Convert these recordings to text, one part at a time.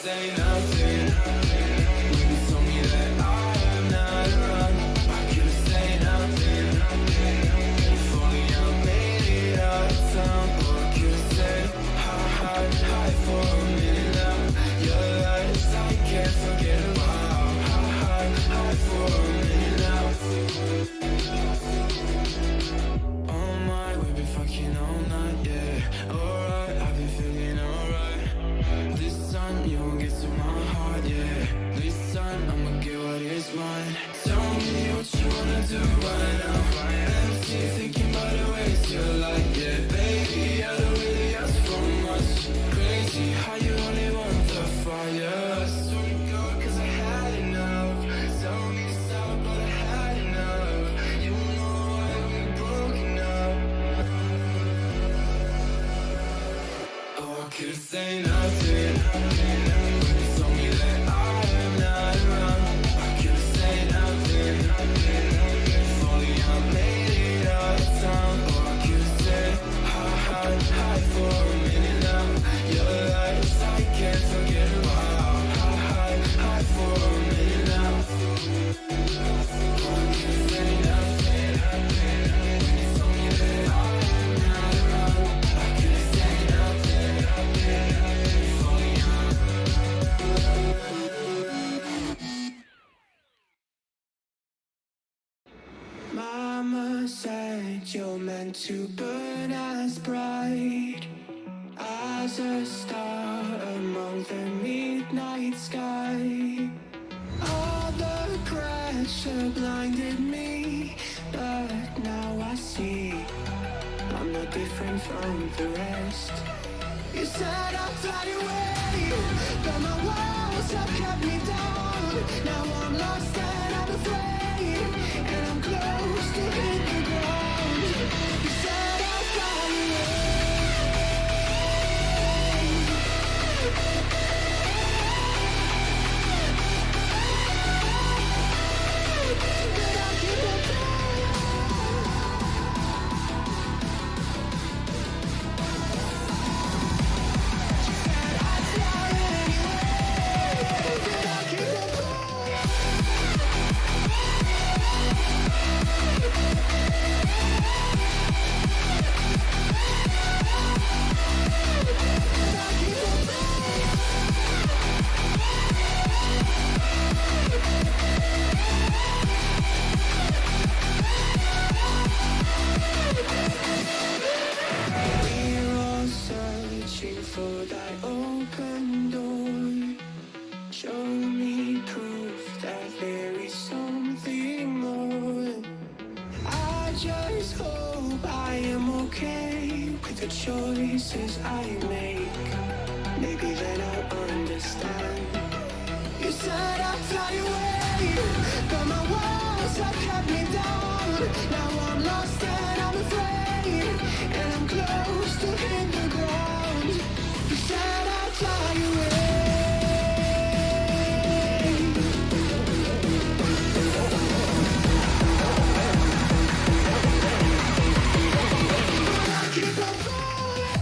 say nothing when you told me that I am not around. I could've say nothing if only I made it out of town. Or I could've said hi for a minute now. Your lies I can't forget about. Hi for a minute now. Oh my, we've been fucking all night, yeah. Alright, I've been feeling alright. This time you won't get to my heart, yeah. This time I'ma get what is mine. Tell me what you wanna do right now. Empty, thinking about the ways you like, yeah. Baby, I don't really ask for much. Crazy how you only want the fire. I swear to God, 'cause I had enough. Tell me to stop, but I had enough. You know why we're broken up. Oh, I could've say nothing when you told me that I am not around. I could've say nothing if only I made it out of town. Or I could've said hi for a minute now. Your lies I can't forget about. Hi for a minute now. Or I could've say nothing when you told me that I am not around. I could've say nothing if only Mama said you're meant to burn as bright as a star among the midnight sky. All the pressure blinded me, but now I see I'm no different from the rest. You said I'd fly away, but my walls have kept me down. Now I'm lost and I'm afraid, and I'm close to hit the ground. You said I'd fly away, but I'll keep on flying. She said I'd fly anyway, but I'll keep on flying. We're all searching for that open door. Show me proof that there is something more. I just hope I am okay with the choices I make. Maybe then I'll understand. You said I'd fly away, but my walls have kept me down. Now I'm lost and I'm afraid, and I'm close to hit the ground. You said I'd fly away. But I keep on falling.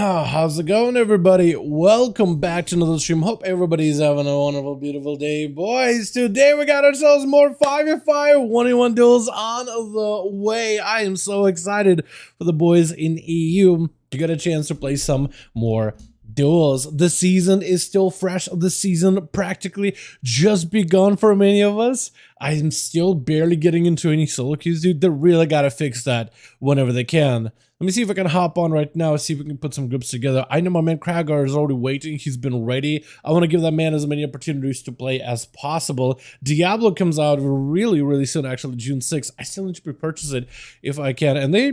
How's it going, everybody? Welcome back to another stream. Hope everybody's having a wonderful, beautiful day, boys. Today we got ourselves more 5v5 1v1 duels on the way. I am so excited for the boys in EU to get a chance to play some more duels. The season is still fresh. The season practically just begun for many of us. I am still barely getting into any solo queues, dude. They really gotta fix that whenever they can. Let me see if I can hop on right now, see if we can put some groups together. I know my man Kragar is already waiting. He's been ready. I want to give that man as many opportunities to play as possible. Diablo comes out really soon, actually, June 6th. I still need to pre-purchase it if I can. And they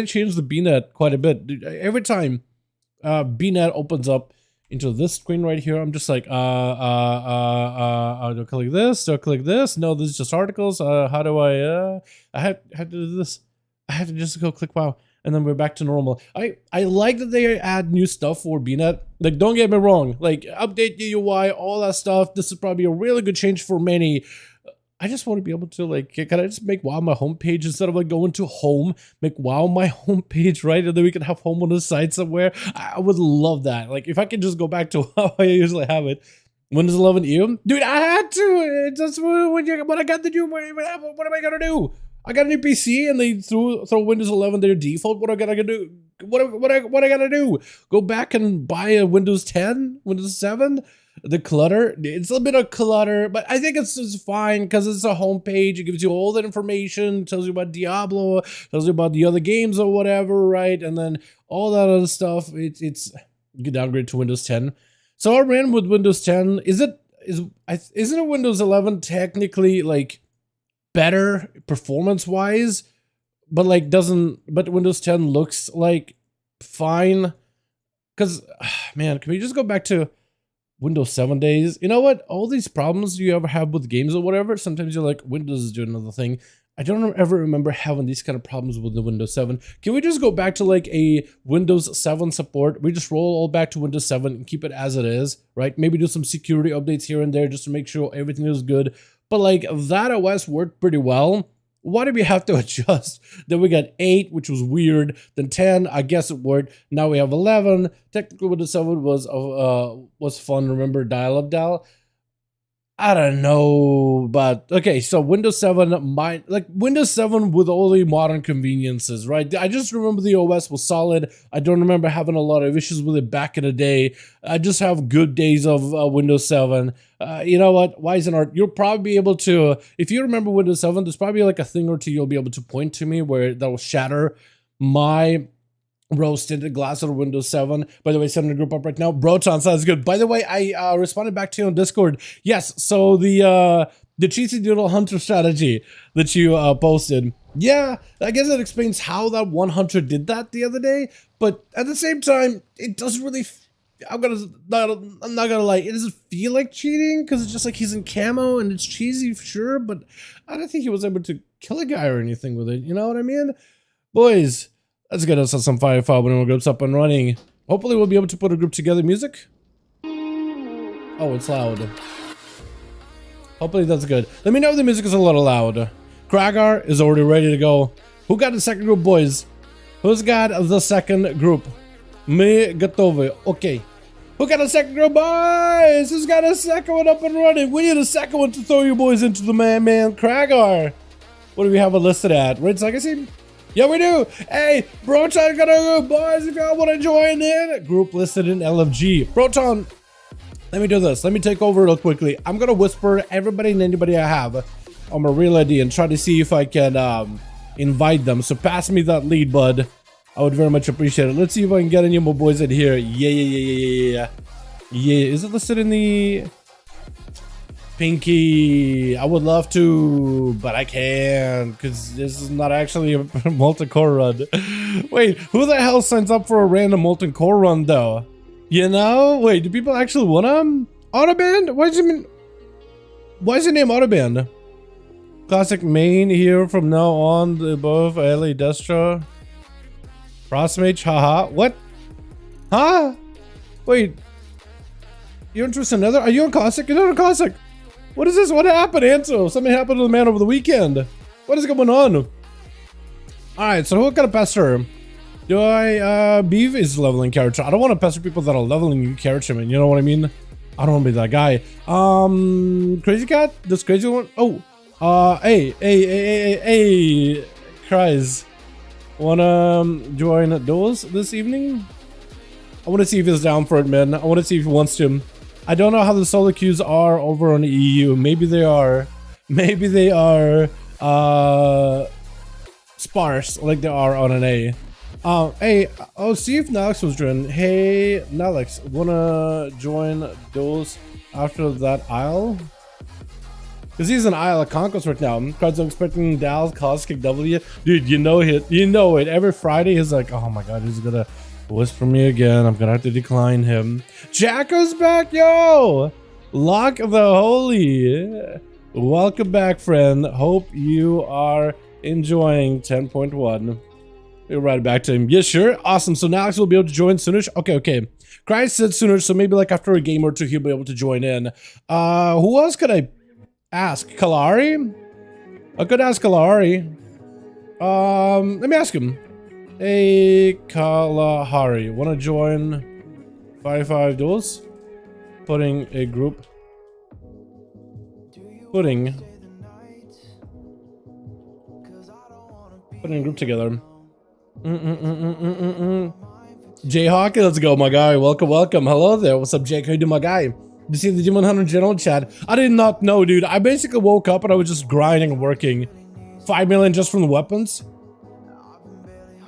changed the BNet quite a bit. Dude, every time BNet opens up into this screen right here, I'm just like, do I click this? Do I click this? No, this is just articles. How do I have to do this. I have to just go click WoW. And then we're back to normal. I like that they add new stuff for BNet. Like, don't get me wrong. Like, update the UI, all that stuff. This is probably a really good change for many. I just want to be able to, like, can I just make WoW my homepage instead of, like, going to home? Make WoW my homepage, right? And then we can have home on the site somewhere. I would love that. Like, if I could just go back to how I usually have it. Windows 11 EU? Dude, I had to. That's what I got to do. What am I going to do? I got a new PC and they throw Windows 11 their default. What I gotta do? What I gotta do? Go back and buy a Windows 10, Windows 7? The clutter, it's a bit of clutter, but I think it's just fine because it's a homepage. It gives you all that information, tells you about Diablo, tells you about the other games or whatever, right? And then all that other stuff. It's you can downgrade to Windows 10. So I ran with Windows 10. Isn't it Windows 11 technically like better performance wise, but like but Windows 10 looks like fine? Because man, can we just go back to Windows 7 days? You know what, all these problems you ever have with games or whatever, sometimes you're like, Windows is doing another thing. I don't ever remember having these kind of problems with the Windows 7. Can we just go back to like a Windows 7 support? We just roll all back to Windows 7 and keep it as it is, right? Maybe do some security updates here and there just to make sure everything is good. But like that OS worked pretty well. Why did we have to adjust? Then we got 8, which was weird. Then 10, I guess it worked. Now we have 11. Technically, Windows 7 was fun. Remember dial-up dial? I don't know, but okay. So Windows 7, Windows 7 with all the modern conveniences, right? I just remember the OS was solid. I don't remember having a lot of issues with it back in the day. I just have good days of Windows 7. You know what? Weisenart, you'll probably be able to, if you remember Windows 7, there's probably like a thing or two you'll be able to point to me where that will shatter my rose-tinted glass of Windows 7. By the way, sending a group up right now. Broton sounds good. By the way, I responded back to you on Discord. Yes, so the cheesy doodle hunter strategy that you posted. Yeah, I guess it explains how that one hunter did that the other day. But at the same time, it doesn't really. I'm not gonna lie. It doesn't feel like cheating because it's just like he's in camo and it's cheesy for sure. But I don't think he was able to kill a guy or anything with it. You know what I mean, boys? Let's get us some 5v5 1v1 groups up and running. Hopefully we'll be able to put a group together. Music? Oh, it's loud. Hopefully that's good. Let me know if the music is a little loud. Kragar is already ready to go. Who got the second group, boys? Who's got the second group? Me готовы. Okay. Who got a second group, boys? Who's got a second one up and running? We need a second one to throw you boys into the man Kragar. What do we have it listed at? Red Legacy? Yeah, we do. Hey, Broton got a group, boys. If y'all want to join in, group listed in LFG. Broton, let me do this. Let me take over real quickly. I'm gonna whisper everybody and anybody I have on my real ID and try to see if I can invite them. So pass me that lead, bud. I would very much appreciate it. Let's see if I can get any more boys in here. Yeah. Is it listed in the Pinky? I would love to, but I can't because this is not actually a molten core run. Wait, who the hell signs up for a random molten core run though? You know? Wait, do people actually want them? Autoband? Why is your name Autoband? Classic main here from now on, the above LA Destro. Frostmage, haha. What? Huh? Wait. You're interested in another? Are you on Classic? You're not on Classic. What is this? What happened, Anso? Something happened to the man over the weekend. What is going on? Alright, so who got a pester? Do I, Beef is leveling character. I don't want to pester people that are leveling you character, man. You know what I mean? I don't want to be that guy. Crazy Cat? This crazy one? Oh, hey, Cries. Wanna join Duels this evening? I want to see if he's down for it, man. I want to see if he wants to. I don't know how the solo queues are over on EU. Maybe they are. Maybe they are sparse like they are on NA. Hey, I'll see if Nalex was joining. Hey, Nalex, wanna join Duels after that aisle? Because he's an aisle of Conquest right now. Crowd's expecting Dal's cause kick W. Dude, you know it. You know it. Every Friday he's like, oh my god, he's gonna whisper me again. I'm gonna have to decline him. Jacko's back, yo! Lock the Holy. Welcome back, friend. Hope you are enjoying 10.1. We'll right back to him. Yes, sure. Awesome. So now Alex will be able to join soonish. Okay. Christ said sooner, so maybe like after a game or two he'll be able to join in. Who else could I ask? Kalari? I could ask Kalari. Let me ask him. Hey, Kalahari, wanna join 5v5 Duels? Putting a group. Putting a group together. Jayhawk, let's go, my guy. Welcome. Hello there. What's up, Jake? How you doing, my guy? Did you see the Demon Hunter general chat? I did not know, dude. I basically woke up and I was just grinding and working. 5 million just from the weapons.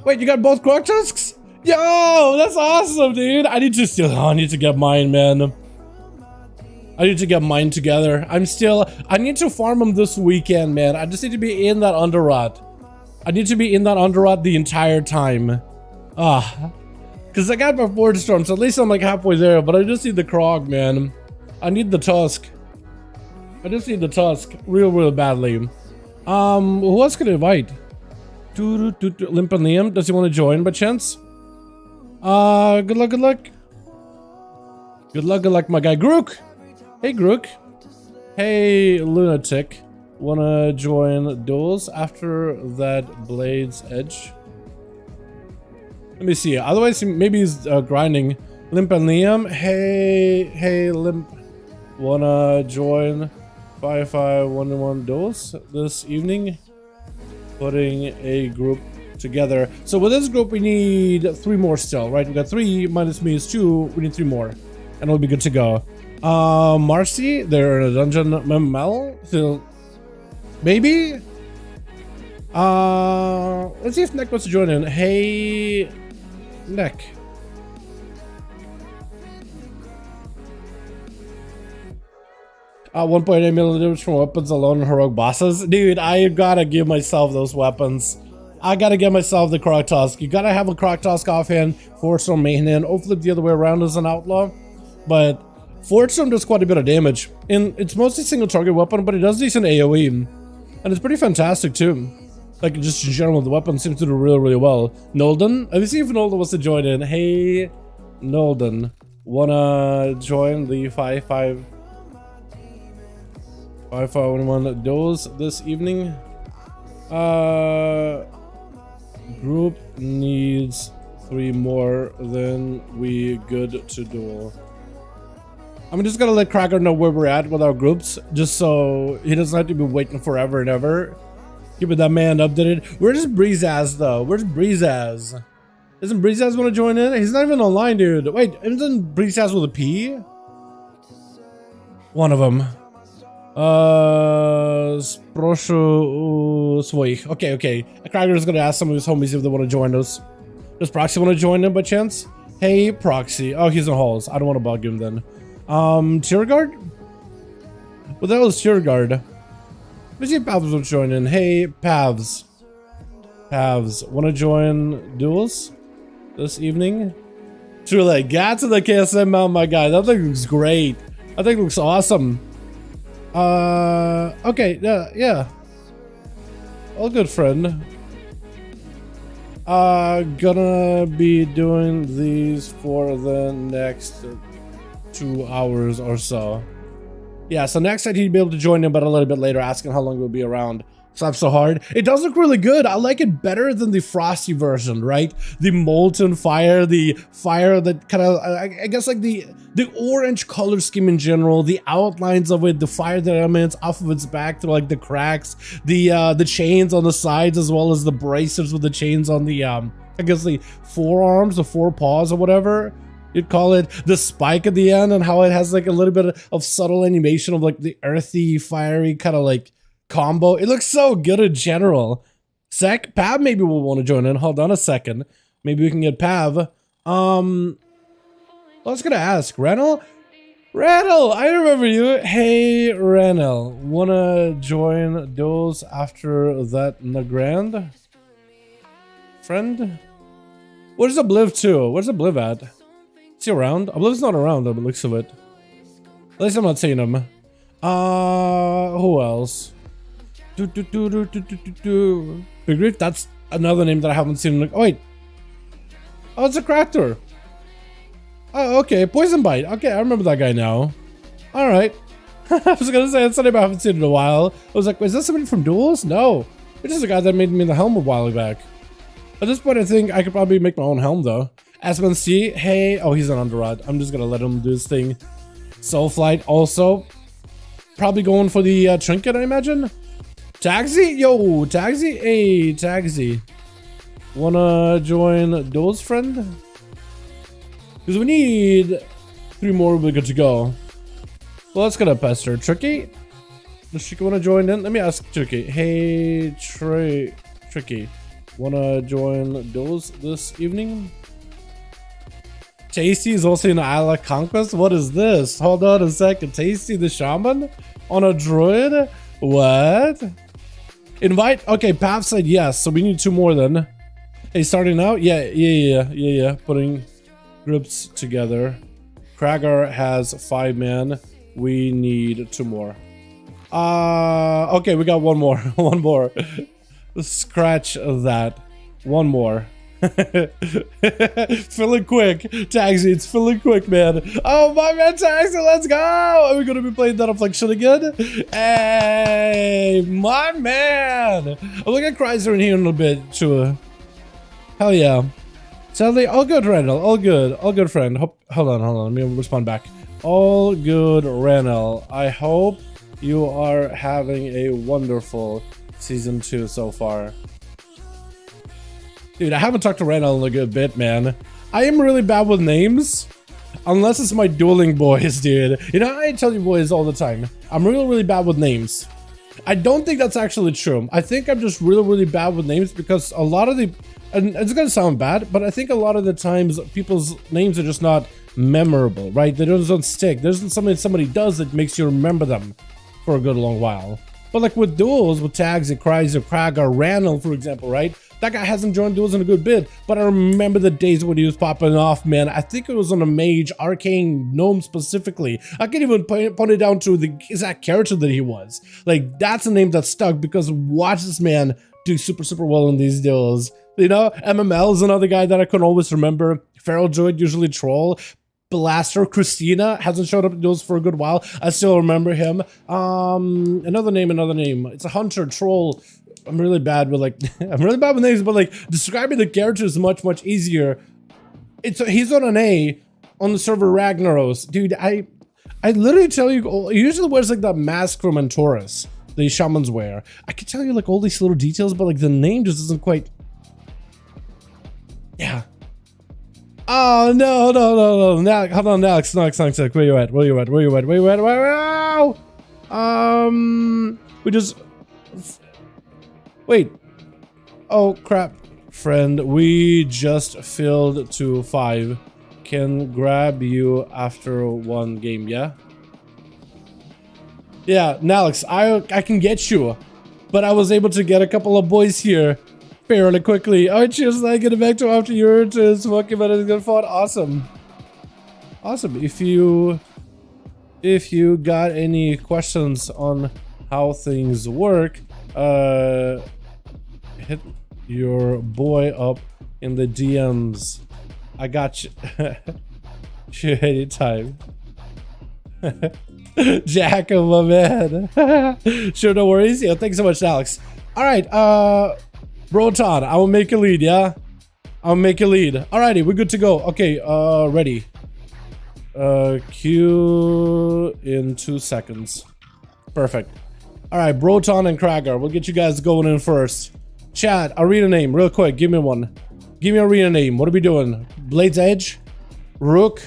Wait, you got both Croc Tusks? Yo, that's awesome, dude. I need to get mine, man. I need to get mine together. I need to farm them this weekend, man. I just need to be in that underrot. I need to be in that underrot the entire time. Because I got my Forge Storm, so at least I'm like halfway there, but I just need the Krog, man. I need the Tusk. I just need the Tusk real badly. Who else could I invite? Limp and Liam, does he want to join by chance? Good luck. Good luck, my guy. Grook! Hey, Grook. Hey, Lunatic. Wanna join Duels after that Blade's Edge? Let me see. Otherwise, maybe he's grinding. Limp and Liam. Hey, Limp. Wanna join 5v5 1v1 Duels this evening? Putting a group together. So with this group, we need 3 more still, right? We got 3 minus me is 2. We need 3 more, and we'll be good to go. Marcy, they're in a dungeon. Mel, still. Maybe? Let's see if Nick wants to join in. Hey, Nick. $1.8 million from weapons alone and heroic bosses. Dude, I gotta give myself those weapons. I gotta get myself the Croc Tusk. You gotta have a Croc Tusk offhand, Forge Storm main hand, or flip the other way around as an outlaw. But Forge Storm does quite a bit of damage. And it's mostly single target weapon, but it does decent AoE. And it's pretty fantastic too. Like just in general, the weapon seems to do really well. Nolden, let me see if Nolden wants to join in. Hey, Nolden, wanna join the 5v5 1v1 Duels this evening? Group needs 3 more, then we good to duel. I'm just gonna let Cracker know where we're at with our groups, just so he doesn't have to be waiting forever and ever. Keeping that man updated. Where's Breezaz though? Where's Breezaz? Doesn't Breezaz want to join in? He's not even online, dude. Wait, isn't Breezaz with a P? One of them. Sproshu swoich. Okay. Cracker's gonna ask some of his homies if they want to join us. Does Proxy want to join in by chance? Hey, Proxy. Oh, he's in halls. I don't want to bug him then. Tier guard? Well, that was tier guard. Let me see if Pavs will join in. Hey, Pavs. Want to join Duels this evening? Truly, got to the KSM mount, my guy. That thing looks great. That thing looks awesome. Okay, yeah. All good, friend. Gonna be doing these for the next 2 hours or so. Yeah, so next night he'd be able to join in, but a little bit later, asking how long we'll be around. slap so hard. It does look really good. I like it better than the frosty version, right? The molten fire, the fire that kind of, I guess like the orange color scheme in general, the outlines of it, the fire that emanates off of its back through like the cracks, the chains on the sides, as well as the bracers with the chains on the, I guess the forearms, the forepaws or whatever you'd call it, the spike at the end, and how it has like a little bit of subtle animation of like the earthy, fiery kind of like combo. It looks so good in general. Pav maybe will want to join in. Hold on a second. Maybe we can get Pav. I was gonna ask Renal, I remember you. Hey Renal, wanna join Duels after that Nagrand? Friend? Where's Obliv to? Where's Obliv at? Is he around? Obliv's not around though, but looks of it. At least I'm not seeing him. Who else? Big Grief, that's another name that I haven't seen. Oh wait. Oh, it's a Crafter. Oh, okay. Poison Bite. Okay, I remember that guy now. Alright. I was gonna say, it's a name I haven't seen in a while. I was like, is that somebody from Duels? No. It's just a guy that made me the helm a while back. At this point, I think I could probably make my own helm though. Aspen C, hey. Oh, he's an Underrod. I'm just gonna let him do his thing. Soulflight also. Probably going for the trinket, I imagine. Taxi? Yo, Taxi? Hey, Taxi. Wanna join Duels, friend? Because we need 3 more, we're good to go. Well, let's get a pester. Tricky? Does Tricky wanna join in? Let me ask Tricky. Hey, Tricky. Wanna join Duels this evening? Tasty is also in Isla Conquest? What is this? Hold on a second. Tasty the Shaman? On a druid? What? Invite? Okay, Pav said yes, so we need 2 more then. Hey, starting out? Yeah. Putting groups together. Kragar has 5 man. We need 2 more. Okay, we got 1 more. 1 more. Scratch that. 1 more. Filling quick. Taxi, it's filling quick, man. Oh, my man, Taxi, let's go. Are we gonna be playing that Affliction again? Hey, my man. Oh, look at Chrysler in here in a bit, sure. Hell yeah. Sadly, all good, Randall. All good, friend. Hold on. Let me respond back. All good, Randall. I hope you are having a wonderful season 2 so far. Dude, I haven't talked to Randall in a good bit, man. I am really bad with names. Unless it's my dueling boys, dude. You know, I tell you boys all the time. I'm really bad with names. I don't think that's actually true. I think I'm just really bad with names because a lot of the... And it's gonna sound bad, but I think a lot of the times people's names are just not memorable, right? They don't stick. There's something somebody does that makes you remember them for a good long while. But like with Duels, with tags and cries or Krag or Randall, for example, right? That guy hasn't joined Duels in a good bit, but I remember the days when he was popping off, man. I think it was on a mage, arcane gnome specifically. I can even point it down to the exact character that he was. Like, that's a name that stuck because watch this man do super well in these Duels. You know, MML is another guy that I couldn't always remember. Feral Druid, usually Troll. Blaster Christina hasn't showed up in Duels for a good while. I still remember him. Another name. It's a Hunter, Troll. I'm really bad with I'm really bad with names, but like describing the character is much easier. He's on an A on the server Ragnaros. Dude, I literally tell you, he usually wears like that mask from Antorus, the shamans wear. I could tell you like all these little details, but like the name just isn't quite. Yeah. Oh no. Now, hold on, Alex. Where you at? We just. Wait. Oh crap, friend. We just filled to 5. Can grab you after 1 game, yeah? Yeah, Nalex, I can get you, but I was able to get a couple of boys here fairly quickly. Oh, cheers, I get it back to after your to smoking, but it's good fun. Awesome. If you got any questions on how things work, hit your boy up in the DMs. I got you. Sure, anytime. Jack, my man. Sure, no worries. Yeah, thanks so much, Alex. All right, Broton, I will make a lead, yeah? I'll make a lead. Alrighty, we're good to go. Okay, ready. Queue in 2 seconds. Perfect. Alright, Broton and Krager, we'll get you guys going in first. Chat, arena name, real quick, give me one. Give me arena name, what are we doing? Blade's Edge? Rook?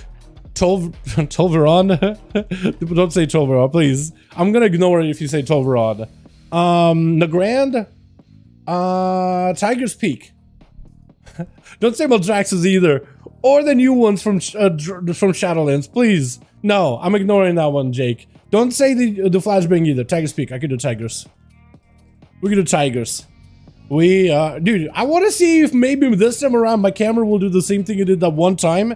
Tolveron? Don't say Tolveron, please. I'm gonna ignore it if you say Tolveron. Nagrand? Tiger's Peak. Don't say Maldraxxus either. Or the new ones from Shadowlands, please. No, I'm ignoring that one, Jake. Don't say the Flashbang either. Tiger's Peak, I could do Tigers. We could do Tigers. Dude, I want to see if maybe this time around my camera will do the same thing it did that one time,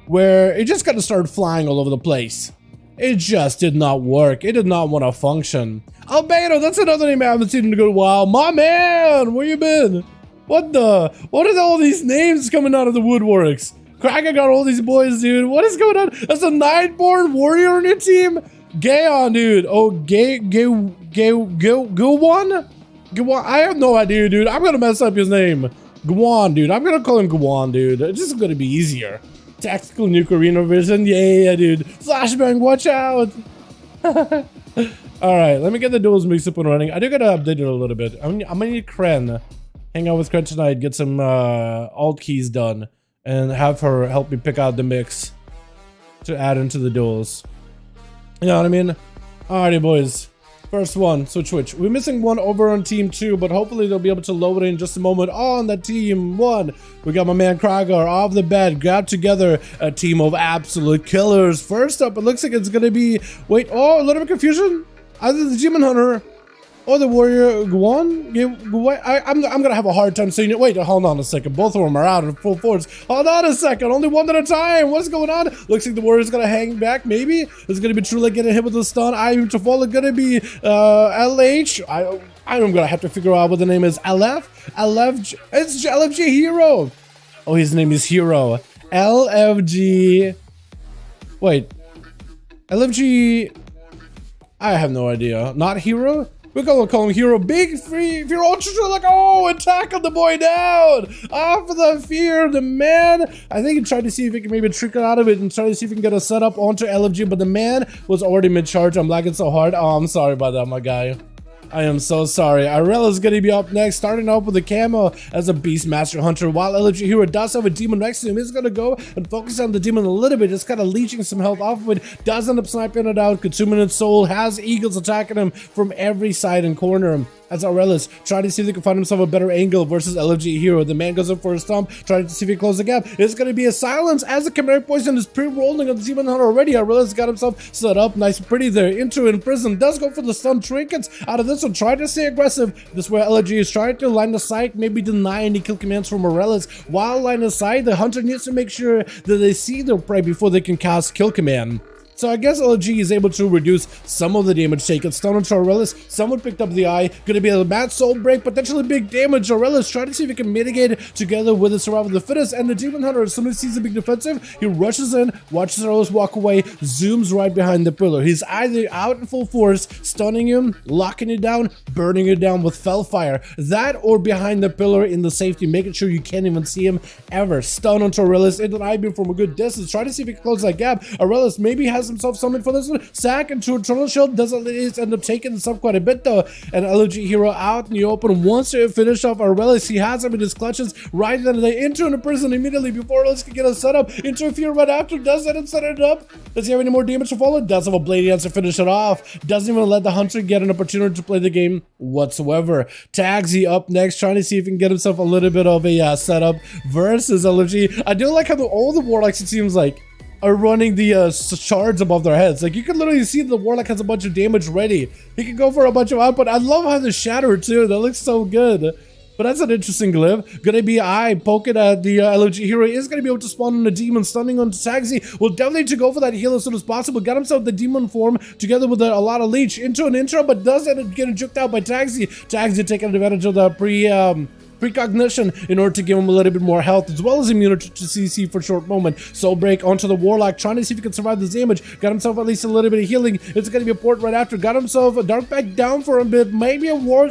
where it just got to start flying all over the place. It just did not work. It did not want to function. Albedo, that's another name I haven't seen in a good while. My man, where you been? What are all these names coming out of the woodworks? Kraken got all these boys, dude. What is going on? That's a Nightborn warrior on your team? Gaon, dude. Oh, Gwan? I have no idea, dude. I'm gonna mess up his name. Gwan, dude. I'm gonna call him Gwan, dude. It's just gonna be easier. Tactical Nuke Arena Vision. Yeah, dude. Flashbang, watch out. Alright, let me get the duels mixed up and running. I do gotta update it a little bit. I'm gonna need Kren. Hang out with Kren tonight, get some alt keys done, and have her help me pick out the mix to add into the duels. You know what I mean? Alrighty, boys. First one, switch. We're missing one over on team 2, but hopefully they'll be able to load it in just a moment. On the team 1, we got my man Kragar off the bed, grabbed together a team of absolute killers. First up, it looks like it's gonna be, wait, oh, a little bit of confusion. Either the Demon Hunter or the Warrior Guan? I'm gonna have a hard time saying it. Wait, hold on a second. Both of them are out in full force. Hold on a second. Only one at a time. What's going on? Looks like the Warrior's gonna hang back, maybe. It's gonna be Trula getting hit with the stun. I'm Tafola gonna be LH. I'm gonna have to figure out what the name is. LFG. It's LFG Hero. Oh, his name is Hero. LFG. Wait. LFG. I have no idea. Not Hero? We're gonna call him Hero. Big free. If you're ultra like, oh, and tackle the boy down. Off of the fear, the man. I think he tried to see if he can maybe trickle out of it and try to see if he can get a setup onto LFG, but the man was already mid-charge. I'm lagging so hard. Oh, I'm sorry about that, my guy. I am so sorry. Irella's gonna be up next, starting off with a camo as a Beastmaster Hunter, while LFG Hero does have a demon next to him. He's gonna go and focus on the demon a little bit, just kind of leeching some health off of it. Does end up sniping it out, consuming its soul, has eagles attacking him from every side and corner. As Aurelis trying to see if he can find himself a better angle versus LFG Hero. The man goes up for a stomp, trying to see if he can close the gap. It's going to be a silence as the Chimeric Poison is pre-rolling on the Demon Hunter already. Aurelis got himself set up nice and pretty there. Into in prison, does go for the stun trinkets out of this one. Try to stay aggressive. This way LFG is trying to line the sight, maybe deny any kill commands from Aurelis. While line of sight, the Hunter needs to make sure that they see their prey before they can cast kill command. So I guess LFG is able to reduce some of the damage taken. Stun on Aurelis, someone picked up the eye. Gonna be a mad soul break, potentially big damage. Aurelis trying to see if he can mitigate it together with the survival of the fittest. And the Demon Hunter, as soon as he sees a big defensive, he rushes in, watches Aurelis walk away, zooms right behind the pillar. He's either out in full force, stunning him, locking it down, burning it down with Fellfire. That or behind the pillar in the safety, making sure you can't even see him ever. Stun onto Aurelis, into an eye beam from a good distance. Try to see if he can close that gap. Aurelis maybe has himself summoned for this one. Sack into a Eternal Shield, doesn't end up taking this up quite a bit though. And LFG Hero out in the open wants to finish off Aurelis. He has him in his clutches right then and they into in a prison immediately before Aurelis can get a setup. Into a fear right after, does end up set it up. Does he have any more damage to follow? Does have a Blade Dance to finish it off. Doesn't even let the Hunter get an opportunity to play the game whatsoever. Tagsy up next, trying to see if he can get himself a little bit of a setup versus LFG. I do like how all the Warlocks, it seems like, are running the shards above their heads. Like, you can literally see the Warlock has a bunch of damage ready. He can go for a bunch of output. I love how the Shatter too. That looks so good. But that's an interesting glyph. Gonna be eye poking at the LFG Hero. Is gonna be able to spawn on a demon, stunning on Tagsy. Will definitely need to go for that heal as soon as possible. Got himself the demon form together with a lot of leech into an intro, but does end up getting juked out by Tagsy. Tagsy taking advantage of the precognition in order to give him a little bit more health, as well as immunity to CC for a short moment. Soul break onto the Warlock, trying to see if he can survive this damage. Got himself at least a little bit of healing. It's going to be a port right after. Got himself a dark back down for a bit. Maybe a wall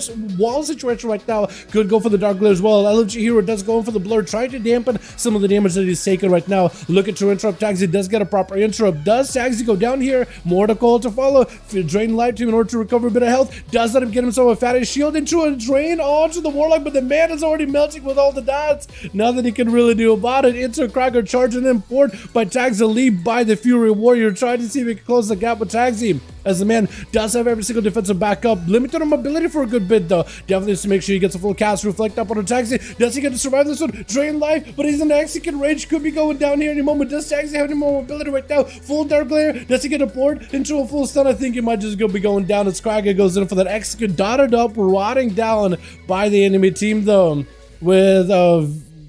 situation right now. Could go for the dark glare as well. LFG Hero does go in for the blur, trying to dampen some of the damage that he's taken right now. Looking to interrupt Taxi, does get a proper interrupt. Does Taxi go down here? More to call to follow. Drain light to him in order to recover a bit of health. Does let him get himself a fatty shield into a drain onto the Warlock, but the man is already melting with all the dots. Nothing he can really do about it. Into a Cracker charging in port by Taxi, lead by the Fury Warrior, trying to see if he can close the gap with Taxi, as the man does have every single defensive backup. Limited on mobility for a good bit though. Definitely needs to make sure he gets a full cast. Reflect up on a Taxi. Does he get to survive this one? Drain life, but he's in the Mexican range. Could be going down here any moment. Does Taxi have any more mobility right now? Full dark glare. Does he get a port into a full stun? I think he might just be going down as Cracker goes in for that execute. Dotted up, rotting down by the enemy team though. With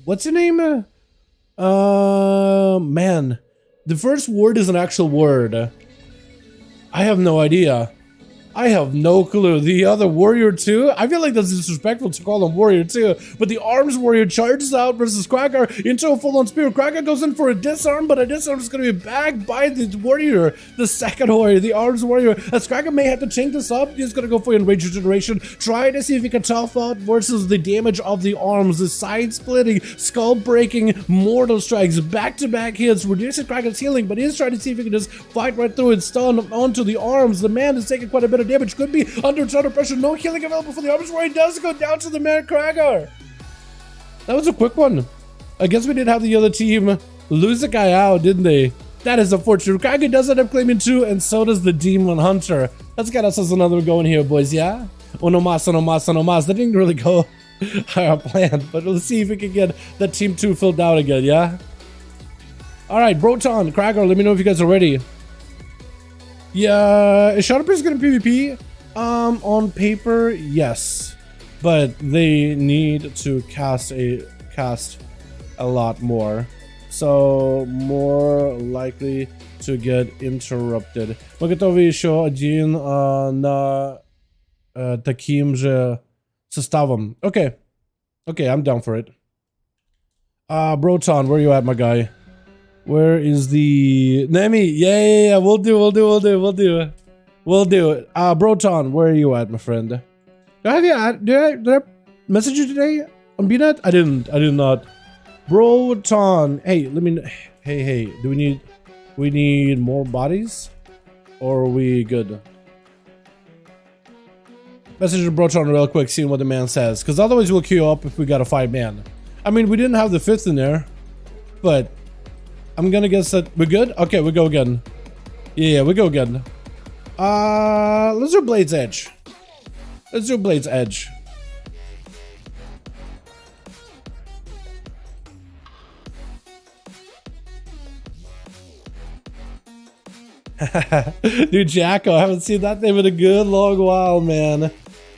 what's your name? Man, the first word is an actual word. I have no idea. I have no clue. The other Warrior 2? I feel like that's disrespectful to call him Warrior 2, but the Arms Warrior charges out versus Cracker into a full-on spear. Cracker goes in for a disarm, but a disarm is going to be backed by the Warrior, the second Warrior, the Arms Warrior. As Cracker may have to change this up, he's going to go for Enrage Regeneration, try to see if he can tough out versus the damage of the arms, the side-splitting, skull-breaking, mortal strikes, back-to-back hits, reducing Cracker's healing, but he's trying to see if he can just fight right through and stun onto the arms. The man is taking quite a bit of damage, could be under total pressure. No healing available for the Arms Warrior. Does go down to the man Cracker. That was a quick one. I guess we did have the other team lose the guy out, didn't they? That is unfortunate. Cracker does end up claiming 2, and so does the Demon Hunter. Let's get us another one going here, boys, yeah? Uno más, uno más, uno más. That didn't really go our plan, but let's see if we can get that team 2 filled out again, yeah? Alright, Broton, Cracker, let me know if you guys are ready. Yeah, is Shadowprint gonna PvP? On paper, yes, but they need to cast a lot more, so more likely to get interrupted. Gotowi еще один на таким же составом. Okay, I'm down for it. Broton, where you at, my guy? Where is the Nemi? Yeah, we'll do it. Broton, where are you at, my friend? Did I message you today on BNet? I did not. Broton, hey, hey, do we need more bodies? Or are we good? Message to Broton real quick, seeing what the man says, because otherwise we'll queue up if we got a 5-man. I mean, we didn't have the 5th in there, but I'm gonna guess that we're good. Okay, we go again. Yeah, we go again. Let's do Blade's Edge. Dude, Jacko, I haven't seen that name in a good long while, man.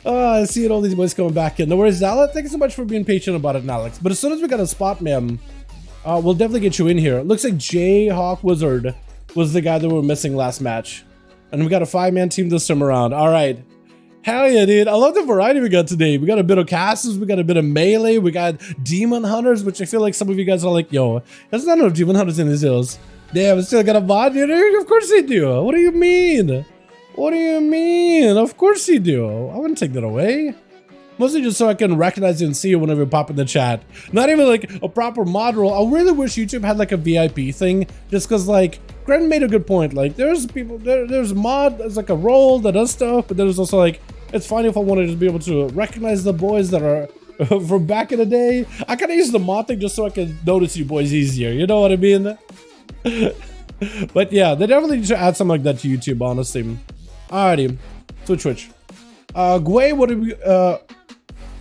I see all these boys coming back in. No worries, Alex. Thank you so much for being patient about it, Alex. But as soon as we got a spot, man, we'll definitely get you in here. Looks like Jayhawk Wizard was the guy that we were missing last match. And we got a 5-man team this time around. All right. Hell yeah, dude. I love the variety we got today. We got a bit of casters. We got a bit of melee. We got demon hunters, which I feel like some of you guys are like, yo, there's not enough demon hunters in these hills. Damn, we still got a bot, dude. Of course they do. What do you mean? Of course they do. I wouldn't take that away. Mostly just so I can recognize you and see you whenever you pop in the chat. Not even like a proper mod role. I really wish YouTube had like a VIP thing, just because like Gren made a good point. Like there's people, there's mod, there's like a role that does stuff, but there's also like, it's fine if I wanted to be able to recognize the boys that are from back in the day. I kind of use the mod thing just so I can notice you boys easier. You know what I mean? But yeah, they definitely need to add something like that to YouTube, honestly. Alrighty, switch. Gwei, what do we,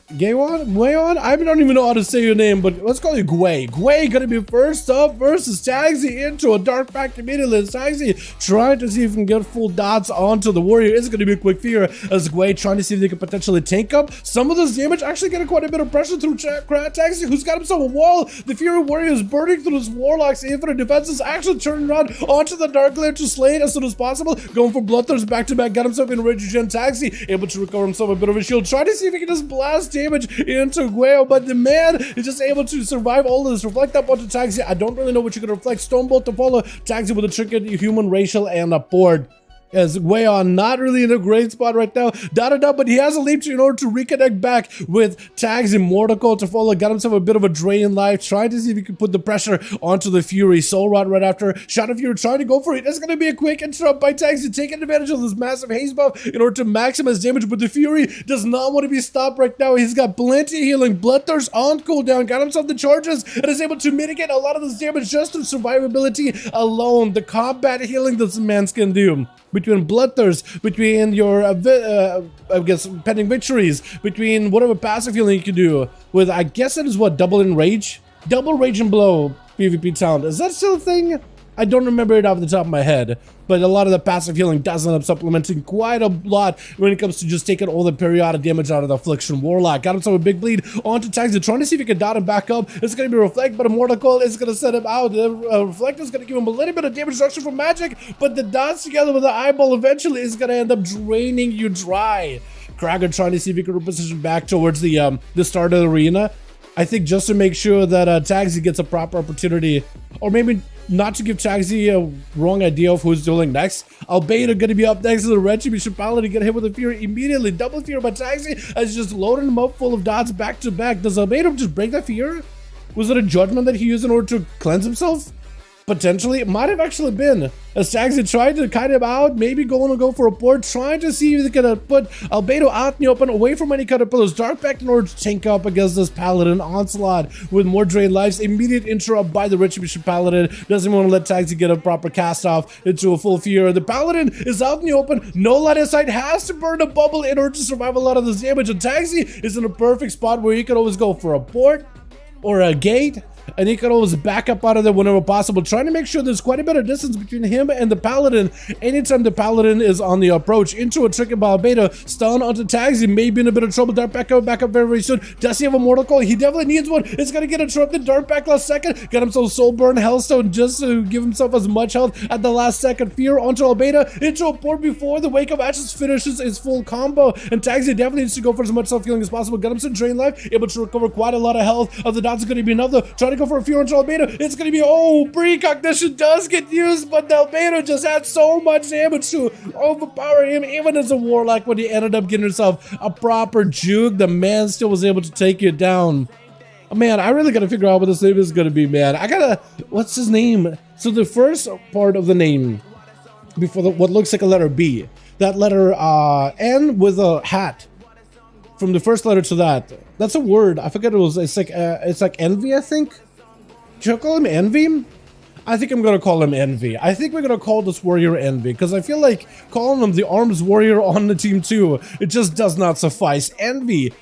Gwayon? I don't even know how to say your name, but let's call you Gwei. Gwei gonna be first up versus Taxi into a dark pact immediately. Taxi trying to see if he can get full dots onto the warrior. It's gonna be a quick fear as Gwei trying to see if they can potentially tank up some of this damage. Actually getting quite a bit of pressure through Taxi, who's got himself a wall. The Fury Warrior is burning through his Warlock's infinite defenses, actually turning around onto the Dark Glare to slay it as soon as possible. Going for Bloodthirst back to back, got himself in Regen. Taxi able to recover himself a bit of a shield. Trying to see if he can just blast damage into Gueo, but the man is just able to survive all of this. Reflect up onto Taxi. I don't really know what you can reflect. Stonebolt to follow. Taxi with a trinket, human racial, and a port. As Gueo not really in a great spot right now. But he has a leap in order to reconnect back with Taxi. Mortical to follow. Got himself a bit of a drain life. Trying to see if he can put the pressure onto the Fury. Soul Rod right after. Shot of Fury trying to go for it. It's going to be a quick interrupt by Taxi. Taking advantage of this massive haste buff in order to maximize damage. But the Fury does not want to be stopped right now. He's got plenty of healing. Bloodthirst on cooldown. Got himself the charges and is able to mitigate a lot of this damage just through survivability alone. The combat healing that this man can do. Between Bloodthirst, between your, I guess, pending victories, between whatever passive healing you can do with, I guess it is what, double enrage? Double rage and blow PvP talent. Is that still a thing? I don't remember it off the top of my head, but a lot of the passive healing does end up supplementing quite a lot when it comes to just taking all the periodic damage out of the Affliction Warlock. Got himself a big bleed onto Taxi, trying to see if he can dot him back up. It's going to be Reflect, but a Mortal Coil is going to set him out. The Reflect is going to give him a little bit of damage reduction from magic, but the dots together with the eyeball eventually is going to end up draining you dry. Krager trying to see if he can reposition back towards the start of the arena. I think just to make sure that Taxi gets a proper opportunity, or maybe not to give Taxi a wrong idea of who's dueling next. Albedo going to be up next to the Retribution Paladin, get hit with a Fury immediately. Double Fear by Taxi as just loading him up full of dots back to back. Does Albedo just break that Fear? Was it a judgment that he used in order to cleanse himself? Potentially, it might have actually been. As Taxi tried to kite him out, maybe going to go for a port, trying to see if they can put Albedo out in the open, away from any caterpillars. Dark back in order to tank up against this Paladin onslaught with more drained lives. Immediate interrupt by the Retribution Paladin. Doesn't want to let Taxi get a proper cast off into a full Fear. The Paladin is out in the open. No line of sight. Has to burn a bubble in order to survive a lot of this damage. And Taxi is in a perfect spot where he can always go for a port or a gate, and he can always back up out of there whenever possible, trying to make sure there's quite a bit of distance between him and the Paladin anytime the Paladin is on the approach. Into a trick by Albedo, stun onto Taxi, maybe in a bit of trouble. Dark back up very, very soon. Does he have a Mortal Coil? He definitely needs one. It's going to get interrupted. Dark back last second. Got himself Soul Burn, Hellstone, just to give himself as much health at the last second. Fear onto Albedo, into a port before the Wake of Ashes finishes his full combo, and Taxi definitely needs to go for as much self-healing as possible. Got himself Drain Life, able to recover quite a lot of health. Of the dots is going to be enough though. Trying to go for a Fear onto Albedo. It's going to be, oh, Precognition does get used, but Albedo just had so much damage to overpower him, even as a Warlock, when he ended up getting himself a proper juke. The man still was able to take you down. Man, I really got to figure out what this name is going to be, man. I got to, what's his name? So the first part of the name, before what looks like a letter B, that letter N with a hat. From the first letter to that, that's a word. I forget it was. It's like envy, I think. Should I call him Envy? I think I'm gonna call him Envy. I think we're gonna call this warrior Envy, because I feel like calling him the arms warrior on the team too, it just does not suffice. Envy.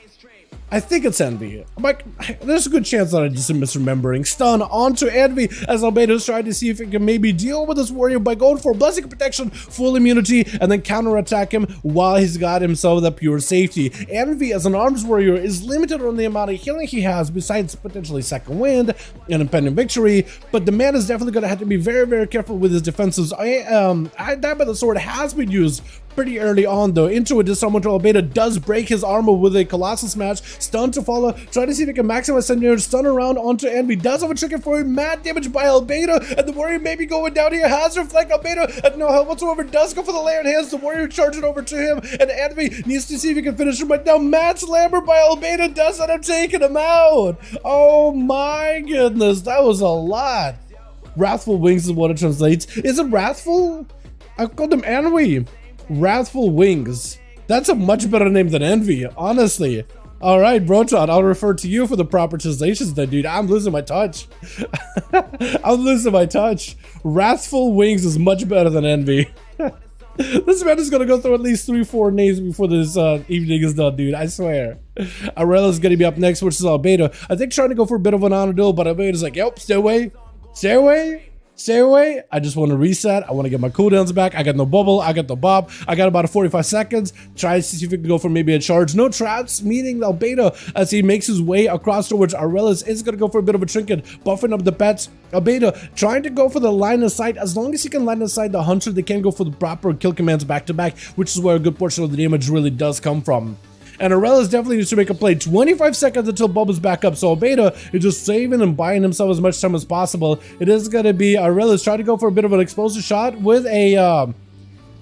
I think it's Envy. There's a good chance that I just am misremembering. Stun onto Envy as Albedo's trying to see if he can maybe deal with this warrior by going for Blessing of Protection, full immunity, and then counterattack him while he's got himself that pure safety. Envy as an arms warrior is limited on the amount of healing he has, besides potentially Second Wind and Impending Victory, but the man is definitely going to have to be very, very careful with his defenses. Dive by the Sword has been used pretty early on though. Into a disarm to Albedo does break his armor with a Colossal Smash. Stun to follow. Try to see if he can maximize Sending stun around onto Envy. Does have a trigger for him. Mad damage by Albedo, and the warrior may be going down here. Has Reflect. Albedo at no help whatsoever. Does go for the layered hands. The warrior charging over to him, and Envy needs to see if he can finish him. But now Mad Slammer by Albedo does end up taking him out. Oh my goodness, that was a lot. Wrathful Wings is what it translates. Is it Wrathful? I called him Envy. Wrathful Wings. That's a much better name than Envy, honestly. All right, Brotron, I'll refer to you for the proper translations then, dude. I'm losing my touch. I'm losing my touch. Wrathful Wings is much better than Envy. This man is going to go through at least 3-4 names before this evening is done, dude. I swear. Arella's going to be up next, which is Albedo. I think trying to go for a bit of an honor duel, but Albedo's like, yep, stay away. Stay away. Stay away. I just want to reset. I want to get my cooldowns back. I got no bubble. I got no bob. I got about 45 seconds. Try to see if we can go for maybe a charge. No traps, meaning Albedo, as he makes his way across towards Arella's, is going to go for a bit of a trinket, buffing up the pets. Albedo trying to go for the line of sight. As long as he can line of sight the Hunter, they can go for the proper kill commands back to back, which is where a good portion of the damage really does come from. And Aurelius definitely needs to make a play. 25 seconds until Bubba's back up. So Beta is just saving and buying himself as much time as possible. It is going to be Aurelius trying to go for a bit of an explosive shot with a...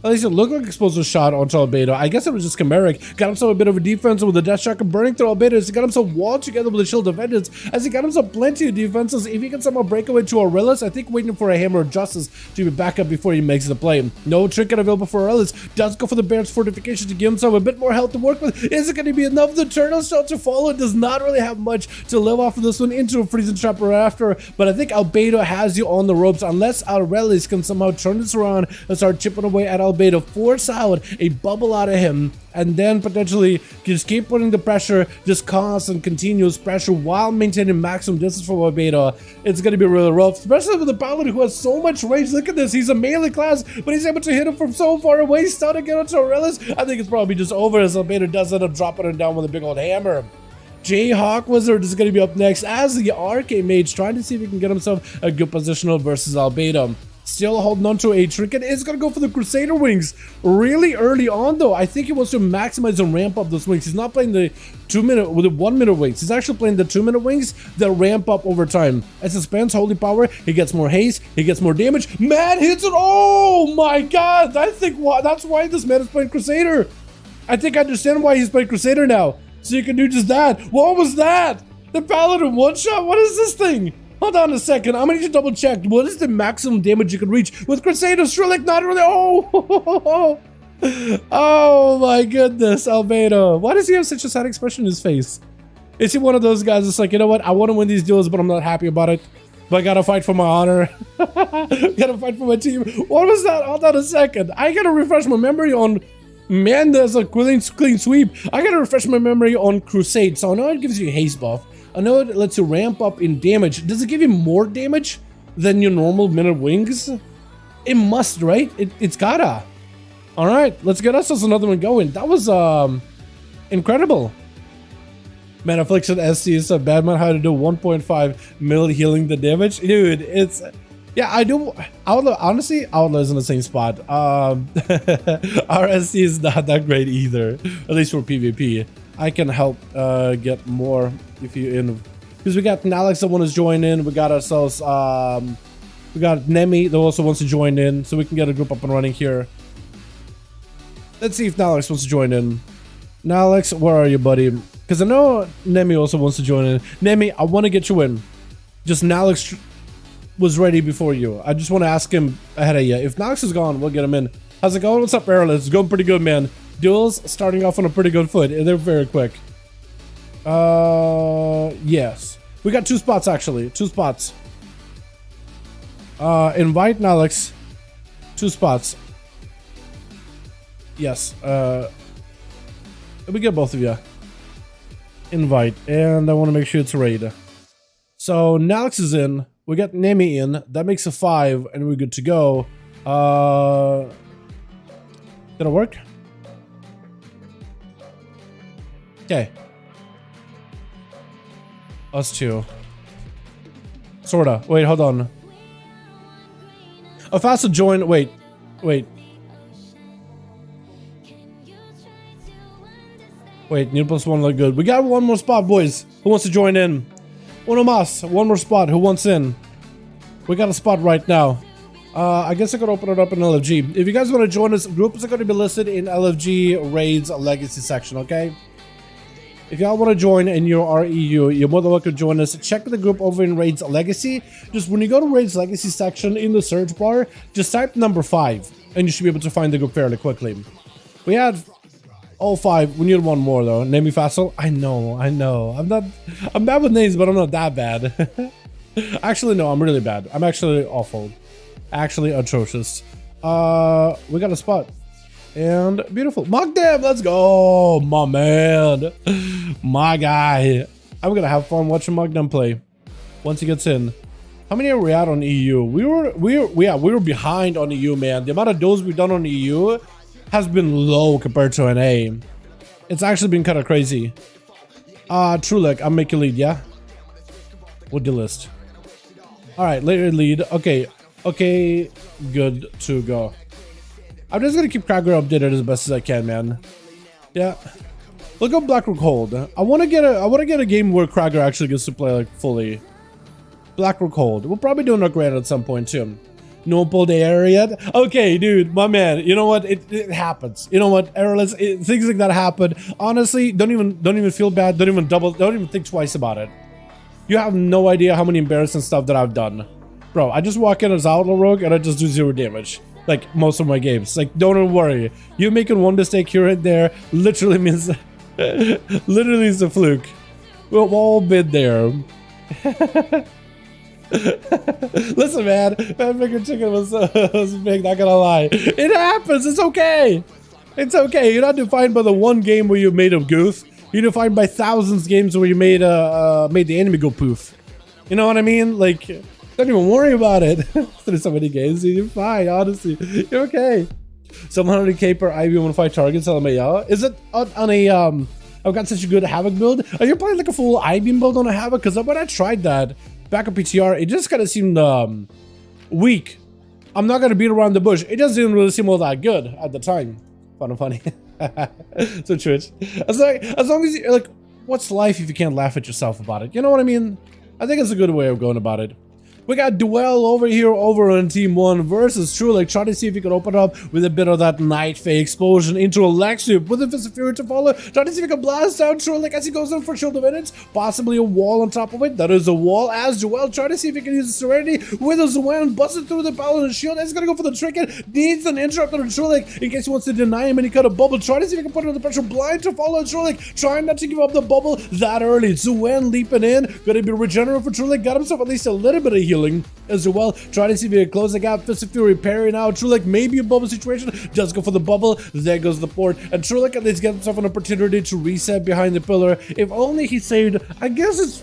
at least it looked like explosive shot onto Albedo. I guess it was just chimeric. Got himself a bit of a defense with the death shotgun burning through Albedo. He got himself walled together with the shield defenders as he got himself plenty of defenses. If he can somehow break away to Aurelius, I think waiting for a hammer of justice to be back up before he makes the play. No trinket available for Aurelius. Does go for the Bear's fortification to give himself a bit more health to work with. Is it going to be enough? The Eternal Shell to follow does not really have much to live off of this one into a freezing trap right after. But I think Albedo has you on the ropes unless Aurelius can somehow turn this around and start chipping away at Albedo. Force out a bubble out of him and then potentially just keep putting the pressure, just constant continuous pressure while maintaining maximum distance from Albedo. It's going to be really rough, especially with the Paladin who has so much range. Look at this, he's a melee class, but he's able to hit him from so far away. Starting to get onto Aurelius. I think it's probably just over as Albedo does end up dropping him down with a big old hammer. Jayhawk Wizard is going to be up next as the Arcade Mage, trying to see if he can get himself a good positional versus Albedo. Still holding on to a trinket. Is going to go for the Crusader wings really early on though. I think he wants to maximize and ramp up those wings. He's not playing the 2 minute with the 1 minute wings. He's actually playing the 2 minute wings that ramp up over time. As he spends holy power, he gets more haste, he gets more damage. Man hits it. Oh my god. I think that's why this man is playing Crusader. I think I understand why he's playing Crusader now. So you can do just that. What was that? The Paladin one shot? What is this thing? Hold on a second, I'm gonna need to double check. What is the maximum damage you can reach with Crusader? Like not really. Oh, oh my goodness, Albedo. Why does he have such a sad expression in his face? Is he one of those guys that's like, you know what? I want to win these duels, but I'm not happy about it. But I gotta fight for my honor. Gotta fight for my team. What was that? Hold on a second. I gotta refresh my memory on. Man, there's a clean sweep. I gotta refresh my memory on Crusade. So I know it gives you a haste buff. I know it lets you ramp up in damage. Does it give you more damage than your normal minute wings? It must, right? It's gotta. All right, let's get ourselves another one going. That was incredible. Man, Affliction ST is so bad, man. How to do 1.5 mil healing the damage, dude. It's yeah, I do. Outlaw, honestly, Outlaw is in the same spot. Our ST is not that great either, at least for PvP. I can help get more if you in, because we got Alex that wants to join in. We got ourselves we got Nemi that also wants to join in, so we can get a group up and running here. Let's see if Nalex wants to join in. Nalex, where are you, buddy? Because I know Nemi also wants to join in. Nemi, I want to get you in. Just Nalex was ready before you. I just want to ask him ahead of you. If Nalex is gone, we'll get him in. How's it going? What's up, Errol? It's going pretty good, man. Duels starting off on a pretty good foot. They're very quick. Yes. We got 2 spots, actually. 2 spots. Invite Nalex. 2 spots. Yes. We get both of you. Invite. And I want to make sure it's raid. So, Nalex is in. We got Nemi in. That makes a 5. And we're good to go. Did it work? Okay. Us 2. Sorta. Wait, hold on. A faster join. Wait. Wait, new +1 look good. We got 1 more spot, boys. Who wants to join in? Uno más. 1 more spot. Who wants in? We got a spot right now. I guess I could open it up in LFG. If you guys want to join us, groups are going to be listed in LFG Raids Legacy section, okay? If y'all want to join and you're REU, you're more than welcome to join us. Check the group over in Raids Legacy. Just when you go to Raids Legacy section in the search bar, just type number 5 and you should be able to find the group fairly quickly. We had all 5. We need 1 more though. Name me Fassel. I know. I'm bad with names, but I'm not that bad. Actually, no, I'm really bad. I'm actually awful. Actually atrocious. We got a spot. And beautiful. Mugdam, let's go. My man. My guy. I'm gonna have fun watching Mugdam play once he gets in. How many are we at on EU? We were behind on EU, man. The amount of duels we've done on EU has been low compared to NA. It's actually been kind of crazy. Trulek, I'm making lead, yeah? With the list. Alright, later lead. Okay, good to go. I'm just gonna keep Krager updated as best as I can, man. Yeah. Look up Blackrock Hold. I want to get a game where Krager actually gets to play like fully. Blackrock Hold. We'll probably do an upgrade at some point too. No pull the air yet. Okay, dude, my man. You know what? It happens. You know what? Errorless. Things like that happen. Honestly, don't even feel bad. Don't even think twice about it. You have no idea how many embarrassing stuff that I've done, bro. I just walk in as Outlaw Rogue and I just do 0 damage. Like most of my games. Like, don't even worry. You making one mistake here and there literally means, literally is a fluke. We've all been there. Listen, man, that Finger Chicken was big, not gonna lie. It happens, it's okay. It's okay, you're not defined by the one game where you made a goof. You're defined by thousands of games where you made the enemy go poof. You know what I mean? Like, don't even worry about it. There's so many games, you're fine, honestly. You're okay. 700k per IV-15 targets, LMAO. Is it on a, I've got such a good Havoc build? Are you playing like a full I-beam build on a Havoc? Because when I tried that, back at PTR, it just kind of seemed weak. I'm not gonna beat around the bush. It just didn't really seem all that good at the time. Funny. So Twitch, as long as you, like, what's life if you can't laugh at yourself about it? You know what I mean? I think it's a good way of going about it. We got Duel over here over on Team 1 versus True. Like, try to see if you can open up with a bit of that Night Fae explosion into a Lexup with a Fist of Fury to follow. Try to see if you can blast down True like as he goes in for Shield of Innings. Possibly a wall on top of it. That is a wall as Duel. Try to see if you can use the Serenity with a Zuan. Busted through the Paladin Shield. He's gonna go for the Trinket. Needs an interrupt on True like in case he wants to deny him any kind of bubble. Try to see if you can put under the pressure. Blind to follow True like trying not to give up the bubble that early. Zuan leaping in. Gonna be regenerative for True like got himself at least a little bit of healing as well. Try to see if you can close the gap. Fist of Fury parry now. Trulik maybe a bubble situation. Does go for the bubble. There goes the port. And Trulik at least gets himself an opportunity to reset behind the pillar. If only he saved. I guess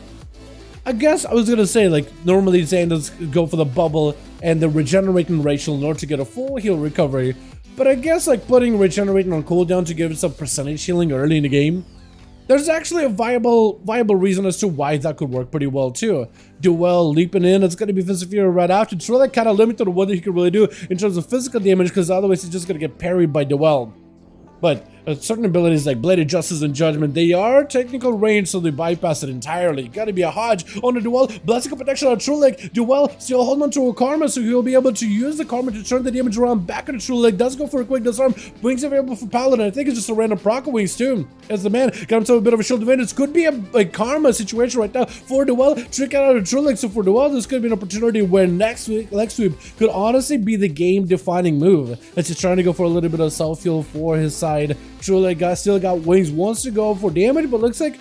I was gonna say, like, normally Xanders go for the bubble and the regenerating ratio in order to get a full heal recovery. But I guess like putting regenerating on cooldown to give some percentage healing early in the game, there's actually a viable reason as to why that could work pretty well too. Duel leaping in, it's going to be Fist of Fury right after. It's really kind of limited to what he can really do in terms of physical damage, because otherwise he's just going to get parried by Duel. But certain abilities like Bladed Justice and Judgment, they are technical range, so they bypass it entirely. Gotta be a Hodge on the Duel. Blessing of Protection on True Leg. Duel still holding on to a Karma, so he'll be able to use the Karma to turn the damage around back on the True Leg. Does go for a quick disarm. Wings available for Paladin. I think it's just a random proc wings too. As the man got himself a bit of a shield advantage. Could be a Karma situation right now for Duel. Trick out of True Leg. So for Duel, this could be an opportunity where next week Leg Sweep could honestly be the game-defining move. As he's trying to go for a little bit of self-heal for his side. True Leg still got wings, wants to go for damage, but looks like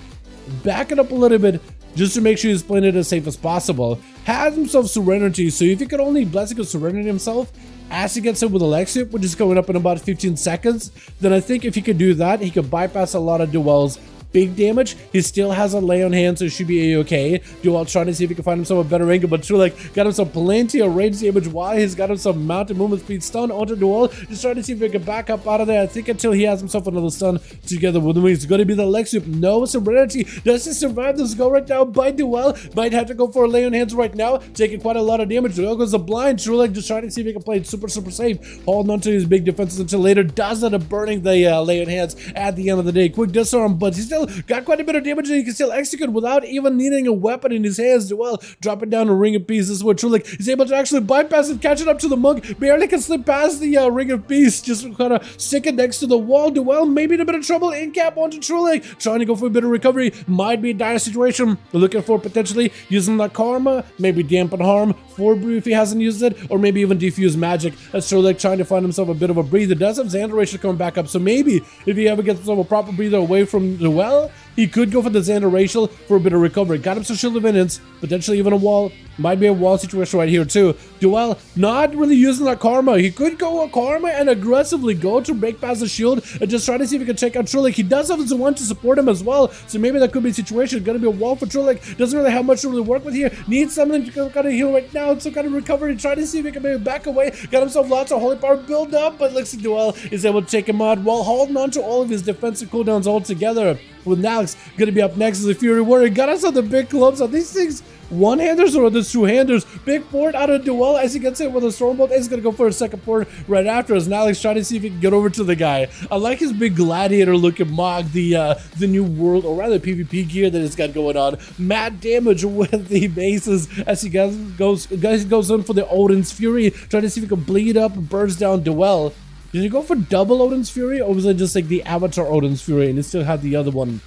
back it up a little bit just to make sure he's playing it as safe as possible. Has himself Serenity, so if he could only Blessing of Serenity himself as he gets hit with a Lexup, which is going up in about 15 seconds, then I think if he could do that, he could bypass a lot of Duel's big damage. He still has a lay on hand, so it should be a-okay. Duel trying to see if he can find himself a better angle, but True like got himself plenty of range damage while he's got himself mounted movement speed stun onto Duel. Just trying to see if he can back up out of there. I think until he has himself another stun together with him. It's going to be the Lexup. No Serenity. Does he survive this go right now by Duel? Might have to go for a lay on hands right now, taking quite a lot of damage. Duel goes a blind. True like just trying to see if he can play it super safe, holding on to his big defenses until later. Does end up burning the lay on hands at the end of the day. Quick disarm, but he's still got quite a bit of damage that he can still execute without even needing a weapon in his hands. Duel dropping down a Ring of Peace. This is what Trulik is able to actually bypass it, catch it up to the monk. Barely can slip past the Ring of Peace, just kind of stick it next to the wall. Duel maybe in a bit of trouble. In cap onto Trulik, trying to go for a bit of recovery. Might be a dire situation. Looking for potentially using that Karma, maybe dampen harm for Brew if he hasn't used it, or maybe even defuse magic. That's Trulik trying to find himself a bit of a breather. Does have Xander Ratio coming back up, so maybe if he ever gets himself a proper breather away from Duel, he could go for the Xander Racial for a bit of recovery. Got him some Shield of Innings, potentially even a wall. Might be a wall situation right here too. Duel not really using that Karma. He could go a Karma and aggressively go to break past the shield and just try to see if he can check out Trulik. He does have one to support him as well, so maybe that could be a situation. Gonna be a wall for Trulik. Doesn't really have much to really work with here. Needs something to kind of heal right now. Some kind of recovery. Try to see if he can maybe back away. Got himself lots of holy power build up, but looks like Duel is able to take him out while holding on to all of his defensive cooldowns all together. With now Nox gonna be up next as the Fury Warrior. Got us on the big clubs. Are these things one-handers or are these two-handers? Big fort out of Duel as he gets hit with a Stormbolt. He's gonna go for a second fort right after as Alex trying to see if he can get over to the guy. I like his big gladiator-looking Mog, the new world, or rather PvP gear that he's got going on. Mad damage with the bases as he goes in for the Odin's Fury, trying to see if he can bleed up and burst down Duel. Did he go for double Odin's Fury, or was it just like the Avatar Odin's Fury and he still had the other one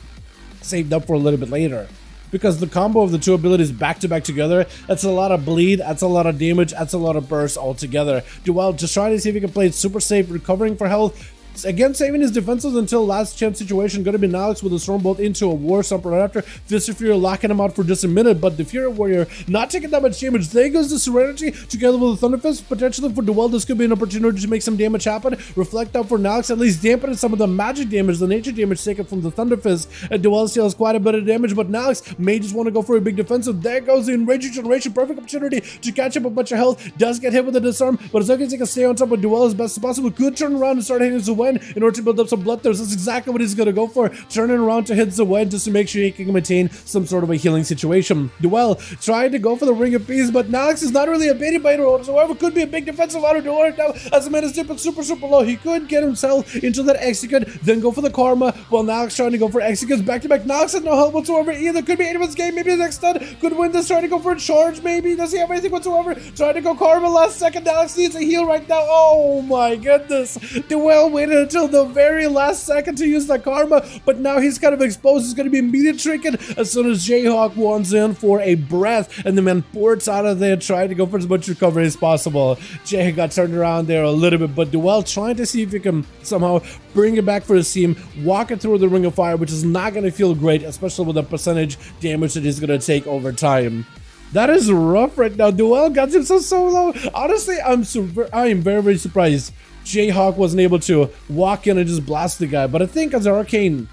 saved up for a little bit later? Because the combo of the two abilities back-to-back together, that's a lot of bleed, that's a lot of damage, that's a lot of burst altogether. Duel just trying to see if he can play it super safe, recovering for health. Again, saving his defenses until last chance situation. Going to be Nox with a Stormbolt into a War Stomp right after. Fist of Fury locking him out for just a minute, but the Fury Warrior not taking that much damage. There goes the Serenity together with the Thunder Fist. Potentially for Duel, this could be an opportunity to make some damage happen. Reflect out for Nox, at least dampening some of the magic damage, the nature damage taken from the Thunder Fist. And Duel still has quite a bit of damage, but Nox may just want to go for a big defensive. There goes the Enraging Generation. Perfect opportunity to catch up a bunch of health. Does get hit with a Disarm, but as long as he can stay on top of Duel as best as possible, could turn around and start hitting Zwen in order to build up some bloodthirst. That's exactly what he's going to go for. Turning around to hit Zwen just to make sure he can maintain some sort of a healing situation. Duel trying to go for the Ring of Peace, but Nox is not really a bait biter whatsoever. Could be a big defensive out of Duel right now as the man is dipping super low. He could get himself into that Execute, then go for the Karma, while Nox trying to go for Executes back-to-back. Nox has no help whatsoever either. Could be anyone's game. Maybe the next stun could win this. Trying to go for a charge maybe. Does he have anything whatsoever? Trying to go Karma last second. Nox needs a heal right now. Oh my goodness. Duel waited until the very last second to use the Karma, but now he's kind of exposed. He's going to be immediate trinket as soon as Jayhawk wants in for a breath, and the man ports out of there trying to go for as much recovery as possible. Jay got turned around there a little bit, but Duel trying to see if he can somehow bring it back for his team, walk it through the Ring of Fire, which is not going to feel great, especially with the percentage damage that he's going to take over time. That is rough right now. Duel got himself so low. Honestly, I am very surprised Jayhawk wasn't able to walk in and just blast the guy. But I think as an Arcane,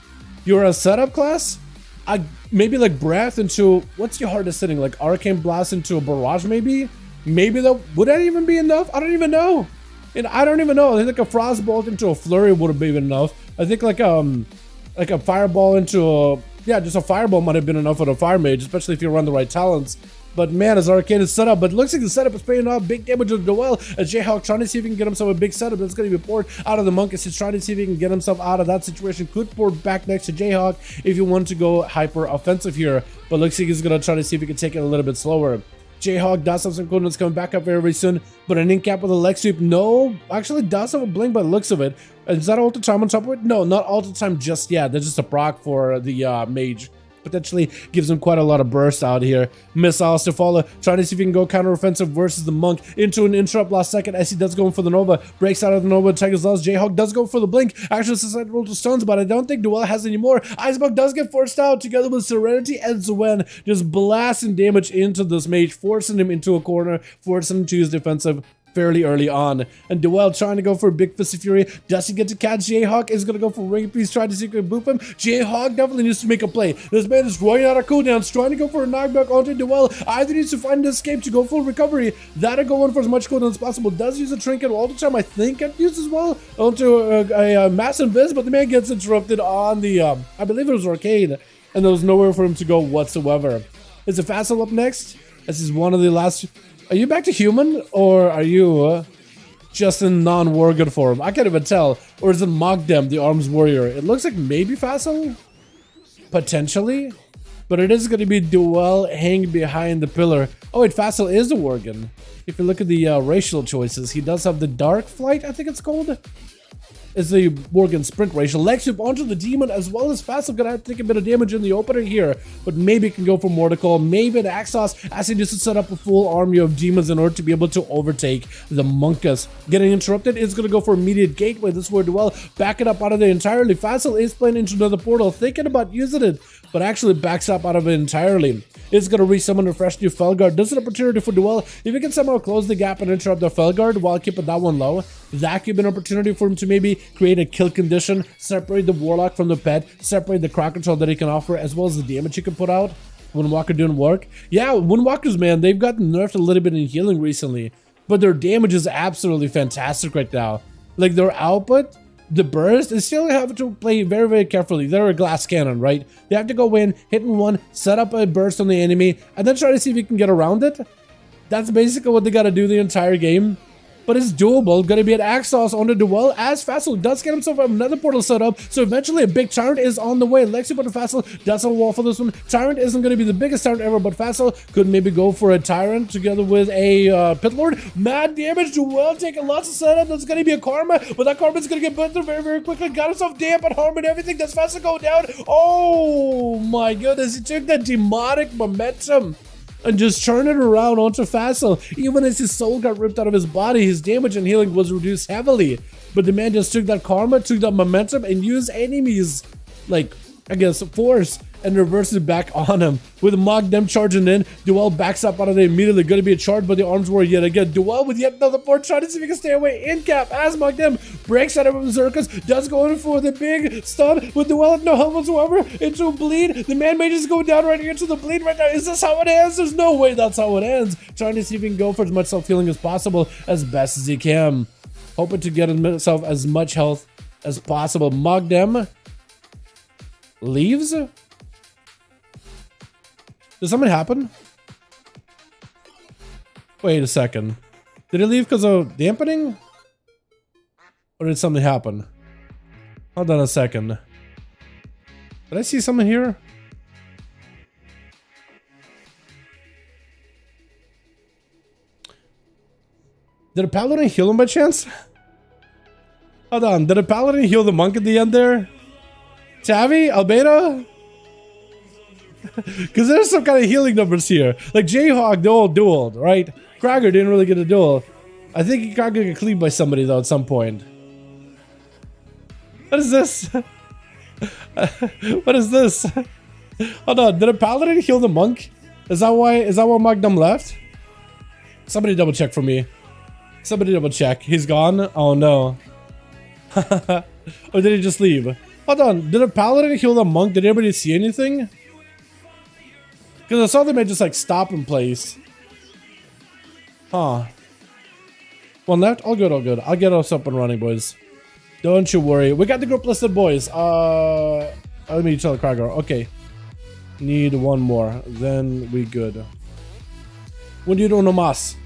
you're a setup class. Maybe like Breath into, what's your hardest hitting? Like Arcane Blast into a Barrage maybe? Maybe that, would that even be enough? I don't even know. And I don't even know. I think like a Frostbolt into a Flurry would have been enough. I think like a Fireball into a, yeah, just a Fireball might have been enough for a Fire Mage, especially if you run the right talents. But man, as Arcane is set up, but looks like the setup is paying off. Big damage to Duel as Jayhawk trying to see if he can get himself a big setup that's going to be poured out of the Monkus. He's trying to see if he can get himself out of that situation. Could pour back next to Jayhawk if you want to go hyper offensive here. But looks like he's going to try to see if he can take it a little bit slower. Jayhawk does have some coolness coming back up very soon, but an in-cap with a leg sweep, no, actually does have a blink by the looks of it. Is that all the time on top of it? No, not all the time just yet. That's just a proc for the mage. Potentially gives him quite a lot of burst out here. Missiles to follow, trying to see if he can go counter-offensive versus the Monk into an interrupt last second as he does go for the Nova. Breaks out of the Nova, Tiger's Laws. Jayhawk does go for the blink. Actually, susceptible to stuns, but I don't think Duel has any more. Icebug does get forced out together with Serenity and Zwen, just blasting damage into this mage, forcing him into a corner, forcing him to use defensive fairly early on. And Duel trying to go for a big Fist of Fury. Does he get to catch Jayhawk? Is going to go for Ring of Peace, trying to secret boop him. Jayhawk definitely needs to make a play. This man is running out of cooldowns, trying to go for a knockback onto Duel. Either needs to find an escape to go full recovery. That'll go in for as much cooldown as possible. Does use a trinket all the time. I think it uses as well onto a mass invis, but the man gets interrupted on the, I believe it was Arcade, and there was nowhere for him to go whatsoever. Is it Facile up next? This is one of the last... Are you back to human, or are you just in non-war good form? I can't even tell. Or is it Mogdem, the Arms Warrior? It looks like maybe Facile? Potentially? But it is going to be Duel hanging behind the pillar. Oh wait, Facile is a Worgen. If you look at the racial choices, he does have the Dark Flight, I think it's called. Is the Worgen sprint racial. Leg sweep onto the demon as well as Facile. Gonna have to take a bit of damage in the opener here, but maybe can go for Mortical, maybe an Axos as he just to set up a full army of demons in order to be able to overtake the Monkus. Getting interrupted is gonna go for immediate gateway. This is where Duel back it up out of there entirely. Facile is playing into another portal, thinking about using it, but actually backs up out of it entirely. Is going to resummon a fresh new Felguard. This is an opportunity for Duel. If he can somehow close the gap and interrupt the Felguard while keeping that one low, that could be an opportunity for him to maybe create a kill condition, separate the Warlock from the pet, separate the crowd control that he can offer, as well as the damage he can put out. Windwalker doing work. Yeah, Windwalkers, man, they've gotten nerfed a little bit in healing recently, but their damage is absolutely fantastic right now. Like, their output the burst, they still have to play very, very carefully. They're a glass cannon, right? They have to go in, hit one, set up a burst on the enemy, and then try to see if you can get around it. That's basically what they gotta do the entire game. But it's doable. Gonna be an ASUS on the duel as Fassel does get himself another portal set up. So eventually a big Tyrant is on the way. Lexi, but Fassel does a wall for this one. Tyrant isn't gonna be the biggest Tyrant ever, but Fassel could maybe go for a Tyrant together with a Pit Lord. Mad damage. Duel taking lots of setup. That's gonna be a Karma, but that Karma's gonna get burnt through very, very quickly. Got himself damp and harm and everything. Does Fassel go down? Oh my goodness, he took that demonic momentum and just turn it around onto Fassel. Even as his soul got ripped out of his body, his damage and healing was reduced heavily. But the man just took that karma, took that momentum, and used enemies, like, I guess, force, and reversed it back on him. With Mog them charging in, Duel backs up out of it immediately. Gonna be a charge, but the arms were yet again. Duel with yet another port, trying to see if he can stay away. In cap, as Mog them breaks out of him, Circus does go in for the big stun with Duel with no health whatsoever into a bleed. The man may just go down right into the bleed right now. Is this how it ends? There's no way that's how it ends. Trying to see if he can go for as much self-healing as possible, as best as he can. Hoping to get himself as much health as possible. Mog them leaves. Did something happen? Wait a second. Did he leave because of dampening? Or did something happen? Hold on a second. Did I see something here? Did a paladin heal him by chance? Hold on. Did a paladin heal the monk at the end there? Tavi? Albeda? Because there's some kind of healing numbers here. Like Jayhawk, the old dueled, right? Krager didn't really get a duel. I think he got cleaved by somebody though at some point. What is this? What is this? Hold on, did a paladin heal the monk? Is that why Magnum left? Somebody double check for me. Somebody double check. He's gone? Oh no. Or did he just leave? Hold on, did a paladin heal the monk? Did anybody see anything? Because I saw them just like stop in place. Huh. One left? All good, all good. I'll get us up and running, boys. Don't you worry. We got the group listed, boys. Let me tell Krager. Okay. Need one more. Then we good. When do you do no mas?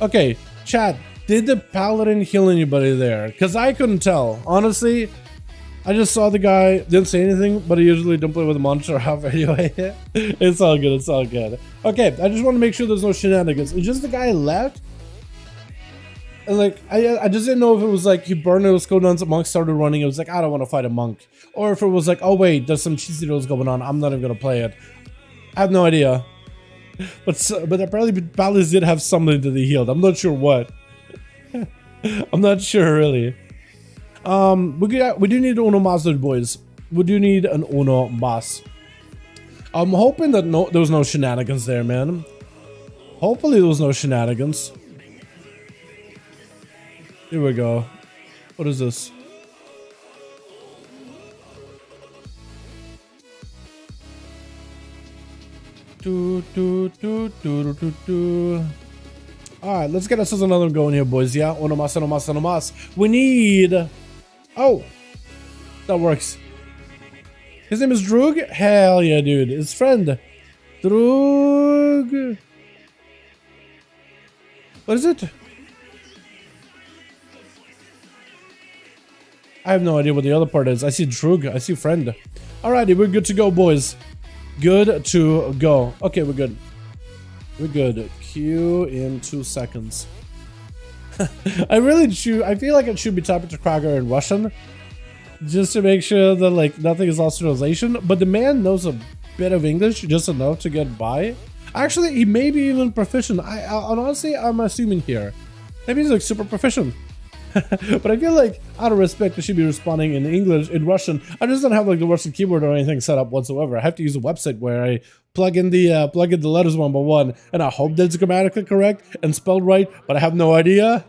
Okay, chat. Did the paladin heal anybody there? Because I couldn't tell. Honestly, I just saw the guy, didn't say anything, but I usually don't play with a monitor half anyway. It's all good, it's all good. Okay, I just want to make sure there's no shenanigans. It's just the guy left. And like, I just didn't know if it was like he burned his codons, a monk started running. It was like, I don't want to fight a monk. Or if it was like, oh wait, there's some cheesy deals going on. I'm not even going to play it. I have no idea. But apparently paladins did have something that they healed. I'm not sure what. I'm not sure really. We do need Uno Mas, boys. We do need an Uno Mas. I'm hoping that there was no shenanigans there, man. Hopefully there was no shenanigans. Here we go. What is this? Alright, let's get ourselves another one going here, boys. Yeah, Uno Mas, Uno Mas, Uno Mas. We need... Oh, that works. His name is Droog? Hell yeah, dude. His friend. Droog. What is it? I have no idea what the other part is. I see Droog. I see friend. Alrighty, we're good to go, boys. Good to go. Okay, we're good. We're good. Queue in 2 seconds. I feel like it should be typing to Krager in Russian, just to make sure that like nothing is lost in translation. But the man knows a bit of English, just enough to get by. Actually, he may be even proficient. Honestly, I'm assuming here. Maybe he's like super proficient. But I feel like out of respect, I should be responding in English, in Russian. I just don't have like the Russian keyboard or anything set up whatsoever. I have to use a website where I plug in the letters one by one, and I hope that it's grammatically correct and spelled right, but I have no idea.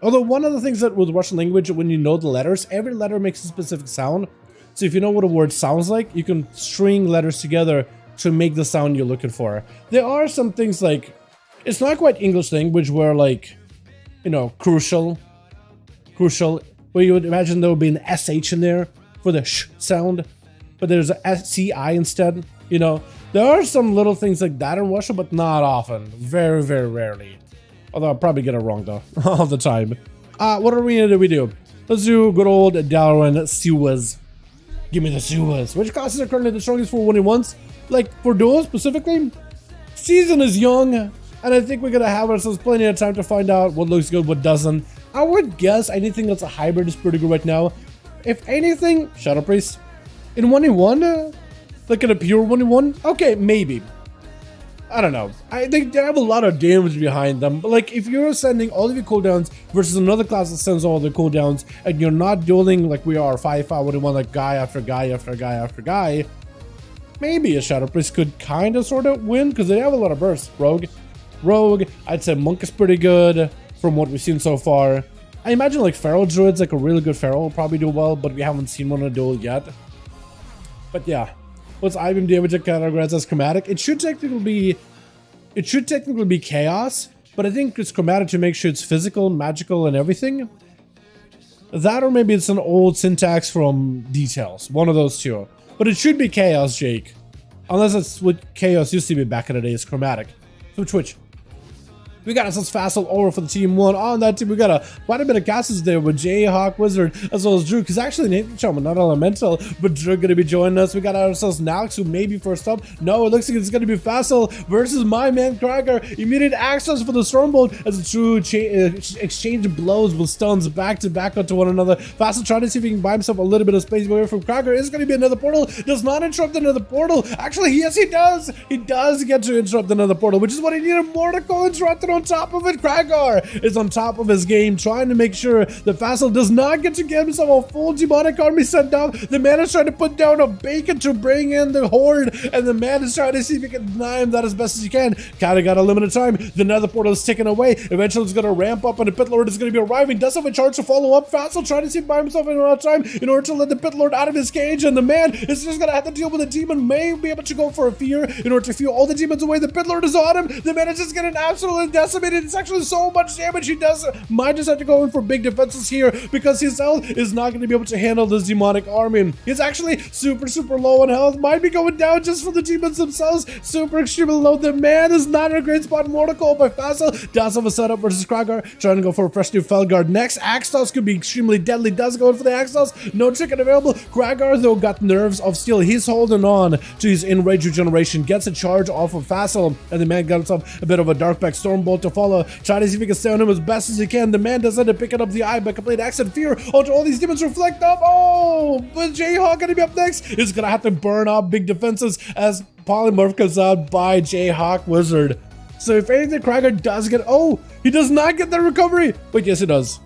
Although one of the things that with Russian language, when you know the letters, every letter makes a specific sound. So if you know what a word sounds like, you can string letters together to make the sound you're looking for. There are some things like, it's not quite English language where like, you know, crucial crucial. Where you would imagine there would be an SH in there for the sh sound, but there's a SCI instead. You know, there are some little things like that in Russia, but not often. Very, very rarely. Although I'll probably get it wrong though, all the time. What arena do we do? Let's do good old Dalaran Suez. Give me the Suez. Which classes are currently the strongest for 1v1s? Like, for duels specifically? Season is young, and I think we're gonna have ourselves plenty of time to find out what looks good, what doesn't. I would guess anything that's a hybrid is pretty good right now. If anything, Shadow Priest. In 1v1? Like in a pure 1v1? Okay, maybe. I don't know. I think they have a lot of damage behind them. But like, if you're sending all of your cooldowns versus another class that sends all the cooldowns, and you're not dueling like we are, 5v5 1v1, like guy after guy after guy after guy, maybe a Shadow Priest could kind of sort of win, because they have a lot of bursts. Rogue, I'd say Monk is pretty good from what we've seen so far. I imagine like Feral Druid's like a really good Feral will probably do well, but we haven't seen one in a duel yet. But yeah. What's IBM damage categorized as chromatic? It should technically be chaos, but I think it's chromatic to make sure it's physical, magical, and everything. That, or maybe it's an old syntax from details. One of those two. But it should be chaos, Jake. Unless it's what chaos used to be back in the day, is chromatic. So Twitch. We got ourselves Fassel over for the team 1. On that team, we got quite a bit of casters there with Jayhawk, Wizard, as well as Drew. Because actually, Nathan Chum, not Elemental, but Drew going to be joining us. We got ourselves Nox, who may be first up. No, it looks like it's going to be Fassel versus my man Krager. Immediate access for the Stormbolt as the Drew exchange blows with stuns back to back onto one another. Fassel trying to see if he can buy himself a little bit of space away from Krager. Is going to be another portal. Does not interrupt another portal. Actually, yes, he does. He does get to interrupt another portal, which is what he needed. Mortical interrupted. On top of it, Kragar is on top of his game, trying to make sure that Fassel does not get to get himself a full demonic army sent down. The man is trying to put down a bacon to bring in the horde, and the man is trying to see if he can deny him that as best as he can. Kinda got a limited time. The nether portal is ticking away. Eventually it's going to ramp up, and the pit lord is going to be arriving. Does have a charge to follow up. Fassel trying to see by himself in around time in order to let the pit lord out of his cage, and the man is just going to have to deal with the demon. May be able to go for a fear in order to fear all the demons away. The pit lord is on him. The man is just getting absolutely decimated. It's actually so much damage he does. Might just have to go in for big defenses here because his health is not going to be able to handle this demonic army. He's actually super low on health. Might be going down just for the demons themselves. Super extremely low. The man is not in a great spot. Mortical by Fassel. Does have a setup versus Kragar. Trying to go for a fresh new Felguard. Next, Axtos could be extremely deadly. Does go in for the Axtos. No chicken available. Kragar, though, got nerves of steel. He's holding on to his enrage regeneration. Gets a charge off of Fassel. And the man got himself a bit of a Darkback Stormbolt to follow. Trying to see if he can stay on him as best as he can. The man does end up picking up the eye by complete accident. Fear onto all these demons reflect up. Oh, but Jayhawk gonna be up next. Is gonna have to burn off big defenses as Polymorph comes out by Jayhawk Wizard. So if anything, Krager does get, oh, he does not get the recovery. Wait, yes, he does.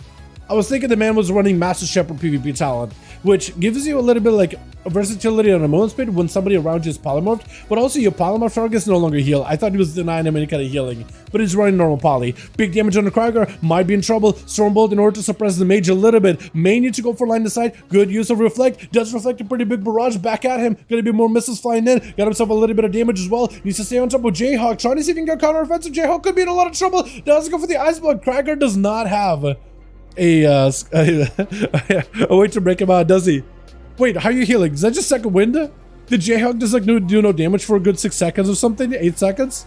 I was thinking the man was running Master Shepherd PvP talent, which gives you a little bit like a versatility on a movement speed when somebody around you is polymorphed, but also your polymorph targets no longer heal. I thought he was denying him any kind of healing, but he's running normal poly. Big damage on the Krager, might be in trouble. Stormbolt in order to suppress the mage a little bit. May need to go for line of sight. Good use of reflect. Does reflect a pretty big barrage back at him. Gonna be more missiles flying in. Got himself a little bit of damage as well. Needs to stay on top of Jayhawk. Trying to see if he can get counter-offensive. Jayhawk could be in a lot of trouble. Does go for the Ice Blood. Krager does not have a way to break him out, does he? Wait, how are you healing? Is that just second wind? Did Jayhawk just like do no damage for a good 6 seconds or something? 8 seconds?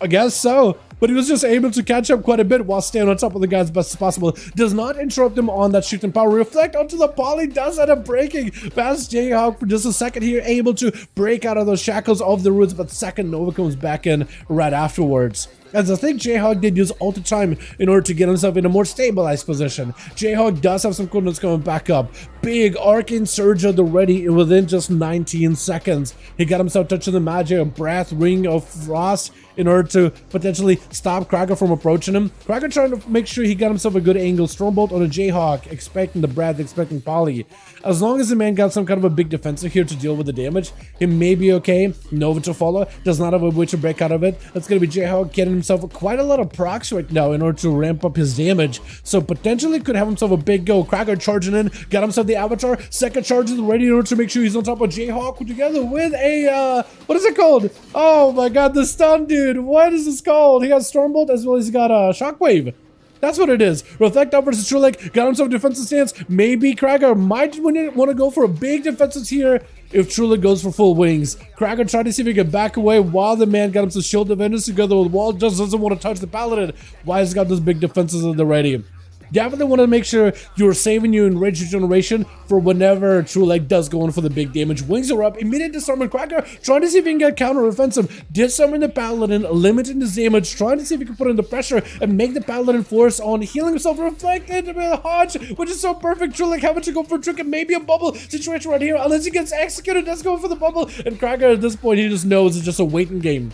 I guess so. But he was just able to catch up quite a bit while staying on top of the guy as best as possible. Does not interrupt him on that shooting power. Reflect onto the poly. Does end up breaking past Jayhawk for just a second here. Able to break out of those shackles of the roots. But second Nova comes back in right afterwards. As I think Jayhawk did use ult time in order to get himself in a more stabilized position. Jayhawk does have some cooldowns coming back up. Big Arcane Surge at the ready within just 19 seconds. He got himself touching the magic of Breath, Ring of Frost in order to potentially stop Krager from approaching him. Krager trying to make sure he got himself a good angle. Stormbolt on a Jayhawk, expecting the Breath, expecting Poly. As long as the man got some kind of a big defensive here to deal with the damage, he may be okay. Nova to follow. Does not have a way to break out of it. That's going to be Jayhawk getting himself quite a lot of procs right now in order to ramp up his damage. So potentially could have himself a big go. Krager charging in. Got himself the Avatar. Second charge is ready in order to make sure he's on top of Jayhawk together with a, what is it called? Oh my god, the stun dude. What is this called? He got Stormbolt as well as he got Shockwave. That's what it is. Reflect up versus Trulik. Got himself a defensive stance. Maybe Krager might want to go for a big defensive here if Trulik goes for full wings. Krager tried to see if he could back away while the man got him some shield defenders together with Wall. Just doesn't want to touch the Paladin. Why has he got those big defenses at the ready? Definitely want to make sure you're saving your enraged regeneration for whenever Trulik does go in for the big damage. Wings are up. Immediate disarmament. Krager trying to see if he can get counter-offensive. Disarming the Paladin, limiting his damage, trying to see if he can put in the pressure and make the Paladin force on healing himself. Reflected with a Hodge, which is so perfect. Trulik having to go for a trick and maybe a bubble situation right here. Unless he gets executed, does go for the bubble. And Krager at this point, he just knows it's just a waiting game.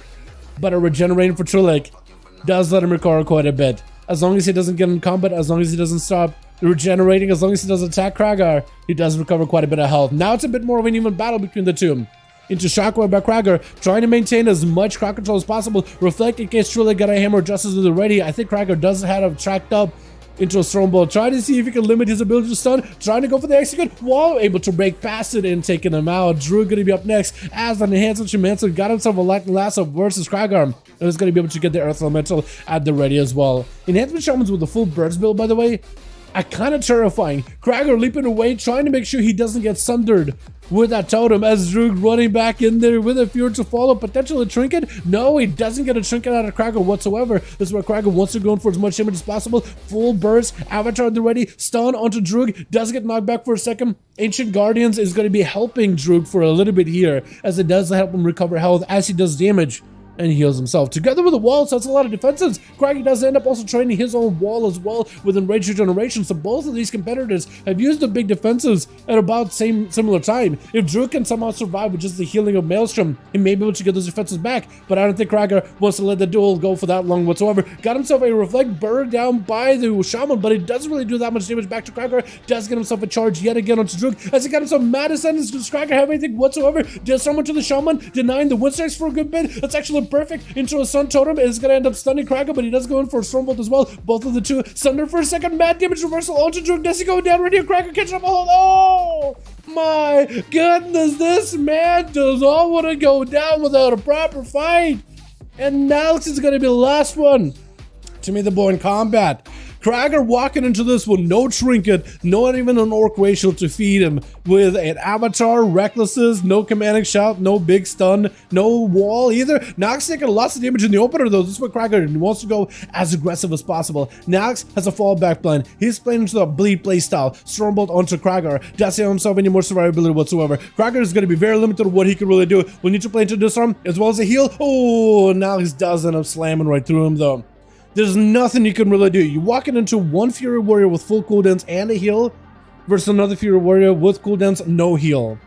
But a regenerating for Trulik does let him recover quite a bit. As long as he doesn't get in combat, as long as he doesn't stop regenerating, as long as he doesn't attack Krager, he does recover quite a bit of health. Now it's a bit more of an even battle between the two. Into Shockwave by Krager, trying to maintain as much crowd control as possible. Reflect in case Trulik got a hammer justice with the ready. I think Krager does have him tracked up into a strong ball. Trying to see if he can limit his ability to stun. Trying to go for the execute. Wall able to break past it and taking him out. Drew going to be up next. As an enhancement, Shumanson got himself a lightning lasso versus Krager. And is going to be able to get the Earth Elemental at the ready as well. Enhancement Shamans with the full burst build, by the way, are kind of terrifying. Krager leaping away, trying to make sure he doesn't get sundered with that totem as Drew running back in there with a fear to follow. Potential a trinket? No, he doesn't get a trinket out of Krager whatsoever. This is where Krager wants to go in for as much damage as possible. Full burst, Avatar at the ready, stun onto Droog, does get knocked back for a second. Ancient Guardians is going to be helping Droog for a little bit here, as it does help him recover health as he does damage and heals himself. Together with the wall, so that's a lot of defenses. Krager does end up also training his own wall as well with enraged regeneration, so both of these competitors have used the big defenses at about similar time. If Drew can somehow survive with just the healing of Maelstrom, he may be able to get those defenses back, but I don't think Krager wants to let the duel go for that long whatsoever. Got himself a Reflect burned down by the Shaman, but it doesn't really do that much damage back to Krager. Does get himself a charge yet again onto Drew, as he got himself mad ascendance. Does Krager have anything whatsoever? Does someone to the Shaman, denying the wind strikes for a good bit. That's actually perfect. Into a Sun Totem is going to end up stunning Krager, but he does go in for a Stormbolt as well. Both of the two. Sunder for a second. Mad damage reversal onto Drew. Does he go down right here? Krager catching up a hold. Oh my goodness. This man does not want to go down without a proper fight. And now this is going to be the last one to meet the boy in combat. Krager walking into this with no trinket, not even an orc racial to feed him, with an avatar, recklesses, no commanding shout, no big stun, no wall either. Nox taking lots of damage in the opener though. This is what Krager wants to go as aggressive as possible. Nox has a fallback plan. He's playing into the bleed play style. Stormbolt onto Krager. Doesn't have himself any more survivability whatsoever. Krager is going to be very limited on what he can really do. We'll need to play into disarm as well as a heal. Oh, Nox does end up slamming right through him though. There's nothing you can really do. You're walking into one Fury Warrior with full cooldowns and a heal versus another Fury Warrior with cooldowns, no heal.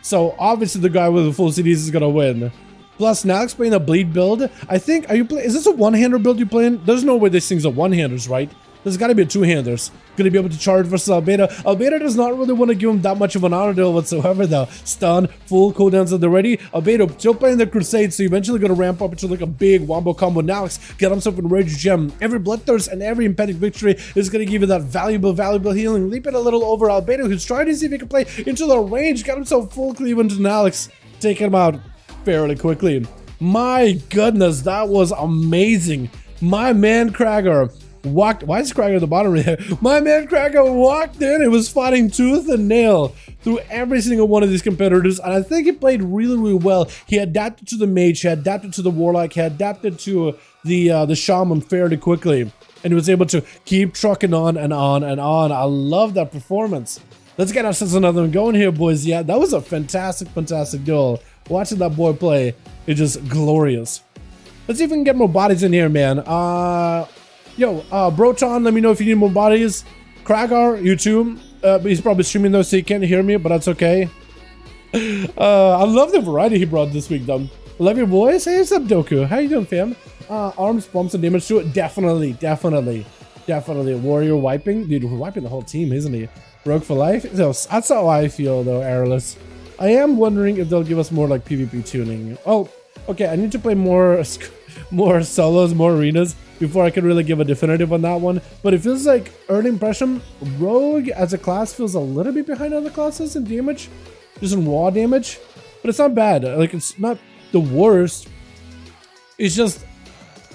So obviously the guy with the full CDs is gonna win. Plus, now playing a bleed build. I think, is this a one-hander build you're playing? There's no way this thing's a one-handers, right? There's got to be a two-handers. Going to be able to charge versus Albedo. Albedo does not really want to give him that much of an auto deal whatsoever, though. Stun, full cooldowns at the ready. Albedo still playing the Crusade, so eventually going to ramp up into like a big wombo combo. Now, get himself in Rage Gem. Every Bloodthirst and every Impending Victory is going to give you that valuable healing. Leap it a little over Albedo, who's trying to see if he can play into the range. Got himself full cleave into Alex, taking him out fairly quickly. My goodness, that was amazing. My man Krager walked. Why is Krager at the bottom right here? My man Krager walked in and was fighting tooth and nail through every single one of these competitors, and I think he played really, really well. He adapted to the mage, he adapted to the warlock, he adapted to the shaman fairly quickly, and he was able to keep trucking on and on and on. I love that performance. Let's get ourselves another one going here, boys. Yeah, that was a fantastic duel. Watching that boy play is just glorious. Let's see if we can get more bodies in here, man. Broton, let me know if you need more bodies. Kragar, you too. He's probably streaming though, so he can't hear me, but that's okay. I love the variety he brought this week, though. Love your voice. Hey, what's up, Doku? How you doing, fam? Arms, bumps, and damage to it. Definitely. Warrior wiping. Dude, we're wiping the whole team, isn't he? Rogue for life. So, that's how I feel, though, Airless. I am wondering if they'll give us more, like, PvP tuning. Oh, okay, I need to play more solos, more arenas before I can really give a definitive on that one. But it feels like, early impression, Rogue as a class feels a little bit behind other classes in damage. Just in raw damage. But it's not bad. Like, it's not the worst. It's just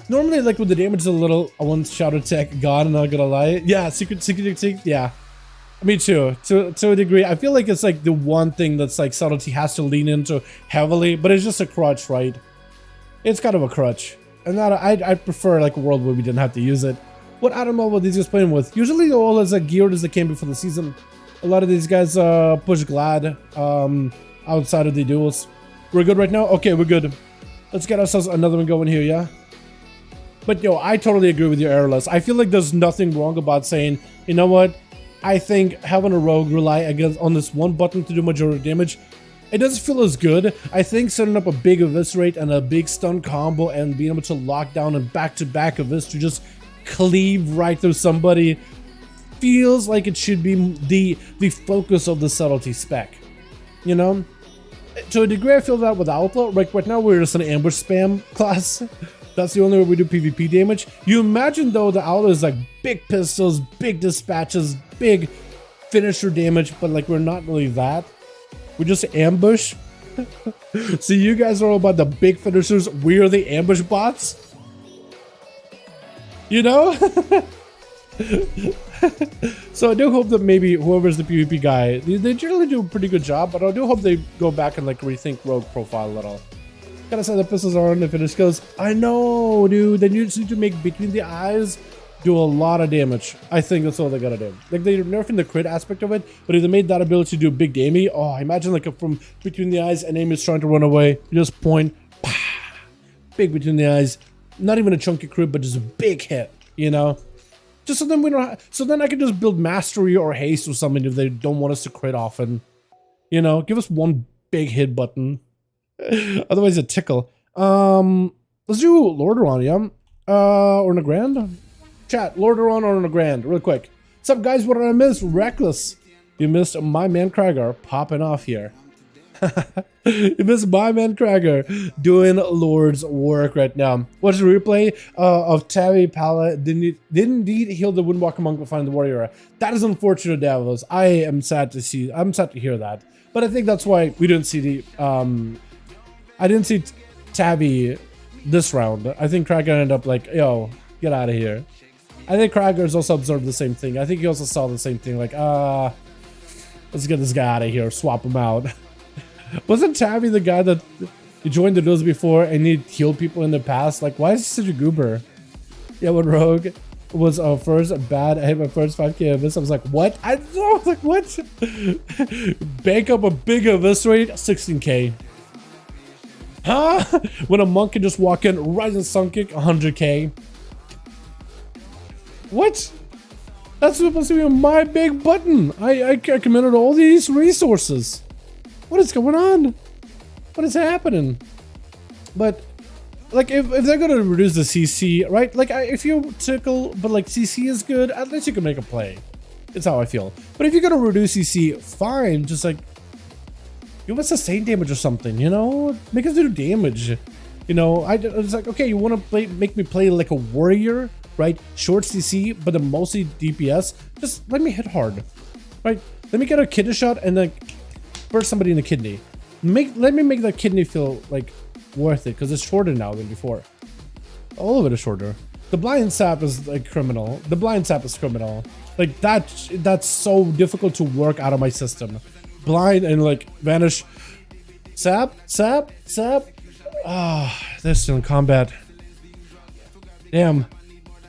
Normally, like with the damage is a little one shot attack gone, I'm not gonna lie. Yeah, secret, yeah. Me too, to a degree. I feel like it's like the one thing that's like subtlety has to lean into heavily, but it's just a crutch, right? It's kind of a crutch. And that I prefer like a world where we didn't have to use it. What add-on mode these guys playing with? Usually they're all as geared as they came before the season. A lot of these guys push Glad outside of the duels. We're good right now? Okay, we're good. Let's get ourselves another one going here, yeah? But yo, I totally agree with you, Airless. I feel like there's nothing wrong about saying, you know what? I think having a rogue rely on this one button to do majority damage, it doesn't feel as good. I think setting up a big eviscerate and a big stun combo and being able to lock down and back-to-back evis to just cleave right through somebody feels like it should be the focus of the subtlety spec. You know? To a degree, I feel that with Outlaw. Like right now, we're just an ambush spam class. That's the only way we do PvP damage. You imagine though the Outlaw is like big pistols, big dispatches, big finisher damage, but like we're not really that. We're just ambush. So you guys are all about the big finishers. We're the ambush bots. You know? So I do hope that maybe whoever's the PvP guy, they generally do a pretty good job, but I do hope they go back and like rethink rogue profile a little. Gotta say the pistols are on the finish skills. I know, dude. They need to make between the eyes do a lot of damage. I think that's all they gotta do. Like they're nerfing the crit aspect of it, but if they made that ability to do big damage, oh, imagine like from between the eyes, an aim is trying to run away. You just point, big between the eyes. Not even a chunky crit, but just a big hit. You know. Just so then we don't. So then I can just build mastery or haste or something if they don't want us to crit often. You know, give us one big hit button. Otherwise, a tickle. Let's do Lordaeron, yeah. Or Nagrand. Chat, Lordaeron or Nagrand, real quick. What's up, guys? What did I miss? Reckless. You missed my man Krager popping off here. You missed my man Krager doing Lord's work right now. Watch the replay of Tavi Pala didn't indeed heal the Windwalker monk to find the warrior. That is unfortunate, Davos. I am sad to see. I'm sad to hear that. But I think that's why we didn't see the I didn't see Tabby this round. I think Krager ended up like, yo, get out of here. I think Krager's also observed the same thing. I think he also saw the same thing, like, let's get this guy out of here, swap him out. Wasn't Tabby the guy that he joined the duels before and he healed people in the past? Like, why is he such a goober? Yeah, when Rogue was first bad, I hit my first 5k abyss. I was like, what? I was like, what? Bank up a big eviscerate, 16k. Huh? When a monk can just walk in, rise and sunk kick, 100k. What? That's supposed to be my big button. I committed all these resources. What is going on? What is happening? But like if they're gonna reduce the CC, right? Like if you tickle, but like CC is good, at least you can make a play. It's how I feel. But if you're gonna reduce CC, fine. Just like give us sustain damage or something, you know? Make us do damage. You know, it's like, okay, you want to make me play like a warrior, right? Short CC, but then mostly DPS. Just let me hit hard, right? Let me get a kidney shot and then burst somebody in the kidney. Let me make that kidney feel like worth it because it's shorter now than before. All of it is shorter. The blind sap is like criminal. The blind sap is criminal. Like that's so difficult to work out of my system. Blind and like vanish. Sap. Ah, they're still in combat. Damn.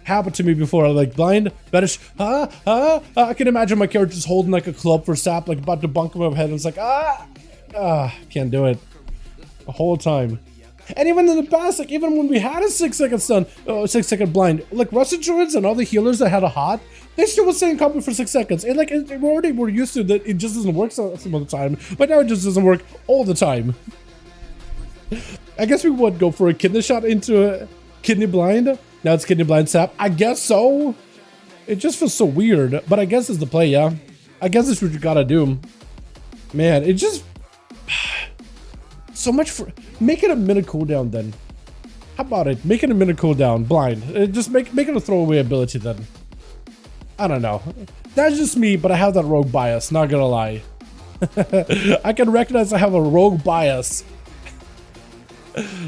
Happened to me before. Like blind, vanish. I can imagine my character just holding like a club for sap, like about to bunk him over head. And it's like can't do it the whole time. And even in the past, like even when we had a 6-second stun, 6-second blind, like Rusted Druids and all the healers that had a hot, they still was staying combat for 6 seconds. And like we're used to that. It just doesn't work some of the time. But now it just doesn't work all the time. I guess we would go for a kidney shot into a kidney blind. Now it's kidney blind sap. I guess so. It just feels so weird. But I guess it's the play, yeah. I guess it's what you gotta do. Man, it just so much for make it a minute cooldown then. How about it? Make it a minute cooldown, blind. Just make it a throwaway ability then. I don't know. That's just me, but I have that rogue bias, not gonna lie. I can recognize I have a rogue bias.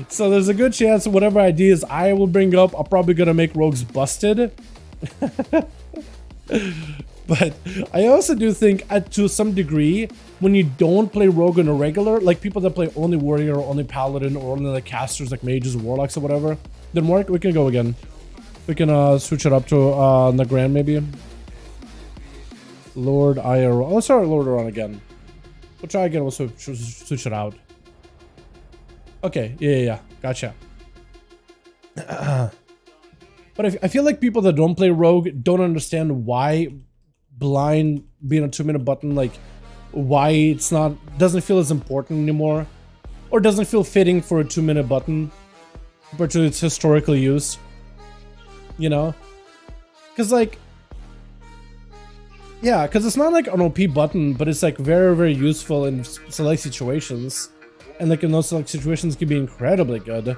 So there's a good chance whatever ideas I will bring up, I'm probably gonna make rogues busted. But I also do think, to some degree, when you don't play rogue on a regular, like people that play only warrior or only paladin or only like casters like mages, warlocks or whatever, then work. We can go again. We can switch it up to the grand maybe. Lord IRO. Let's start Lord on again. We'll try again. We'll switch it out. Okay. Yeah. Gotcha. But I feel like people that don't play rogue don't understand why blind being a 2-minute button, like why it's doesn't feel as important anymore, or doesn't feel fitting for a 2-minute button compared to its historical use, you know? Because like, yeah, because it's not like an OP button, but it's like very, very useful in select situations, and like in those select situations can be incredibly good.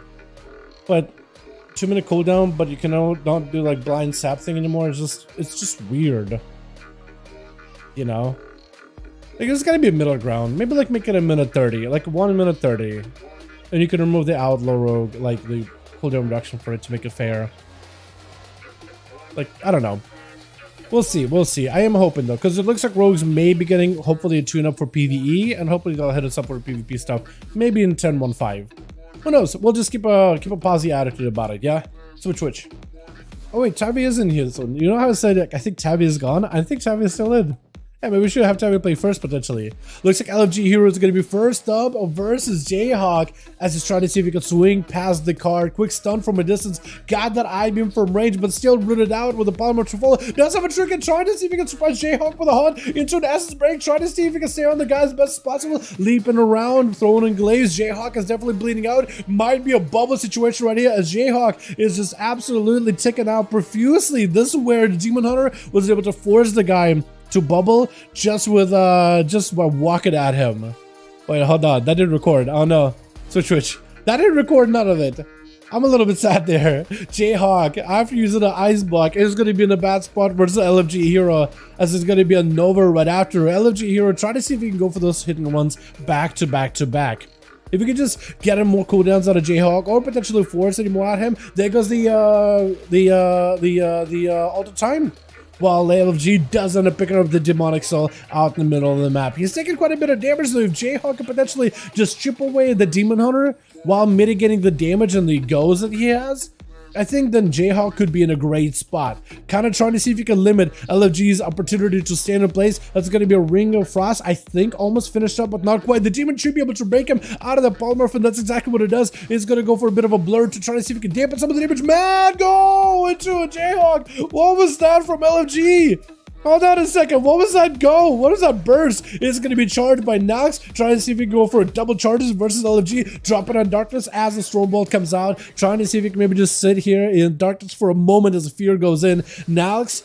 But 2-minute cooldown, but you can not do like blind sap thing anymore. It's just weird. You know, like there's gotta be a middle ground. Maybe like make it a minute 30, like 1 minute 30, and you can remove the outlaw rogue, like the cooldown reduction for it to make it fair. Like I don't know. We'll see. I am hoping though, because it looks like rogues may be getting hopefully a tune up for PvE, and hopefully they'll hit us up for PvP stuff. Maybe in 10.1.5. Who knows? We'll just keep a posy attitude about it. Yeah. Switch. Oh wait, Tavi is in here. So you know how I said like, I think Tavi is gone. I think Tavi is still in. Yeah, maybe we should have Tavi play first, potentially. Looks like LFG Hero is going to be first up versus Jayhawk as he's trying to see if he can swing past the card. Quick stun from a distance. Got that I-beam from range, but still rooted out with the polymer Trifolo. Does have a trick and trying to see if he can surprise Jayhawk with a hunt into an Essence Break. Trying to see if he can stay on the guy's best possible. Leaping around, throwing in glaze. Jayhawk is definitely bleeding out. Might be a bubble situation right here as Jayhawk is just absolutely ticking out profusely. This is where the Demon Hunter was able to force the guy to bubble just by walking at him. Wait, hold on. That didn't record. Oh no. Switch. That didn't record none of it. I'm a little bit sad there. Jayhawk, after using the Ice Block, is going to be in a bad spot versus LFG Hero, as it's going to be a Nova right after. LFG Hero, try to see if he can go for those hit and runs back to back to back. If we could just get him more cooldowns out of Jayhawk, or potentially force any more at him, there goes the Alter Time. While LFG does end up picking up the Demonic Soul out in the middle of the map. He's taking quite a bit of damage, so if Jayhawk can potentially just chip away the Demon Hunter while mitigating the damage and the goes that he has, I think then Jayhawk could be in a great spot. Kind of trying to see if you can limit LFG's opportunity to stand in place. That's going to be a Ring of Frost, I think, almost finished up, but not quite. The Demon should be able to break him out of the polymorph, and that's exactly what it does. It's going to go for a bit of a blur to try to see if he can dampen some of the damage. Man, go into a Jayhawk. What was that from LFG? Hold on a second. What was that go? What was that burst? It's going to be charged by Nox. Trying to see if he can go for a double charges versus LFG. Dropping on Darkness as the Storm Bolt comes out. Trying to see if he can maybe just sit here in Darkness for a moment as the fear goes in. Nox,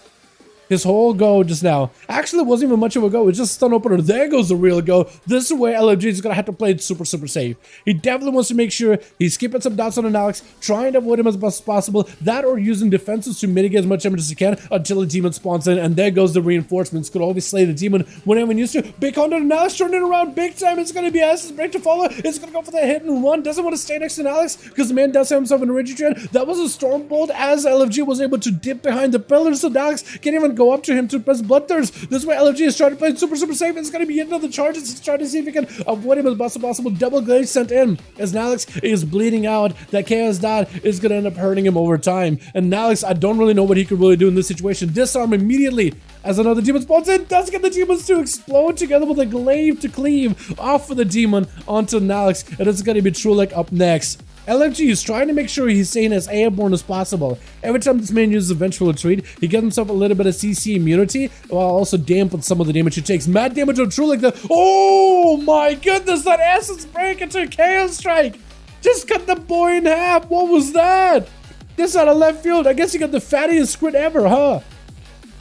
his whole go just now actually wasn't even much of a go. It's just a stun opener. There goes the real go. This is where LFG is going to have to play it super safe. He definitely wants to make sure he's keeping some dots on an Alex, trying to avoid him as best as possible. That or using defenses to mitigate as much damage as he can until a demon spawns in. And there goes the reinforcements. Could always slay the demon whenever he used to. Big content and Alex turning it around big time. It's going to be Essence Break to follow. It's going to go for the hit and run. Doesn't want to stay next to Alex because the man does have himself in a Rigi Trend. That was a Storm Bolt as LFG was able to dip behind the pillars. So Alex can't even go up to him to press Bloodthirst. This way LFG is trying to play it super safe. It's going to be another charges. He's trying to see if he can avoid him as best as possible. Double glaze sent in as Nalix is bleeding out. That Chaos Dot is going to end up hurting him over time. And Nalix, I don't really know what he could really do in this situation. Disarm immediately as another demon spawns in. Does get the demons to explode together with a glaive to cleave off of the demon onto Nalix. And it's going to be Trulik up next. LFG is trying to make sure he's staying as airborne as possible. Every time this man uses a Vengeful Retreat, he gets himself a little bit of CC immunity, while also dampen some of the damage he takes. Mad damage on Trulik. Oh my goodness, that Essence Break into a Chaos Strike! Just cut the boy in half! What was that? This out of left field. I guess he got the fattiest squid ever, huh?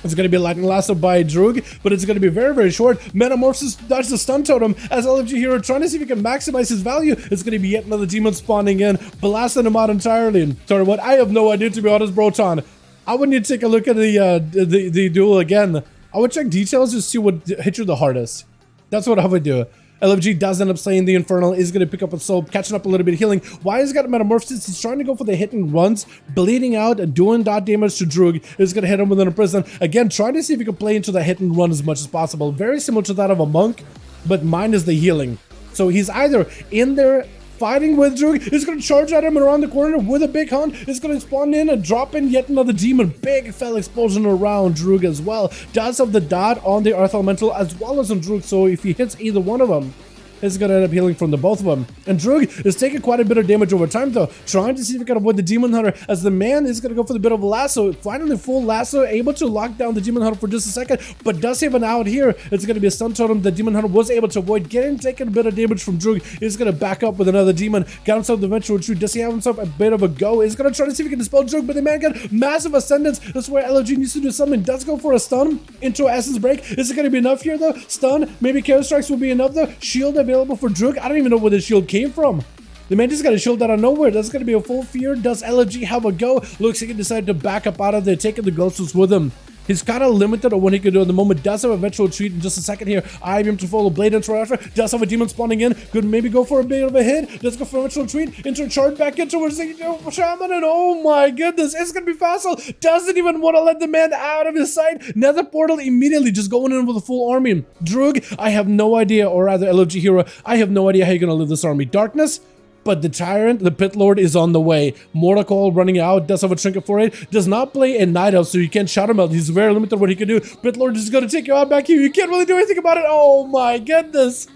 It's going to be Lightning Lasso by Droog, but it's going to be very short. Metamorphosis dodges the stun totem as LFG Hero trying to see if he can maximize his value. It's going to be yet another demon spawning in, blasting him out entirely. And sorry, what? I have no idea, to be honest, Broton. I would need to take a look at the duel again. I would check details to see what hit you the hardest. That's what I would do. LFG does end up slaying the Infernal, is going to pick up a soul, catching up a little bit of healing. Why has got a metamorphosis? He's trying to go for the hit and runs, bleeding out, doing dot damage to Droog. Is going to hit him with an imprison. Again, trying to see if he can play into the hit and run as much as possible. Very similar to that of a monk, but minus the healing. So he's either in there fighting with Droog, is going to charge at him around the corner with a big hunt, is going to spawn in and drop in yet another demon. Big fell explosion around Droog as well. Does have the dot on the Earth Elemental as well as on Droog, so if he hits either one of them, is going to end up healing from the both of them. And Droog is taking quite a bit of damage over time though, trying to see if he can avoid the Demon Hunter, as the man is going to go for the bit of a lasso. Finally full lasso, able to lock down the Demon Hunter for just a second, but does have an out here. It's going to be a stun totem. The Demon Hunter was able to avoid taking a bit of damage from Droog. He's going to back up with another demon, got himself the eventual retreat. Does he have himself a bit of a go? He's going to try to see if he can dispel Droog, but the man got massive ascendance. That's where LFG needs to do something. Does go for a stun into Essence Break. Is it going to be enough here though? Stun, maybe Chaos Strikes will be enough though. Shield available for Droog. I don't even know where the shield came from. The man just got a shield out of nowhere. That's going to be a full fear. Does LFG have a go? Looks like he decided to back up out of there, taking the ghosts with him. He's kind of limited on what he can do at the moment. Does have a eventual retreat in just a second here. IBM to follow Blade into after. Does have a demon spawning in. Could maybe go for a bit of a hit. Does go for eventual retreat. Into a charge back in towards the shaman. And oh my goodness, it's going to be Facile. Doesn't even want to let the man out of his sight. Nether portal immediately just going in with a full army. Droog, I have no idea, or rather LFG hero, I have no idea how you're going to live this army. Darkness? But the Tyrant, the Pit Lord, is on the way. Mortal Coil running out, does have a trinket for it. Does not play a Night Elf, so you can't shout him out. He's very limited what he can do. Pit Lord is going to take you out back here. You can't really do anything about it. Oh my goodness.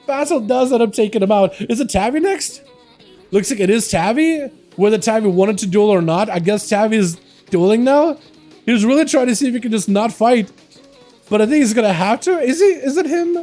Facile does end up taking him out. Is it Tavi next? Looks like it is Tavi. Whether Tavi wanted to duel or not, I guess Tavi is dueling now. He was really trying to see if he could just not fight. But I think he's going to have to. Is it him?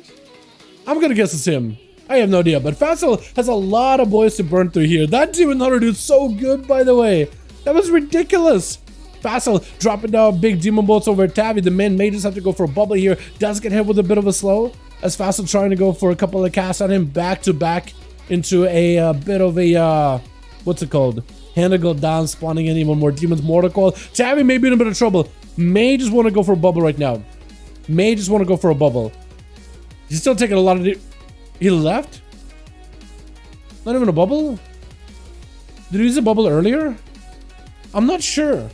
I'm going to guess it's him. I have no idea, but Facile has a lot of boys to burn through here. That Demon Hunter dude's so good, by the way. That was ridiculous. Facile dropping down big demon bolts over at Tavi. The man may just have to go for a bubble here. Does get hit with a bit of a slow, as Facile trying to go for a couple of casts on him back to back into a bit of a, what's it called? Handigal down, spawning in even more demons. Mortal Coil. Tavi may be in a bit of trouble. May just want to go for a bubble right now. May just want to go for a bubble. He's still taking a lot of... He left? Not even a bubble? Did he use a bubble earlier? I'm not sure.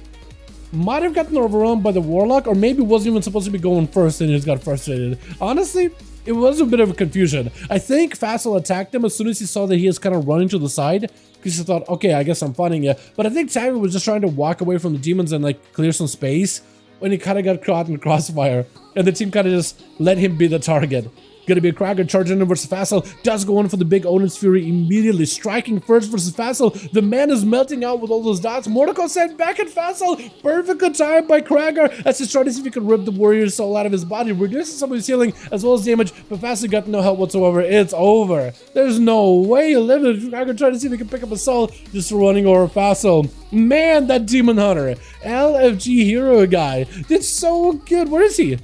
Might have gotten overwhelmed by the Warlock, or maybe wasn't even supposed to be going first and he just got frustrated. Honestly, it was a bit of a confusion. I think Facile attacked him as soon as he saw that he was kind of running to the side, because he thought, okay, I guess I'm fighting you. But I think Tavi was just trying to walk away from the demons and like clear some space when he kind of got caught in crossfire. And the team kind of just let him be the target. Gonna be a Krager charging in versus Facile. Does go in for the big Odin's Fury immediately. Striking first versus Facile. The man is melting out with all those dots. Mortal Coil sent back at Facile. Perfect time by Krager as he's trying to see if he can rip the warrior's soul out of his body. Reducing some of his healing as well as damage. But Facile got no help whatsoever. It's over. There's no way you live it. Krager trying to see if he can pick up a soul. Just running over Facile. Man, that Demon Hunter. LFG hero guy. Did so good. Where is he?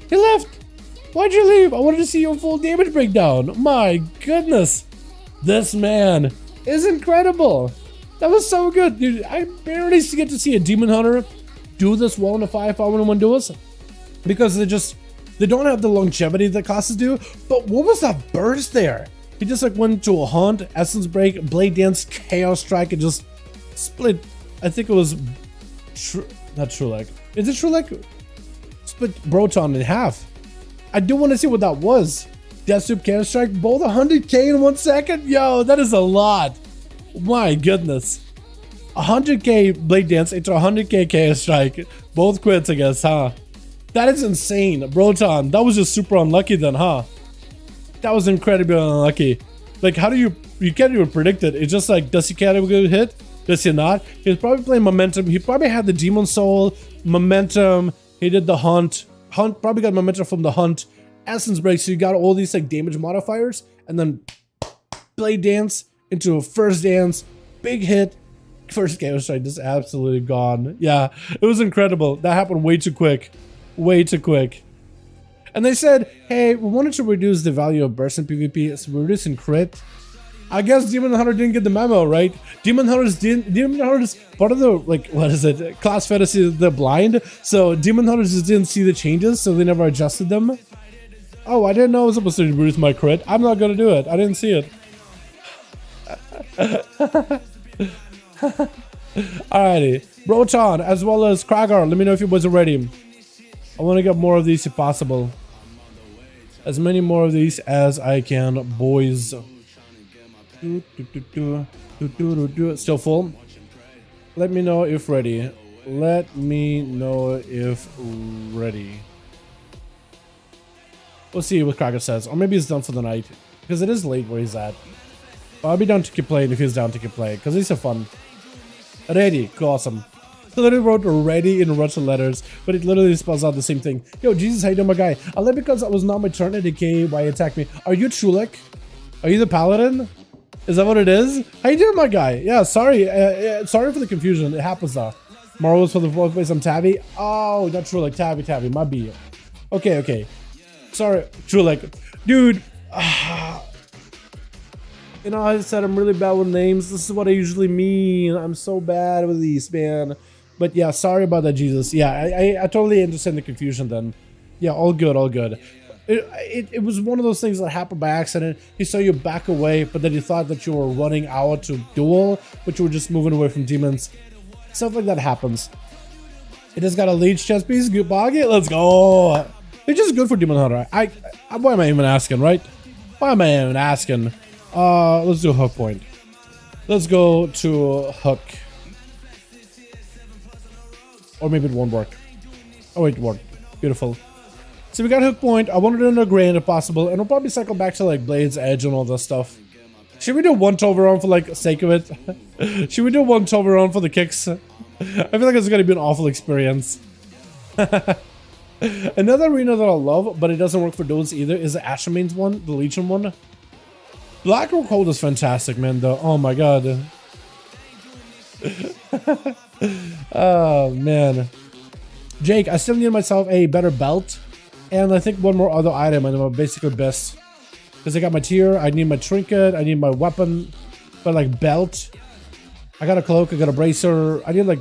He left. Why'd you leave? I wanted to see your full damage breakdown. My goodness. This man is incredible. That was so good. Dude, I barely get to see a Demon Hunter do this well in the 5V5 1v1 duels, because they don't have the longevity that classes do. But what was that burst there? He just like went to a hunt, Essence Break, Blade Dance, Chaos Strike, and just split. I think it was not True Leg. Is it True Leg? Split Broton in half. I do want to see what that was. Death Soup, Chaos Strike, both 100k in 1 second? Yo, that is a lot. My goodness. 100k Blade Dance into 100k Chaos Strike. Both quits, I guess, huh? That is insane. Broton, that was just super unlucky then, huh? That was incredibly unlucky. Like, how do you can't even predict it. It's just like, does he get a good hit? Does he not? He's probably playing Momentum. He probably had the Demon Soul, Momentum. He did the Hunt probably got momentum from the Hunt, Essence Break, so you got all these like damage modifiers, and then Blade Dance into a first dance, big hit, first Chaos Strike, just absolutely gone. Yeah, it was incredible. That happened way too quick. Way too quick. And they said, hey, we wanted to reduce the value of burst in PvP, so we're reducing crit. I guess Demon Hunter didn't get the memo, right? Demon Hunters part of the, like, what is it? Class fantasy, they're blind. So Demon Hunters just didn't see the changes, so they never adjusted them. Oh, I didn't know I was supposed to reduce my crit. I'm not gonna do it. I didn't see it. Alrighty. Broton, as well as Kragar, let me know if you boys are ready. I want to get more of these if possible. As many more of these as I can, boys. Still full? Let me know if ready. Let me know if ready. We'll see what Kragar says. Or maybe he's done for the night. Because it is late where he's at. But I'll be down to keep playing if he's down to keep playing. Because he's so fun. Ready. Awesome. I literally wrote ready in Russian letters, but it literally spells out the same thing. Yo, Jesus, how you doing, my guy? I left because it was not my turn to decay why he attacked me. Are you Trulek? Are you the paladin? Is that what it is? How you doing, my guy? Yeah, sorry. Sorry for the confusion. It happens though. Morals for the workplace. I'm Tabby. Oh, not Trulek. Tabby. My B. Okay. Sorry, Trulek. Dude. You know, I said I'm really bad with names. This is what I usually mean. I'm so bad with these, man. But yeah, sorry about that, Jesus. Yeah, I totally understand the confusion then. Yeah, all good. It was one of those things that happened by accident. He saw you back away, but then he thought that you were running out to duel, but you were just moving away from demons. Stuff like that happens. It just got a leech chest piece. Good boggy. Let's go. It's just good for Demon Hunter. Why am I even asking, right? Why am I even asking? Let's do hook point. Let's go to hook. Or maybe it won't work. Oh wait, it worked. Beautiful. So we got hook point. I wanted it under grain if possible, and we'll probably cycle back to like Blade's Edge and all that stuff. Should we do one Toveron for like sake of it? Should we do one Toveron for the kicks? I feel like it's gonna be an awful experience. Another arena that I love, but it doesn't work for Duels either, is the Ashermane's one, the Legion one. Black Rock Hold is fantastic, man, though. Oh my god. Oh, man. Jake, I still need myself a better belt. And I think one more other item, and I'm basically best. Because I got my tier, I need my trinket, I need my weapon. But like belt. I got a cloak, I got a bracer. I need like...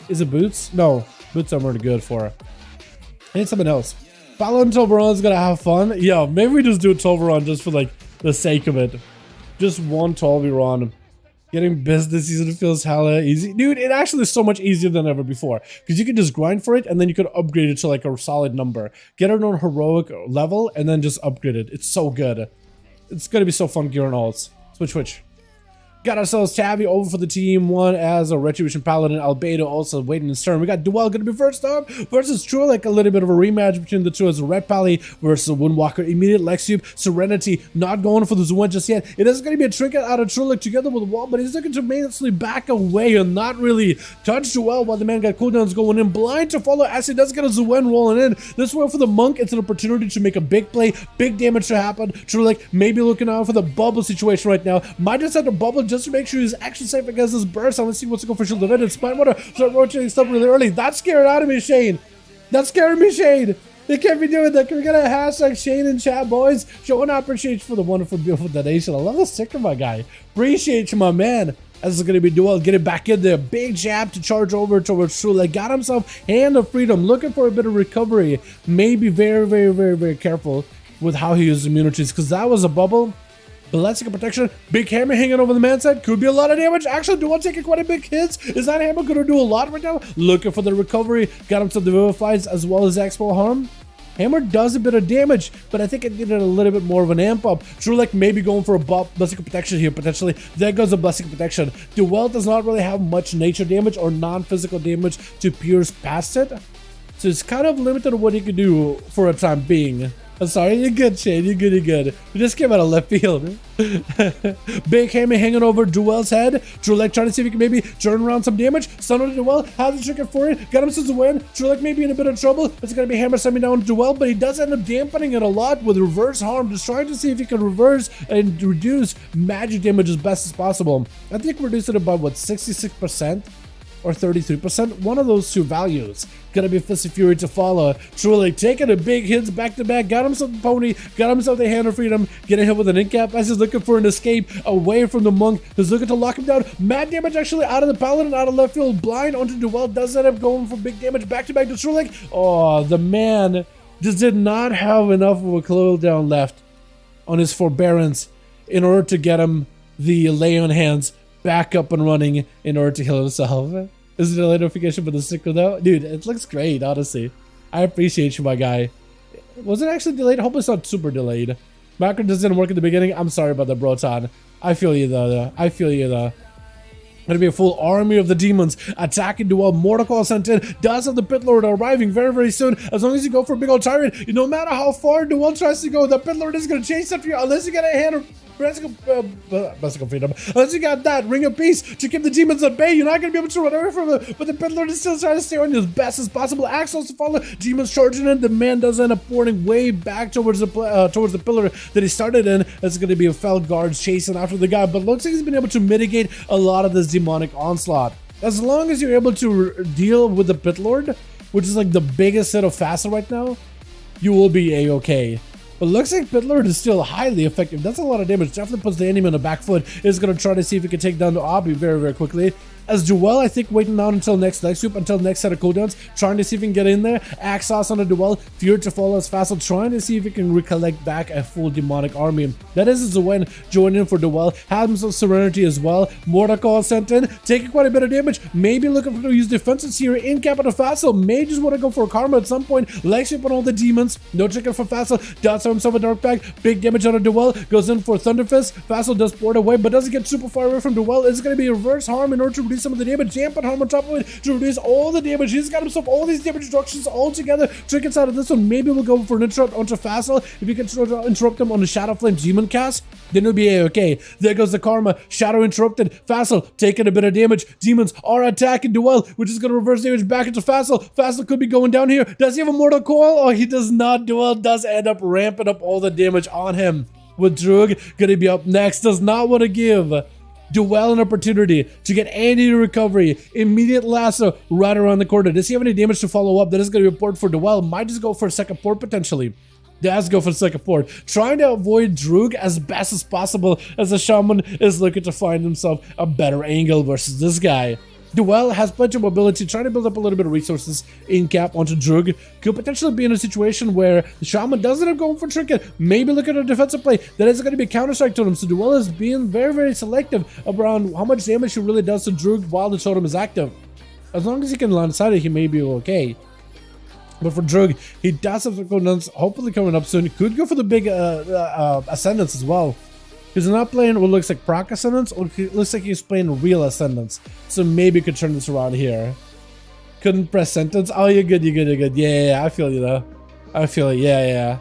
Is it boots? No. Boots I'm really good for. I need something else. Paladin Toveron is gonna have fun. Yo, maybe we just do a Toveron just for like the sake of it. Just one Toveron. Getting business season feels hella easy. Dude, it actually is so much easier than ever before. Because you can just grind for it and then you can upgrade it to like a solid number. Get it on heroic level and then just upgrade it. It's so good. It's gonna be so fun gear and alts. Switch. Got ourselves Tabby over for the team one as a Retribution Paladin. Albedo also waiting his turn. We got Duel gonna be first up versus True, like a little bit of a rematch between the two as a Red Pally versus a Windwalker. Immediate Lex Cube. Serenity not going for the Zuwen just yet. It is gonna be a trinket out of Trulik together with the wall, but he's looking to mainly back away and not really touch Duel while the man got cooldowns going in. Blind to follow as he does get a Zuwen rolling in. This one for the Monk, it's an opportunity to make a big play, big damage to happen. Trulik maybe looking out for the bubble situation right now. Might just have to bubble just to make sure he's actually safe against this burst. I want to see what's going for Shield of Evidence. Might want to start rotating stuff really early. That's scared out of me, Shane. That's scaring me, Shane. They can't be doing that. Can we get a hashtag Shane in chat, boys? Showing appreciation for the wonderful, beautiful donation. I love the sticker, my guy. Appreciate you, my man. As it's going to be Duel, get it back in there. Big jab to charge over towards True. Got himself Hand of Freedom. Looking for a bit of recovery. Maybe very careful with how he uses immunities, because that was a bubble. Ballistic protection, big hammer hanging over the man's head, could be a lot of damage. Actually, Duel taking quite a big hits. Is that hammer gonna do a lot right now? Looking for the recovery, got him some Vivifies as well as Expo harm. Hammer does a bit of damage, but I think it needed a little bit more of an amp up. Trulek maybe going for a Ballistic Protection here, potentially. There goes the Ballistic Protection. Duel does not really have much nature damage or non-physical damage to pierce past it. So it's kind of limited on what he can do for a time being. I'm sorry, you're good, Shane. You're good. You just came out of left field. Big hammer hanging over Duel's head. Trulek trying to see if he can maybe turn around some damage. Stun on Duel. Has the trigger for it. Got him since the win. Trulek may be in a bit of trouble. It's going to be hammer sending down Duel, but he does end up dampening it a lot with reverse harm. Just trying to see if he can reverse and reduce magic damage as best as possible. I think reduced it about, what, 66%? Or 33%, one of those two values. Gonna be Fist of Fury to follow. Truly taking a big hits back to back. Got himself the pony, got himself the Hand of Freedom, getting hit with an incap as he's looking for an escape away from the Monk. He's looking to lock him down. Mad damage actually out of the Paladin, out of left field. Blind onto Duel, does end up going for big damage back to back to Trulik. Oh, the man just did not have enough of a cooldown left on his forbearance in order to get him the lay on hands back up and running in order to heal himself. Is it a notification for the sticker though? Dude, it looks great, honestly. I appreciate you, my guy. Was it actually delayed? I hope it's not super delayed. Macro just didn't work at the beginning. I'm sorry about the Broton. I feel you though. I feel you though. Gonna be a full army of the demons attacking Duel. Mordecai sent in. Does have the Pit Lord arriving very, very soon. As long as you go for a big old tyrant, no matter how far Duel tries to go, the Pit Lord is gonna chase after you unless you get a hand of Mystical Freedom. Unless you got that Ring of Peace to keep the demons at bay, you're not gonna be able to run away from it. But the Pit Lord is still trying to stay on you as best as possible. Axles to follow. Demons charging in. The man does end up porting way back towards the pillar that he started in. It's gonna be a fell guards chasing after the guy, but looks like he's been able to mitigate a lot of this demonic onslaught. As long as you're able to deal with the Pit Lord, which is like the biggest set of Facet right now, you will be a-okay. But looks like Pit Lord is still highly effective. That's a lot of damage. Definitely puts the enemy on the back foot. Is going to try to see if he can take down the Obby very, very quickly. As Duel, I think, waiting out until next swoop, until next set of cooldowns, trying to see if he can get in there. Axos on the Duel, Fear to follow as Facile, trying to see if he can recollect back a full demonic army. That is Zoen joining in for Duel, has himself Serenity as well. Mordecai sent in, taking quite a bit of damage, maybe looking for to use defenses here in Capital Facile, may just want to go for a Karma at some point. Leg sweep on all the demons, no trigger for Facile, does have himself a Dark Pact, big damage on a Duel, goes in for Thunderfist. Facile does port away, but doesn't get super far away from Duel. It's going to be reverse harm in order to reduce some of the damage, dampen harm on top of it to reduce all the damage. He's got himself all these damage reductions all together. Trick inside of this one. Maybe we'll go for an interrupt onto Facile. If you can interrupt him on the Shadow Flame Demon cast, then it'll be a-okay. There goes the Karma. Shadow interrupted. Facile taking a bit of damage. Demons are attacking Duel, which is going to reverse damage back into Facile. Facile could be going down here. Does he have a Mortal Coil? Oh, he does not. Duel does end up ramping up all the damage on him. With Droog gonna be up next. Does not want to give Duel an opportunity to get anti-recovery. Immediate lasso right around the corner. Does he have any damage to follow up? That is going to be a port for Duel. Might just go for a second port potentially. Does go for the second port. Trying to avoid Droog as best as possible as the Shaman is looking to find himself a better angle versus this guy. Duel has plenty of mobility, trying to build up a little bit of resources in cap onto Droog. Could potentially be in a situation where the Shaman doesn't end up going for Trinket. Maybe look at a defensive play. That is going to be a counter-strike totem. So Duel is being very, very selective around how much damage he really does to Droog while the totem is active. As long as he can land inside it, he may be okay. But for Droog, he does have some cooldowns hopefully coming up soon. He could go for the big Ascendance as well. He's not playing what looks like proc Ascendance, or it looks like he's playing real Ascendance. So maybe you could turn this around here. Couldn't press sentence. Oh, you're good, you're good, you're good. Yeah, I feel you though. I feel it, yeah.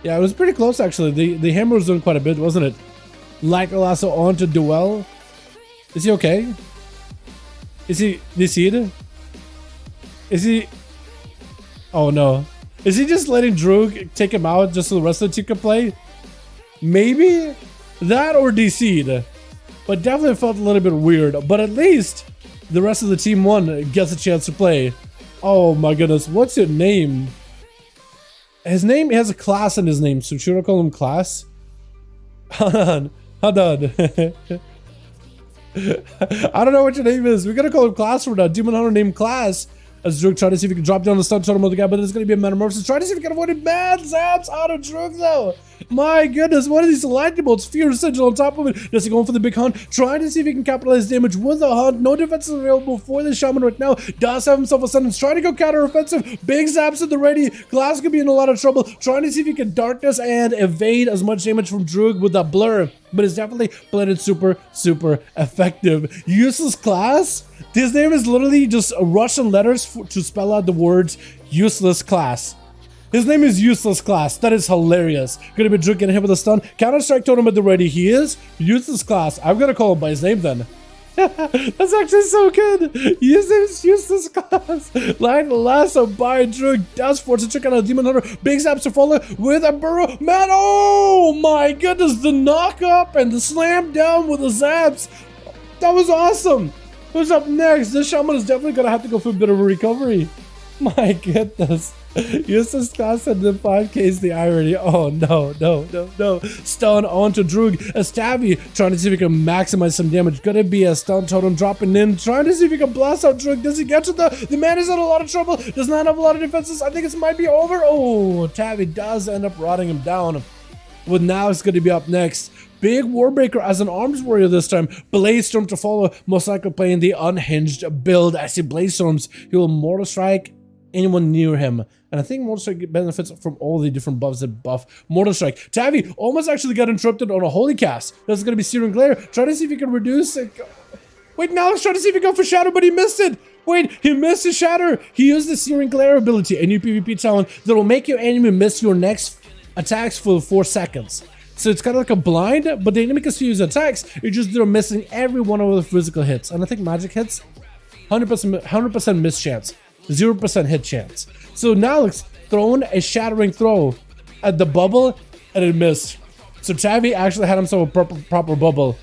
Yeah, it was pretty close actually. The hammer was doing quite a bit, wasn't it? Light lasso onto Duel. Is he okay? Is he deceived? Is he... Oh no. Is he just letting Droog take him out just so the rest of the team can play? Maybe? That or DC'd. But definitely felt a little bit weird. But at least the rest of the team one gets a chance to play. Oh my goodness. What's your name? His name has a class in his name. So should I call him Class? Hold on. I don't know what your name is. We're gonna call him Class for now. Demon Hunter named Class. As Droog trying to see if he can drop down the stun totem of the guy, but it's going to be a metamorphosis. Trying to see if he can avoid it. Mad zaps out of Droog though. My goodness, what are these lightning bolts? Fear Sigil on top of it. Does he go for the big hunt? Trying to see if he can capitalize damage with the hunt. No defense is available for the Shaman right now. Does have himself a sentence. Trying to go counter offensive. Big zaps at the ready. Glass could be in a lot of trouble. Trying to see if he can darkness and evade as much damage from Droog with that blur. But it's definitely blended super, super effective. Useless Class? His name is literally just Russian letters to spell out the words useless class. His name is Useless Class. That is hilarious. Gonna be drinking him with a stun. Counter-strike totem at the ready. He is Useless Class. I'm gonna call him by his name then. That's actually so good. His name is Useless Class. Like lasso by Droog. Does force a trick on a Demon Hunter. Big zaps to follow with a burrow. Man, oh my goodness. The knock up and the slam down with the zaps. That was awesome. Who's up next? This Shaman is definitely gonna have to go for a bit of a recovery. My goodness. Useless class and the 5K's the irony. Oh no, no, no, no. Stun onto Droog. Stavi trying to see if he can maximize some damage. Gonna be a stun totem dropping in. Trying to see if he can blast out Droog. Does he get to the man is in a lot of trouble. Does not have a lot of defenses. I think it might be over. Oh, Tavi does end up rotting him down. Well, now it's going to be up next. Big Warbreaker as an arms warrior this time. Blaze Storm to follow, most likely playing the unhinged build. I see Blaze Storms. He will Mortal Strike anyone near him. And I think Mortal Strike benefits from all the different buffs that buff Mortal Strike. Tavi almost actually got interrupted on a Holy Cast. That's going to be Searing Glare. Try to see if he can reduce it. Wait, now let's try to see if he go for Shadow, but he missed it. Wait, he missed his Shatter. He used the Searing Glare ability, a new PvP talent that will make your enemy miss your next attacks for 4 seconds. So it's kind of like a blind, but the enemy can still use attacks. You're just they're missing every one of the physical hits. And I think magic hits, 100% miss chance, 0% hit chance. So now it's thrown a shattering throw at the bubble, and it missed. So Tavi actually had himself a proper bubble.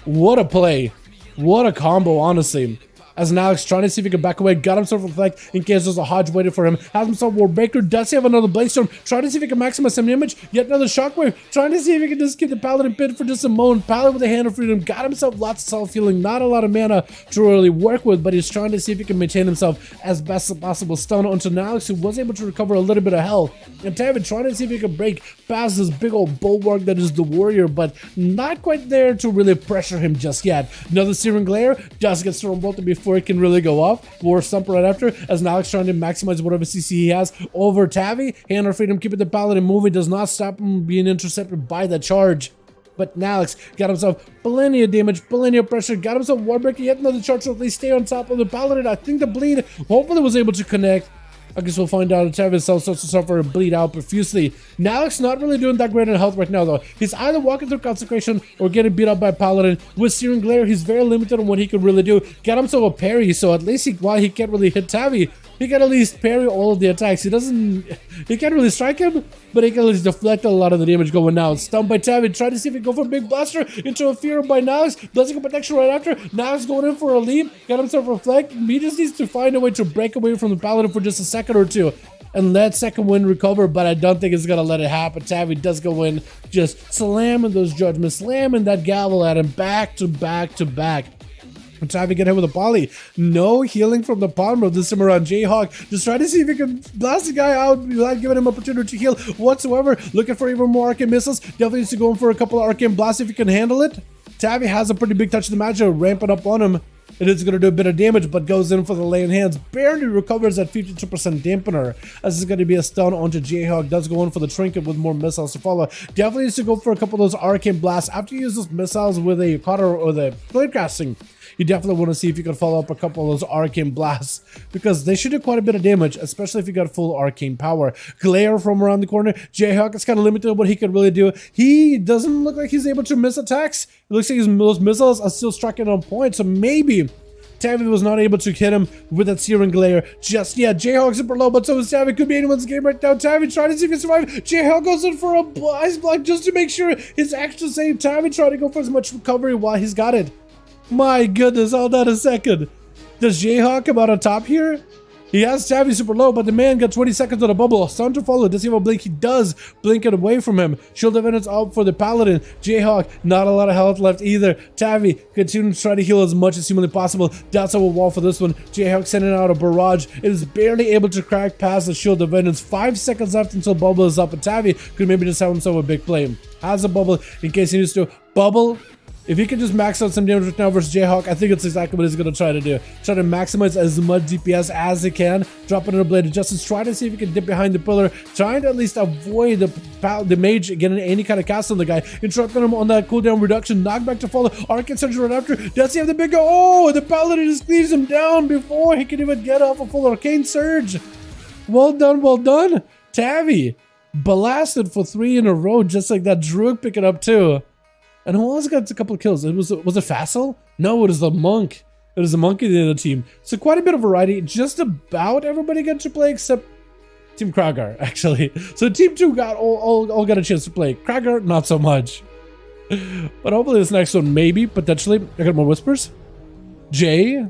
What a play. What a combo, honestly. As Alex trying to see if he can back away, got himself reflect in case there's a Hodge waiting for him. Has himself Warbreaker, does he have another Blaze Storm? Trying to see if he can maximize some damage. Yet another Shockwave, trying to see if he can just keep the Paladin pin for just a moment. Paladin with a Hand of Freedom, got himself lots of self-healing, not a lot of mana to really work with, but he's trying to see if he can maintain himself as best as possible. Stun onto Alex, who was able to recover a little bit of health. And Tavi trying to see if he can break past this big old bulwark that is the warrior, but not quite there to really pressure him just yet. Another Searing Glare, does get Storm Bolted before it can really go off. War Stump right after, as Alex trying to maximize whatever CC he has over Tavi. Hand of Freedom, keeping the Paladin moving, does not stop him being intercepted by the charge. But Alex got himself plenty of damage, plenty of pressure, got himself Warbreaker, yet another charge, so at least stay on top of the Paladin. I think the bleed hopefully was able to connect. I guess we'll find out if Tavi starts to suffer and bleed out profusely. Alex not really doing that great in health right now though. He's either walking through Consecration or getting beat up by Paladin. With Searing Glare, he's very limited on what he can really do. Got himself a parry, so at least while he can't really hit Tavi, he can at least parry all of the attacks. He can't really strike him, but he can at least deflect a lot of the damage going out. Stunned by Tavi, try to see if he can go for a big blaster into a fear by Alex. Doesn't get protection right after. Alex going in for a leap, got himself reflect. He just needs to find a way to break away from the Paladin for just a second or two and let second wind recover, but I don't think it's gonna let it happen. Tavi does go in, just slamming those judgments, slamming that gavel at him back to back to back. Tavi get hit with a poly. No healing from the palm of this time around. Jayhawk just trying to see if he can blast the guy out without giving him opportunity to heal whatsoever. Looking for even more arcane missiles. Definitely needs to go in for a couple of arcane blasts if he can handle it. Tavi has a pretty big touch of the magic, ramping up on him. It is going to do a bit of damage, but goes in for the lay in hands. Barely recovers at 52% dampener. As it's going to be a stun onto Jayhawk. Does go in for the trinket with more missiles to follow. Definitely needs to go for a couple of those arcane blasts. After you use those missiles with a cutter or the blade casting, you definitely want to see if you can follow up a couple of those arcane blasts, because they should do quite a bit of damage, especially if you got full arcane power. Glare from around the corner. Jayhawk is kind of limited on what he can really do. He doesn't look like he's able to miss attacks. It looks like those missiles are still striking on point, so maybe Tavi was not able to hit him with that Searing Glare just yet. Jayhawk super low, but so is Tavi. Could be anyone's game right now. Tavi trying to see if he can survive. Jayhawk goes in for a ice block just to make sure his extra save. Tavi trying to go for as much recovery while he's got it. My goodness, hold on a second. Does Jayhawk come out on top here? He has Tavi super low, but the man got 20 seconds on a bubble. Stun to follow. Does he have a blink? He does. Blink it away from him. Shield of Evidence out for the Paladin. Jayhawk, not a lot of health left either. Tavi continues to try to heal as much as humanly possible. That's a wall for this one. Jayhawk sending out a barrage. It is barely able to crack past the Shield of Evidence. 5 seconds left until bubble is up, and Tavi could maybe just have himself a big play. Has a bubble in case he needs to. Bubble. If he can just max out some damage right now versus Jayhawk, I think it's exactly what he's going to try to do. Try to maximize as much DPS as he can. Drop it in a Blade of Justice. Try to see if he can dip behind the pillar. Trying to at least avoid the mage getting any kind of cast on the guy. Interrupting him on that cooldown reduction. Knockback to follow. Arcane Surge right after. Does he have the big go? Oh, the Paladin just cleaves him down before he can even get off a full Arcane Surge. Well done, well done. Tavi blasted for 3 in a row just like that. Droog picking up too. And who else got a couple of kills? Was it Facile? No, it was the monk. It was the monkey in the team. So quite a bit of variety. Just about everybody got to play except Team Kragar, actually. So Team 2 got all got a chance to play. Kragar, not so much. But hopefully this next one, maybe, potentially. I got more whispers. Jay.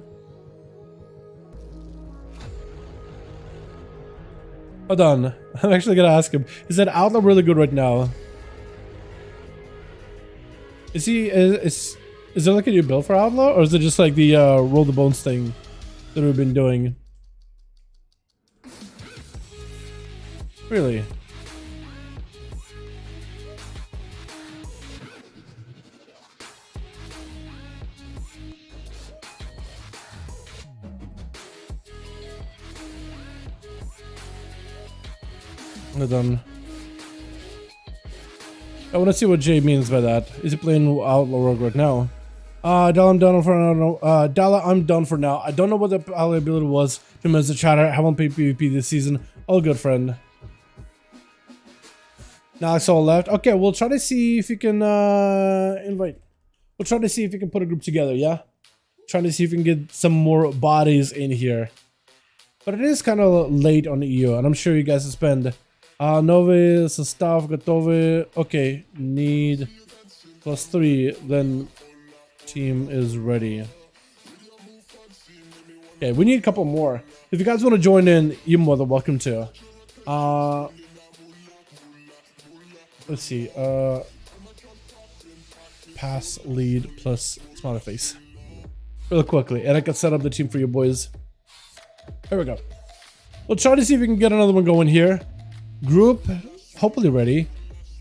Hold on. I'm actually gonna ask him. Is that Outlaw really good right now? Is he is there like a new build for Outlaw, or is it just like the roll the bones thing that we've been doing? Really? Hold on. I want to see what Jay means by that. Is he playing Outlaw Rogue right now? Dala, I'm done for now. Dala, I'm done for now. I don't know what the ability was to miss the chatter. I haven't played PvP this season. All good, friend. Now it's all left. Okay, we'll try to see if you can invite. We'll try to see if you can put a group together, yeah? Trying to see if we can get some more bodies in here. But it is kind of late on the EU, and I'm sure you guys will spend. Novi, Sestav, Gotovi. Okay, need +3, then team is ready. Okay, we need a couple more. If you guys want to join in, you're more than welcome to. Let's see. Pass, lead, plus smiley face. Real quickly, and I can set up the team for you boys. There we go. We'll try to see if we can get another one going here. Group, hopefully ready.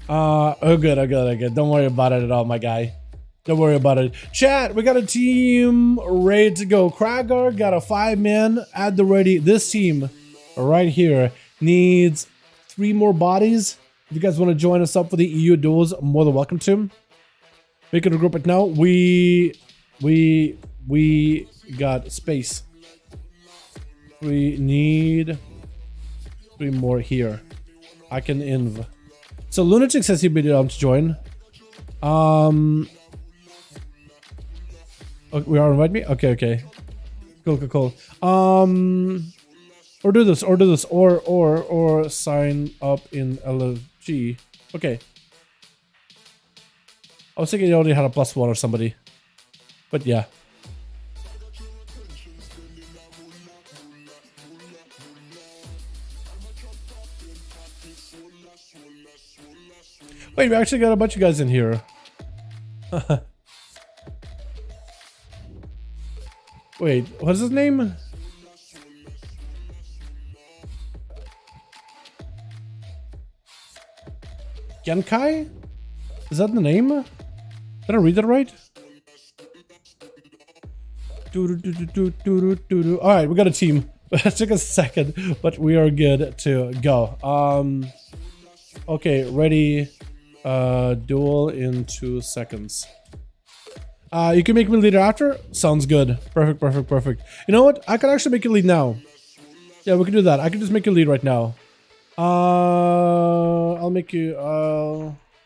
Oh good. Don't worry about it at all, my guy. Don't worry about it. Chat, we got a team ready to go. Kragar got a 5-man at the ready. This team right here needs 3 more bodies. If you guys want to join us up for the EU duels, more than welcome to. Making a group right now. We got space. We need 3 more here. I can inv. So Lunatic says he'd be down to join. Okay, we are invite me? Okay. Cool. Or do this, or sign up in LFG. Okay. I was thinking you already had a +1 or somebody. But yeah. Wait, we actually got a bunch of guys in here. Wait, what is his name? Genkai? Is that the name? Did I read that right? Alright, we got a team. It took a second, but we are good to go. Okay, ready. Duel in 2 seconds. You can make me leader after? Sounds good. Perfect. You know what? I can actually make you lead now. Yeah, we can do that. I can just make you lead right now. I'll make you,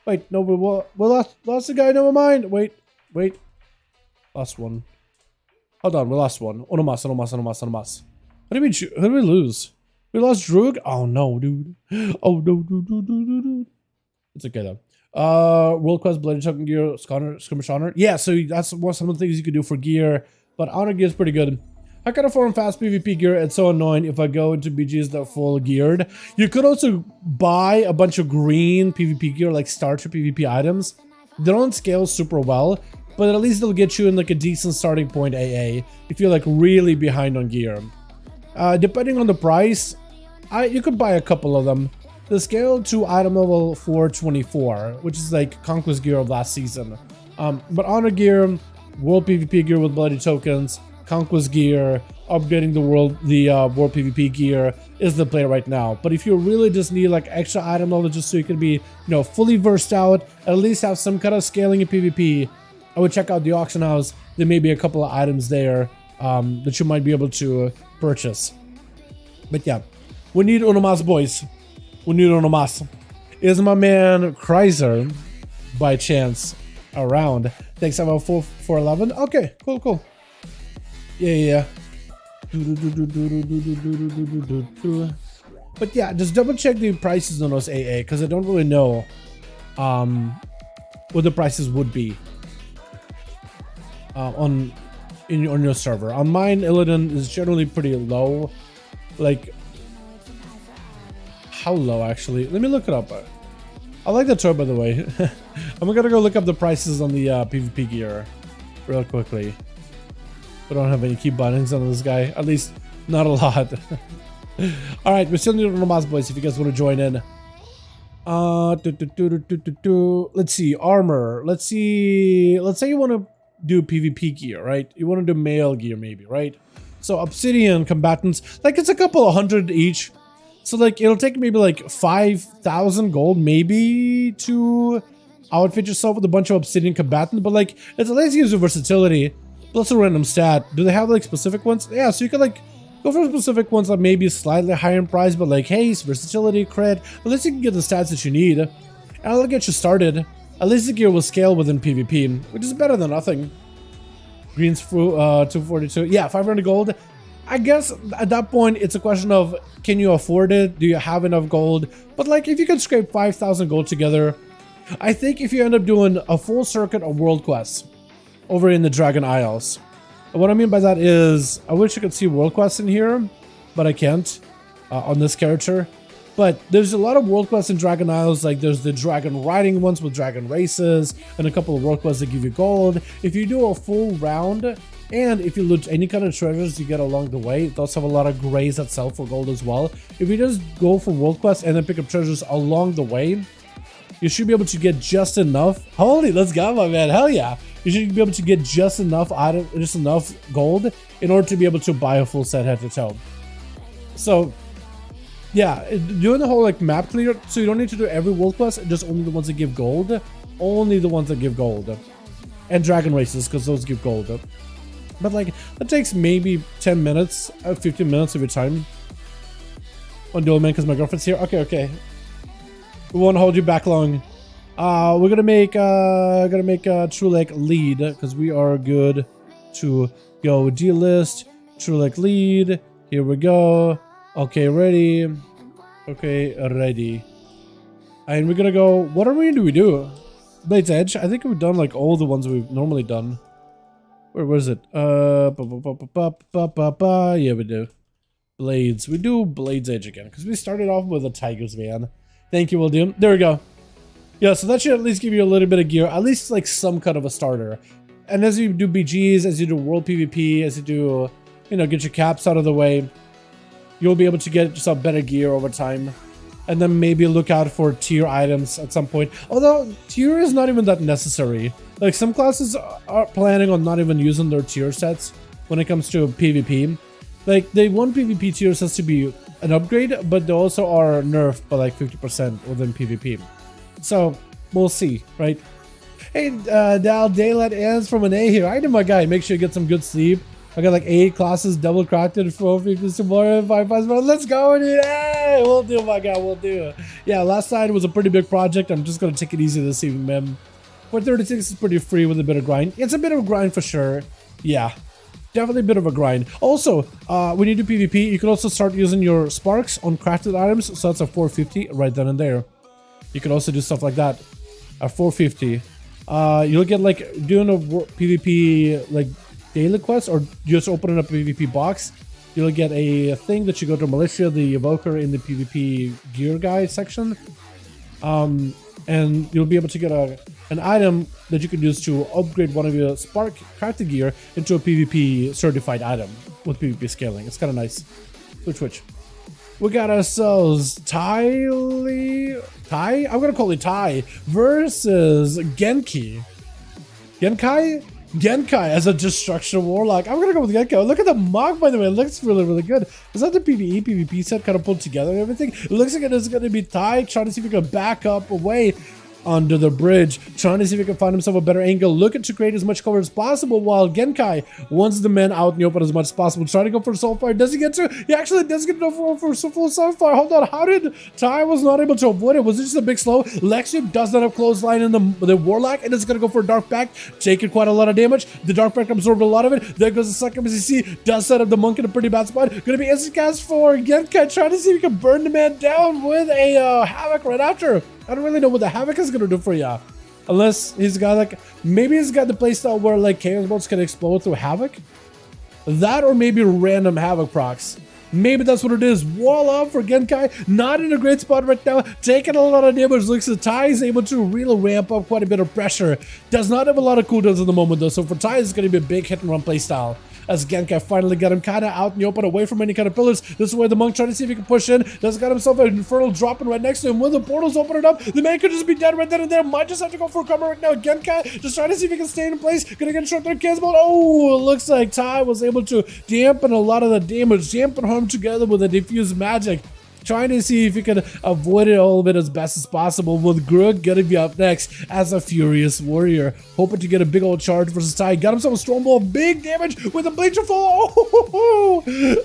wait, no, we lost the guy, never mind. Wait. Lost one. Hold on, we lost one. Uno más. What do you mean, who did we lose? We lost Droog? Oh no, dude. Oh no, dude. It's okay though. World Quest, Bloody Token Gear, Skirmish Honor. Yeah, so that's some of the things you could do for gear, but Honor gear is pretty good. I can afford fast PvP gear. It's so annoying if I go into BGs that are full geared. You could also buy a bunch of green PvP gear, like starter PvP items. They don't scale super well, but at least they'll get you in like a decent starting point AA if you're like really behind on gear. Depending on the price, you could buy a couple of them. The scale to item level 424, which is like Conquest gear of last season. But Honor gear, World PvP gear with bloody tokens, Conquest gear, upgrading the World PvP gear is the play right now. But if you really just need like extra item level just so you can be, fully versed out, at least have some kind of scaling in PvP, I would check out the auction house. There may be a couple of items there that you might be able to purchase. But yeah, we need uno más, boys. We need uno más. Is my man Kreiser by chance around? Thanks, I'm 411. Okay, cool. Yeah. But yeah, just double check the prices on those AA because I don't really know what the prices would be on your server. On mine, Illidan is generally pretty low. Like how low actually? Let me look it up. I like the toy, by the way. I'm gonna go look up the prices on the PvP gear real quickly. We don't have any key bindings on this guy, at least not a lot. All right, we still need to mods, boys. If you guys want to join in. Let's see, armor. Let's see. Let's say you want to do PvP gear, right? You want to do male gear, maybe, right? So obsidian combatants, like it's a couple of hundred each. So like it'll take maybe like 5,000 gold, maybe, to outfit yourself with a bunch of obsidian combatants. But like it's a lazy use of versatility. Plus a random stat. Do they have like specific ones? Yeah, so you could like go for specific ones that may be slightly higher in price, but like haste, versatility, crit. At least you can get the stats that you need. And it'll get you started. At least the gear will scale within PvP, which is better than nothing. Greens for 242. Yeah, 500 gold. I guess at that point, it's a question of, can you afford it? Do you have enough gold? But like, if you can scrape 5,000 gold together, I think if you end up doing a full circuit of world quests over in the Dragon Isles. And what I mean by that is, I wish I could see world quests in here, but I can't on this character. But there's a lot of world quests in Dragon Isles, like there's the dragon riding ones with dragon races, and a couple of world quests that give you gold. If you do a full round, and if you loot any kind of treasures you get along the way, it does have a lot of grays that sell for gold as well. If you just go for world quests and then pick up treasures along the way, you should be able to get just enough. Holy, let's go, my man. Hell yeah. You should be able to get just enough gold in order to be able to buy a full set head to toe. So yeah, doing the whole like map clear, so you don't need to do every world quest, just only the ones that give gold. Only the ones that give gold. And dragon races, because those give gold. But like, that takes maybe 10 minutes, 15 minutes of your time. On duel, man, because my girlfriend's here. Okay. We won't hold you back long. We're gonna make True Lake lead, because we are good to go. D-list, True Lake lead. Here we go. Okay, ready. Okay, ready. And we're gonna go. What do we do? Blade's Edge. I think we've done like all the ones we've normally done. Where is it? Yeah, we do. Blades. We do Blade's Edge again, because we started off with the Tigers, man. Thank you, will do. There we go. Yeah, so that should at least give you a little bit of gear, at least like some kind of a starter. And as you do BGs, as you do world PvP, as you do, you know, get your caps out of the way, you'll be able to get yourself better gear over time. And then maybe look out for tier items at some point. Although tier is not even that necessary. Like some classes are planning on not even using their tier sets when it comes to PvP. Like they want PvP tier sets to be an upgrade, but they also are nerfed by like 50% within PvP. So we'll see, right? Hey, Dal, daylight ends from an A here. I know my guy. Make sure you get some good sleep. I got like 8 classes double crafted for 50 tomorrow. 5V5. Let's go, dude. Hey, we'll do, my guy. We'll do. Yeah, last night was a pretty big project. I'm just gonna take it easy this evening, man. 436 is pretty free with a bit of grind. It's a bit of a grind for sure. Yeah, definitely a bit of a grind. Also, when you do PvP, you can also start using your sparks on crafted items. So that's a 450 right then and there. You can also do stuff like that at 450. You'll get like doing a PvP like daily quest or just opening up a PvP box. You'll get a thing that you go to Militia, the evoker in the PvP gear guy section. And you'll be able to get an item that you can use to upgrade one of your Spark crafted gear into a PvP certified item with PvP scaling. It's kind of nice. Switch. We got ourselves Ty? I'm gonna call it Ty versus Genki. Genkai as a destruction warlock. I'm gonna go with Genkai. Look at the mock, by the way. It looks really, really good. Is that the PvP set kind of pulled together and everything? It looks like it is gonna be Ty trying to see if he can back up away under the bridge, trying to see if he can find himself a better angle, looking to create as much cover as possible, while Genkai wants the men out in the open as much as possible, trying to go for Soulfire. Does he get to? He actually does get to for full Soulfire. Hold on, how did Ty was not able to avoid it? Was it just a big slow? Lexi does not have clothesline in the Warlock, and it's gonna go for a Dark Pact, taking quite a lot of damage. The Dark Pact absorbed a lot of it. There goes the second MCC, does set up the monk in a pretty bad spot. Gonna be instant cast for Genkai, trying to see if he can burn the man down with a Havoc right after. I don't really know what the Havoc is gonna do for ya. Unless he's got like, maybe he's got the playstyle where like Chaos Bolts can explode through Havoc. That or maybe random Havoc procs. Maybe that's what it is. Wall up for Genkai. Not in a great spot right now. Taking a lot of damage. Looks like Tai is able to really ramp up quite a bit of pressure. Does not have a lot of cooldowns at the moment though. So for Tai, it's going to be a big hit and run playstyle. As Genkai finally got him kind of out in the open, away from any kind of pillars. This is where the monk trying to see if he can push in. Does got himself an infernal dropping right next to him. When the portals open it up, the man could just be dead right then and there. Might just have to go for a cover right now. Genkai just trying to see if he can stay in place. Gonna get short there. Kazbot. Oh, it looks like Tai was able to dampen a lot of the damage, dampen harm together with a diffuse magic. Trying to see if he can avoid it all of it as best as possible, with Grug gonna be up next as a furious warrior. Hoping to get a big old charge versus Tai. Got himself a strong ball, big damage with a bleacher fall.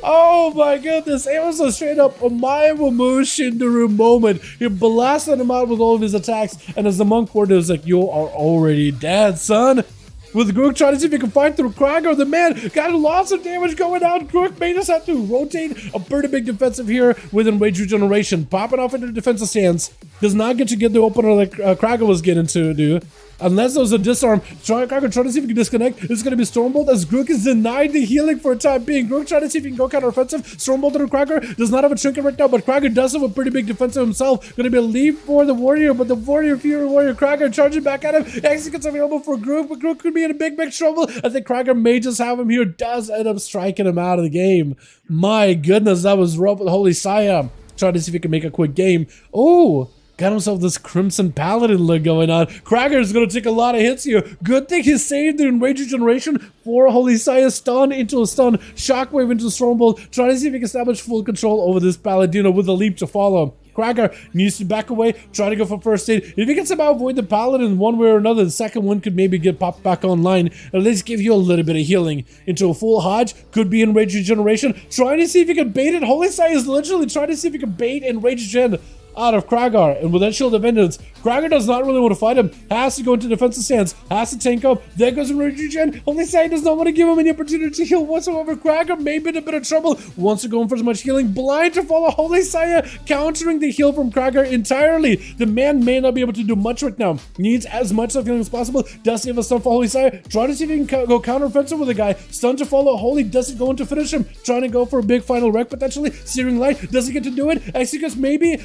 Oh my goodness, it was a straight up Maiwamu Shindaru moment. He blasted him out with all of his attacks, and as the monk ward is like, you are already dead, son. With Grook trying to see if he can fight through Krager, the man got lots of damage going out. Grook may just have to rotate a pretty big defensive here with Enrage Regeneration. Popping off into the defensive stance. Does not get to get the opener that Krager was getting to do. Unless there's a disarm. Krager trying to see if he can disconnect. This is going to be Stormbolt as Grook is denied the healing for a time being. Grook trying to see if he can go counter-offensive. Stormbolt to Krager. Does not have a trinket right now, but Krager does have a pretty big defensive himself. Going to be a leap for the Warrior, but the Fury Warrior Krager charging back at him. Executes available for Grook, but Grook could be in a big trouble. I think Krager may just have him here. Does end up striking him out of the game. My goodness, that was rough with Holy Siam. Trying to see if he can make a quick game. Oh! Got himself this Crimson Paladin look going on. Krager is going to take a lot of hits here. Good thing he saved the Enrage Regeneration for Holy Saya. Stun into a stun. Shockwave into Stormbolt. Trying to see if he can establish full control over this Paladino with a leap to follow. Krager needs to back away, try to go for first aid. If he can somehow avoid the Paladin one way or another, the second one could maybe get popped back online, and at least give you a little bit of healing. Into a full Hodge, could be Enrage Regeneration. Trying to see if he can bait it. Holy Sai is literally trying to see if he can bait Enrage Gen out of Kragar, and with that Shield of Vengeance, Kragar does not really want to fight him, has to go into defensive stance, has to tank up, there goes Regen. Holy Sai does not want to give him any opportunity to heal whatsoever. Kragar may be in a bit of trouble, wants to go in for as much healing, blind to follow Holy Saya, countering the heal from Kragar entirely. The man may not be able to do much right now, needs as much of healing as possible, does he have a stun for Holy Saya, trying to see if he can go counter-offensive with the guy, stun to follow Holy, doesn't go in to finish him, trying to go for a big final wreck potentially, Searing Light, doesn't get to do it, Executes maybe,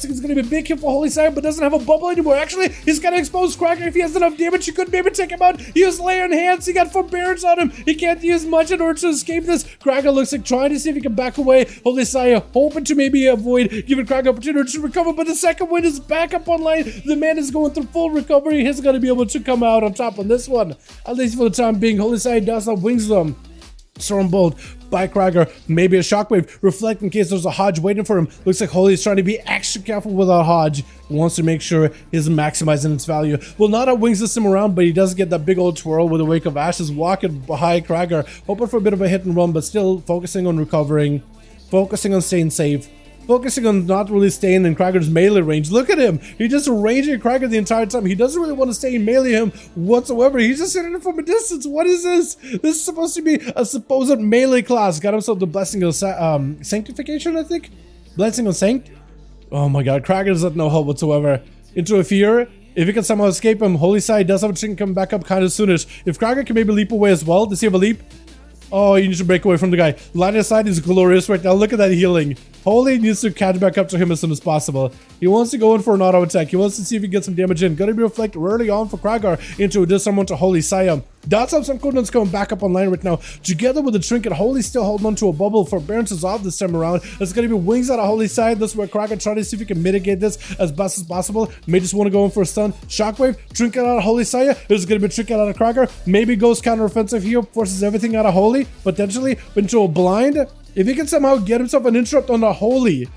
it's going to be a big hit for Holy Sai, but doesn't have a bubble anymore. Actually, he's got to expose Krager. If he has enough damage, he could maybe take him out. He has Layer Enhance. He got Forbearance on him. He can't use much in order to escape this. Krager looks like trying to see if he can back away. Holy Sai hoping to maybe avoid giving Krager opportunity to recover, but the second wind is back up online. The man is going through full recovery. He's going to be able to come out on top on this one, at least for the time being. Holy Sai does not wings them. Stormbolt by Krager, maybe a Shockwave, Reflect in case there's a Hodge waiting for him. Looks like Holy is trying to be extra careful with our Hodge. Wants to make sure he's maximizing its value. Will not outwings this him around, but he does get that big old twirl with a Wake of Ashes walking behind Krager, hoping for a bit of a hit and run, but still focusing on recovering, focusing on staying safe. Focusing on not really staying in Krager's melee range. Look at him. He just ranging Krager the entire time. He doesn't really want to stay in melee him whatsoever. He's just hitting it from a distance. What is this? This is supposed to be a supposed melee class. Got himself the Blessing of Sanctification, I think? Blessing of Sanct? Oh my god. Krager doesn't know help whatsoever. Into a fear. If he can somehow escape him, Holy Sai does have a chance to come back up kind of soonish. If Krager can maybe leap away as well. Does he have a leap? Oh, he needs to break away from the guy. Line of sight is glorious right now. Look at that healing. Holy needs to catch back up to him as soon as possible. He wants to go in for an auto attack. He wants to see if he gets some damage in. Gonna be reflect early on for Kragar into a disarm to Holy Siam. Dots have some cooldowns coming back up online right now. Together with the trinket, Holy still holding on to a bubble. Forbearance is off this time around. It's gonna be wings out of Holy side. This is where Kragar trying to see if he can mitigate this as best as possible. May just want to go in for a stun. Shockwave, trinket out of Holy Saya. There's gonna be trinket out of Kragar. Maybe goes counter offensive here, forces everything out of Holy, potentially into a blind. If he can somehow get himself an interrupt on a Holy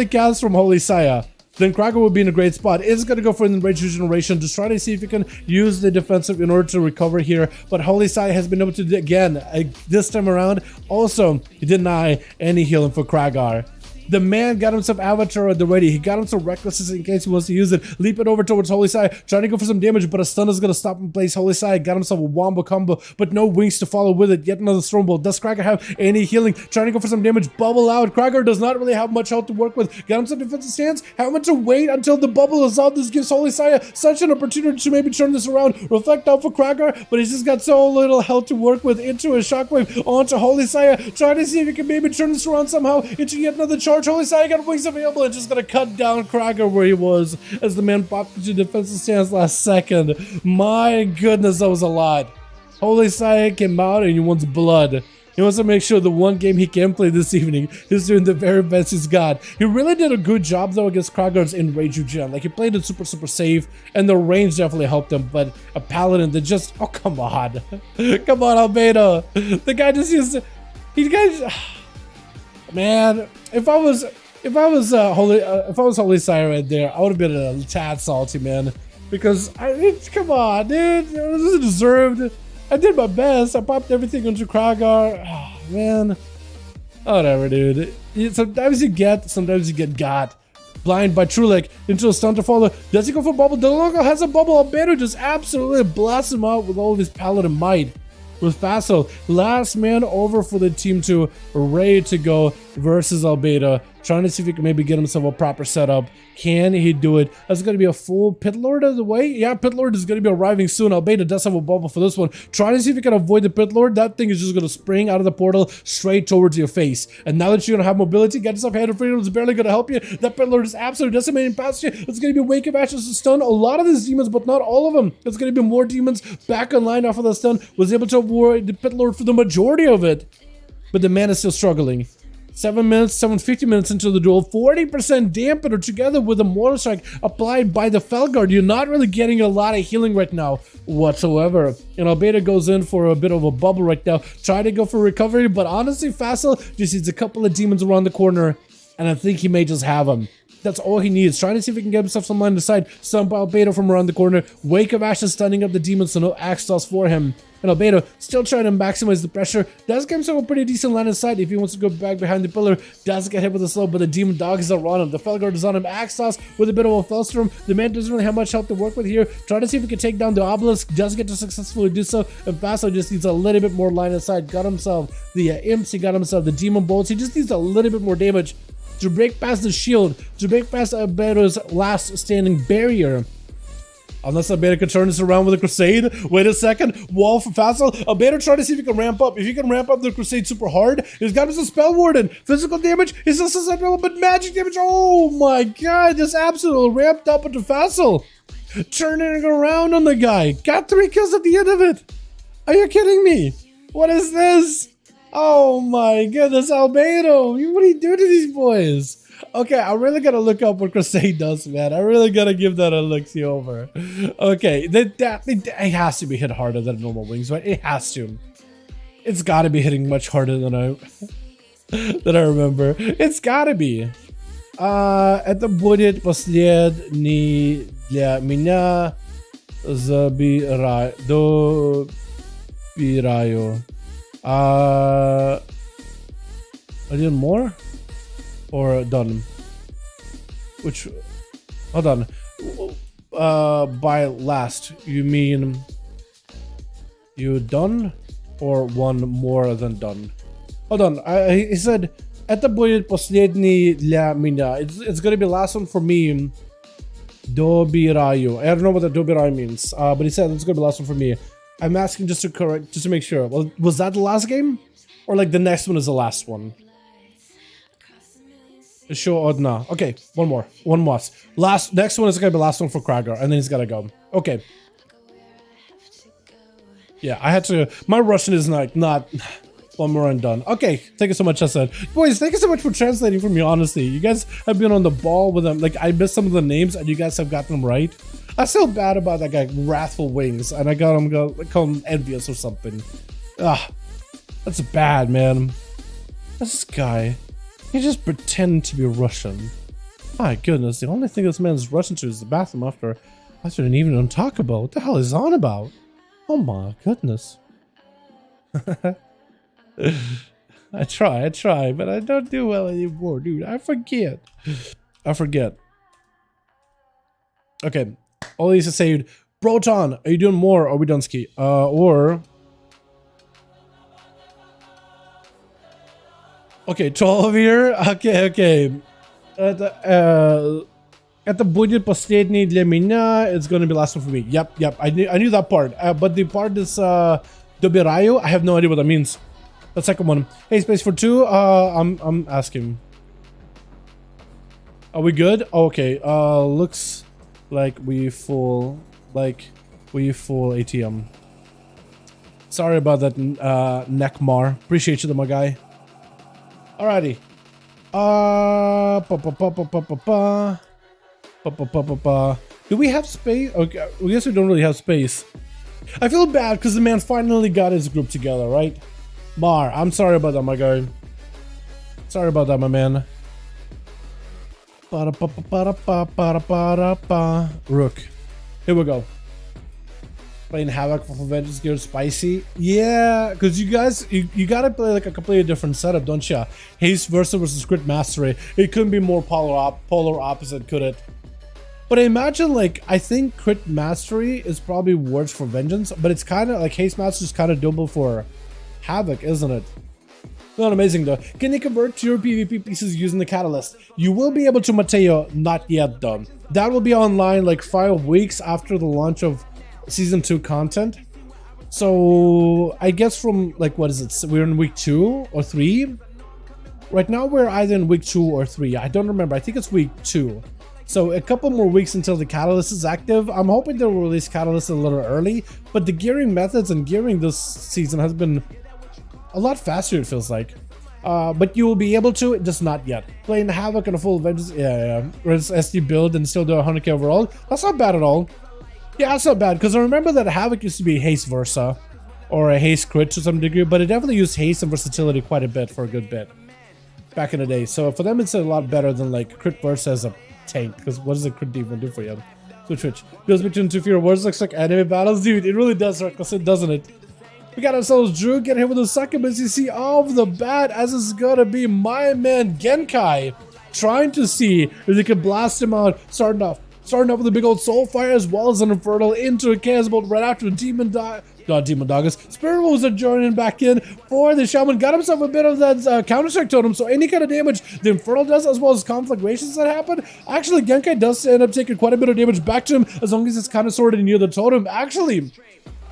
cast from Holy Saya, then Krager would be in a great spot. Is going to go for an Enrage Regeneration, just try to see if he can use the defensive in order to recover here. But Holy Sai has been able to, again, this time around, also deny any healing for Kragar. The man got himself Avatar at the ready. He got himself Recklessness in case he wants to use it. Leaping over towards Holy Sai, trying to go for some damage, but a stun is going to stop in place. Holy Sai got himself a wombo combo, but no wings to follow with it. Yet another Stormbolt. Does Krager have any healing? Trying to go for some damage. Bubble out. Krager does not really have much health to work with. Got himself defensive stance. How much to wait until the bubble is out? This gives Holy Sai such an opportunity to maybe turn this around. Reflect out for Krager, but he's just got so little health to work with. Into a shockwave onto Holy Sai. Trying to see if he can maybe turn this around somehow into yet another charge. Holy Sai got wings available and just gonna cut down Krager where he was as the man popped into defensive stance last second. My goodness, that was a lot. Holy Sai came out and he wants blood. He wants to make sure the one game he can play this evening is doing the very best he's got. He really did a good job though against Krager's Enrage Gen. Like he played it super safe and the range definitely helped him, but a paladin that just, oh come on. Come on, Albedo. The guy just used to, man, if I was Holy Sai right there, I would have been a tad salty, man. Because come on, dude, this is deserved. I did my best. I popped everything into Krager. Oh, man, whatever, dude. Sometimes you get got. Blind by Trulek into a stun to follow. Does he go for bubble? Dalaran has a bubble. Albedo just absolutely blasts him out with all of his paladin might. With Faso, last man over for the team 2, ready to go versus Albedo. Trying to see if he can maybe get himself a proper setup. Can he do it? That's going to be a full Pit Lord of the way. Yeah, Pit Lord is going to be arriving soon. Albedo does have a bubble for this one. Trying to see if he can avoid the Pit Lord. That thing is just going to spring out of the portal straight towards your face. And now that you're going to have mobility, get yourself Hand of Freedom is barely going to help you. That Pit Lord is absolutely decimating past you. It's going to be Wake of Ashes to stun a lot of these demons, but not all of them. It's going to be more demons back online off of the stun. Was able to avoid the Pit Lord for the majority of it. But the man is still struggling. 750 minutes into the duel, 40% dampener together with a Mortal Strike applied by the Felguard. You're not really getting a lot of healing right now whatsoever. And Albedo goes in for a bit of a bubble right now, trying to go for recovery, but honestly, Fassel just needs a couple of demons around the corner, and I think he may just have them. That's all he needs. Trying to see if he can get himself some line of sight. Stun by Albedo from around the corner. Wake of Ashes stunning up the demons, so no axe toss for him. And Albedo still trying to maximize the pressure. Does get himself a pretty decent line of sight if he wants to go back behind the pillar. Does get hit with a slow, but the demon dogs are on him. The Felguard is on him. Axe toss with a bit of a Fellstorm. The man doesn't really have much help to work with here. Trying to see if he can take down the obelisk. Does get to successfully do so. And Faso just needs a little bit more line of sight. Got himself the imps. He got himself the demon bolts. He just needs a little bit more damage to break past the shield, to break past Albedo's last standing barrier. Unless Albedo can turn this around with a Crusade. Wait a second. Wall for Fassel. Albedo trying to see if he can ramp up. If he can ramp up the Crusade super hard, he's got him a Spell Warden. Physical damage, he's still susceptible, but magic damage. Oh my god, this absolutely ramped up into Fassel. Turning around on the guy. Got 3 kills at the end of it. Are you kidding me? What is this? Oh my goodness, Albedo. What do you do to these boys? Okay, I really gotta look up what Crusade does, man. I really gotta give that a look-see over. Okay, it has to be hit harder than normal wings, right? It has to. It's gotta be hitting much harder than I remember. It's gotta be. Это будет последний для меня. Добираю. I did more? Or done? Which, hold on. By last, you mean you done or one more than done? Hold on. He said, "Это будет последний для меня." It's gonna be the last one for me. Dobirаю. I don't know what the dobirаю means, but he said it's gonna be the last one for me. I'm asking just to make sure. Well, was that the last game, or like the next one is the last one? Sure or no? Okay, one more. Next one is gonna be the last one for Krager, and then he's gotta go. Okay. Yeah, I had to. My Russian is not one more and done. Okay, thank you so much, Hassan. Boys, thank you so much for translating for me. Honestly, you guys have been on the ball with them. Like I missed some of the names, and you guys have gotten them right. I feel bad about that guy, Wrathful Wings, and I got him call him Envious or something. That's bad, man. This guy. He just pretended to be Russian. My goodness, the only thing this man's Russian to is the bathroom after I didn't even talk about. What the hell is on about? Oh my goodness. I try, but I don't do well anymore, dude. I forget. Okay. Olisa saved. Proton, are you doing more? Or are we done ski? Okay, 12 here. Okay. Это будет последний для меня. It's gonna be last one for me. Yep. I knew that part. But the part is добираю. I have no idea what that means. The second one. Hey, space for 2. I'm asking. Are we good? Okay. Looks like we full ATM. Sorry about that, Neckmar. Appreciate you, though, my guy. Alrighty. Do we have space? Okay, I guess we don't really have space. I feel bad because the man finally got his group together, right? Mar, I'm sorry about that, my guy. Sorry about that, my man. Rook. Here we go. Playing Havoc for Vengeance Gear Spicy. Yeah, because you guys, you gotta play like a completely different setup, don't ya? Haste versus Crit Mastery. It couldn't be more polar opposite, could it? But I imagine, like, I think Crit Mastery is probably worse for Vengeance, but it's kind of like Haste Mastery is kind of doable for Havoc, isn't it? Not amazing though. Can you convert to your PvP pieces using the Catalyst? You will be able to, Mateo. Not yet though. That will be online like 5 weeks after the launch of Season 2 content. So I guess from like, what is it? We're in week 2 or 3? Right now we're either in week 2 or 3. I don't remember. I think it's week 2. So a couple more weeks until the Catalyst is active. I'm hoping they'll release Catalyst a little early, but the gearing methods and gearing this season has been a lot faster, it feels like. But you will be able to, just not yet. Playing Havoc on a full Vengeance, yeah. SD build and still do 100k overall. That's not bad at all. Yeah, that's not bad, because I remember that Havoc used to be Haste Versa, or a Haste Crit to some degree, but it definitely used Haste and Versatility quite a bit for a good bit back in the day. So for them, it's a lot better than like Crit Versa as a tank, because what does a Crit even do for you? Switch. Goes between two fewer words, looks like anime battles. Dude, it really does, Reckless, doesn't it? We got ourselves Drew get hit with the succubus. You see off the bat, as it's gonna be my man Genkai trying to see if they can blast him out, starting off with a big old soul fire as well as an infernal into a chaos bolt right after a demon doggers. Spirit Wolves are joining back in for the shaman. Got himself a bit of that counter-strike totem, so any kind of damage the infernal does as well as conflagrations that happen. Actually, Genkai does end up taking quite a bit of damage back to him as long as it's kind of sorted near the totem. Actually,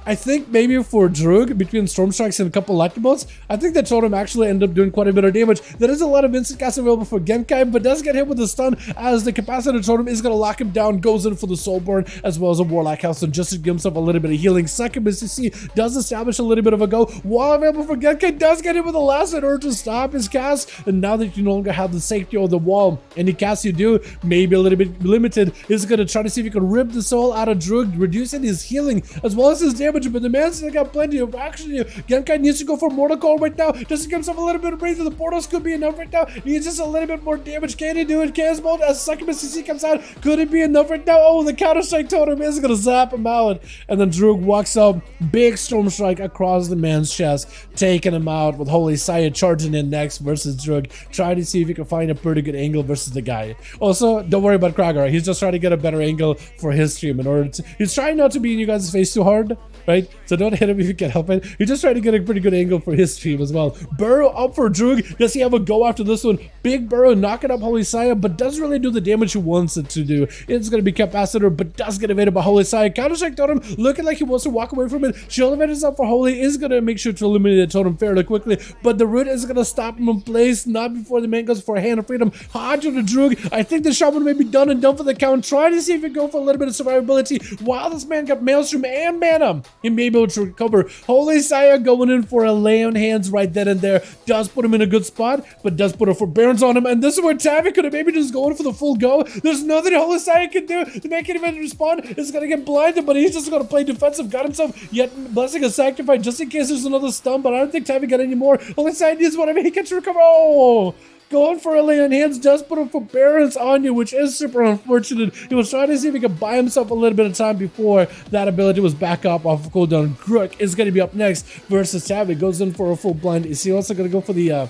I think maybe for Drug, between Storm Strikes and a couple Lightning Bolts, I think that totem actually ended up doing quite a bit of damage. There is a lot of instant cast available for Genkai, but does get hit with a stun as the Capacitor totem is going to lock him down, goes in for the Soulborn, as well as a Warlock House, and just to give himself a little bit of healing. Succubus, you see, does establish a little bit of a go. While available for Genkai, does get hit with a last in order to stop his cast, and now that you no longer have the safety of the wall, any cast you do, maybe a little bit limited, is going to try to see if you can rip the soul out of Drug, reducing his healing, as well as his damage, but the man still got plenty of action here. Genkai needs to go for Mortal Call right now, just to give himself a little bit of breather. The portals could be enough right now. He needs just a little bit more damage. Can he do it? Chaos Bolt as Succubus CC comes out. Could it be enough right now? Oh, the Counter Strike totem is going to zap him out. And then Drug walks up. Big Storm Strike across the man's chest, taking him out with Holy Sire charging in next versus Drug. Trying to see if he can find a pretty good angle versus the guy. Also, don't worry about Kragar. He's just trying to get a better angle for his stream in order to... He's trying not to be in you guys' face too hard, right? So don't hit him if you can help it. He's just trying to get a pretty good angle for his stream as well. Burrow up for Drug. Does he have a go after this one? Big Burrow knocking up Holy Sire, but doesn't really do the damage he wants it to do. It's going to be Capacitor, but does get evaded by Holy Sire. Counter-Strike Totem, looking like he wants to walk away from it. Shield Advantage up for Holy, is going to make sure to eliminate the Totem fairly quickly, but the Root is going to stop him in place, not before the man goes for a Hand of Freedom. Hard to the Drug. I think the Shaman may be done and done for the count, trying to see if he can go for a little bit of survivability. While this man got Maelstrom and Mana, he may be able to recover. Holy Sire going in for a lay on hands right then and there. Does put him in a good spot, but does put a forbearance on him. And this is where Tavi could have maybe just gone for the full go. There's nothing Holy Sire can do to make him even respond. It's going to get blinded, but he's just going to play defensive. Got himself yet blessing a sacrifice just in case there's another stun, but I don't think Tavi got any more. Holy Sire needs whatever he can to recover. Oh! going for a lay on hands, does put a forbearance on you, which is super unfortunate. He was trying to see if he could buy himself a little bit of time before that ability was back up off of cooldown. Grook is going to be up next versus Tavi. Goes in for a full blind. Is he also going to go for the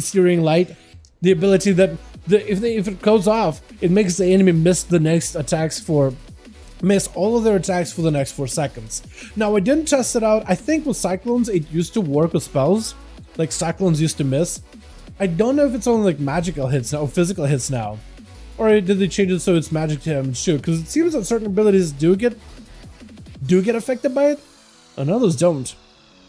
searing light? The ability that if it goes off, it makes the enemy miss the next attacks for miss all of their attacks for the next 4 seconds. Now I didn't test it out. I think with Cyclones it used to work with spells. Like Cyclones used to miss. I don't know if it's only like magical hits now or physical hits now. Or did they change it so it's magic damage too? Because it seems that certain abilities do get affected by it. And others don't.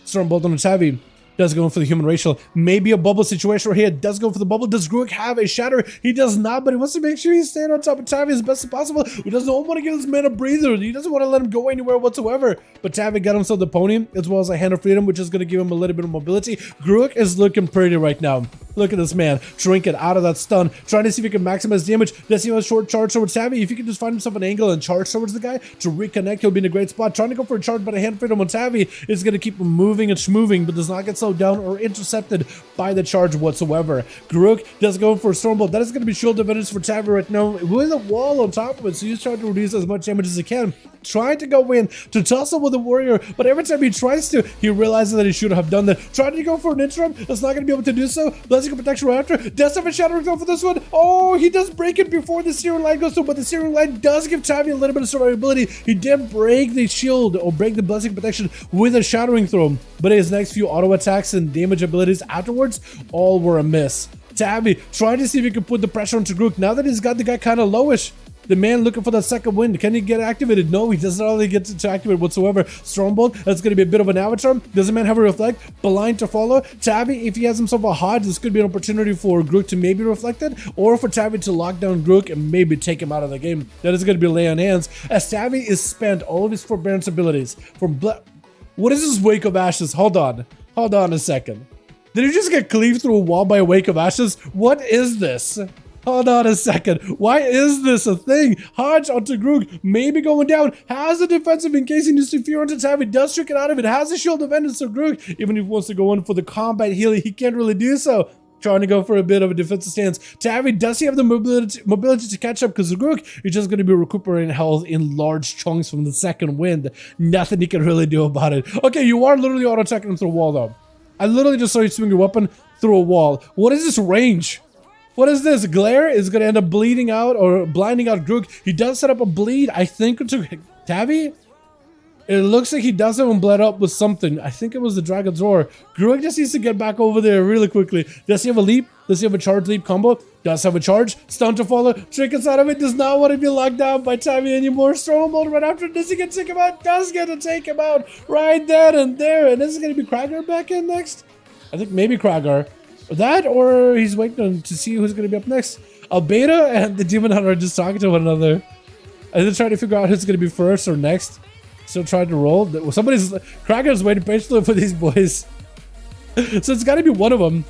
Stormbolt on the Tavi. Does go for the human racial. Maybe a bubble situation right here. Does go for the bubble. Does Grook have a shatter? He does not, but he wants to make sure he's staying on top of Tavi as best as possible. He doesn't want to give this man a breather. He doesn't want to let him go anywhere whatsoever. But Tavi got himself the pony, as well as a hand of freedom, which is going to give him a little bit of mobility. Grook is looking pretty right now. Look at this man. Trinket out of that stun. Trying to see if he can maximize damage. Does he have a short charge towards Tavi? If he can just find himself an angle and charge towards the guy to reconnect, he'll be in a great spot. Trying to go for a charge, but a hand freedom on Tavi is going to keep him moving and schmoving, but does not get slowed down or intercepted by the charge whatsoever. Grook does go for a Stormbolt. That is going to be shield advantage for Tavi right now with a wall on top of it, so he's trying to reduce as much damage as he can. Trying to go in to tussle with the warrior, but every time he tries to, he realizes that he should have done that. Trying to go for an interim, that's not going to be able to do so. Blessing of protection right after. Does have a shattering throw for this one. Oh, he does break it before the searing line goes through, but the searing line does give Tavi a little bit of survivability. He did break the shield or break the blessing of protection with a shattering throw, but his next few auto attacks and damage abilities afterwards all were a miss. Tavi trying to see if he can put the pressure onto Grook now that he's got the guy kind of lowish. The man looking for that second wind. Can he get activated? No, he doesn't really get to activate whatsoever. Stormbolt, that's going to be a bit of an avatar. Does the man have a reflect? Blind to follow. Tavi, if he has himself a Hodge, this could be an opportunity for Grook to maybe reflect it, or for Tavi to lock down Grook and maybe take him out of the game. That is going to be lay on hands, as Tavi is spent all of his forbearance abilities from what is this Wake of Ashes? Hold on a second. Did he just get cleaved through a wall by a Wake of Ashes? What is this? Hold on a second. Why is this a thing? Hodge onto Grook, maybe going down. Has a defensive in case he needs to fear onto Tavi. Does trick it out of it. Has a shield of Vengeance to Grook. Even if he wants to go in for the combat healing, he can't really do so. Trying to go for a bit of a defensive stance. Tavi, does he have the mobility to catch up? Because Grook is just going to be recuperating health in large chunks from the second wind. Nothing he can really do about it. Okay, you are literally auto-attacking him through a wall, though. I literally just saw you swing your weapon through a wall. What is this range? What is this? Glare is going to end up bleeding out or blinding out Grook. He does set up a bleed, I think, to Tavi. It looks like he does have him bled up with something. I think it was the Dragon's Roar. Grook just needs to get back over there really quickly. Does he have a leap? Does he have a charge leap combo? Does have a charge. Stun to follow. Trinkets out of it. Does not want to be locked down by Tavi anymore. Stormbolt right after. Does he get to take him out? Does get to take him out right then and there. And this is going to be Kragar back in next. I think maybe Kragar. That, or he's waiting to see who's going to be up next. Albeta and the Demon Hunter are just talking to one another. And they're trying to figure out who's going to be first or next. Still trying to roll. Kragar's waiting patiently for these boys. So it's got to be one of them.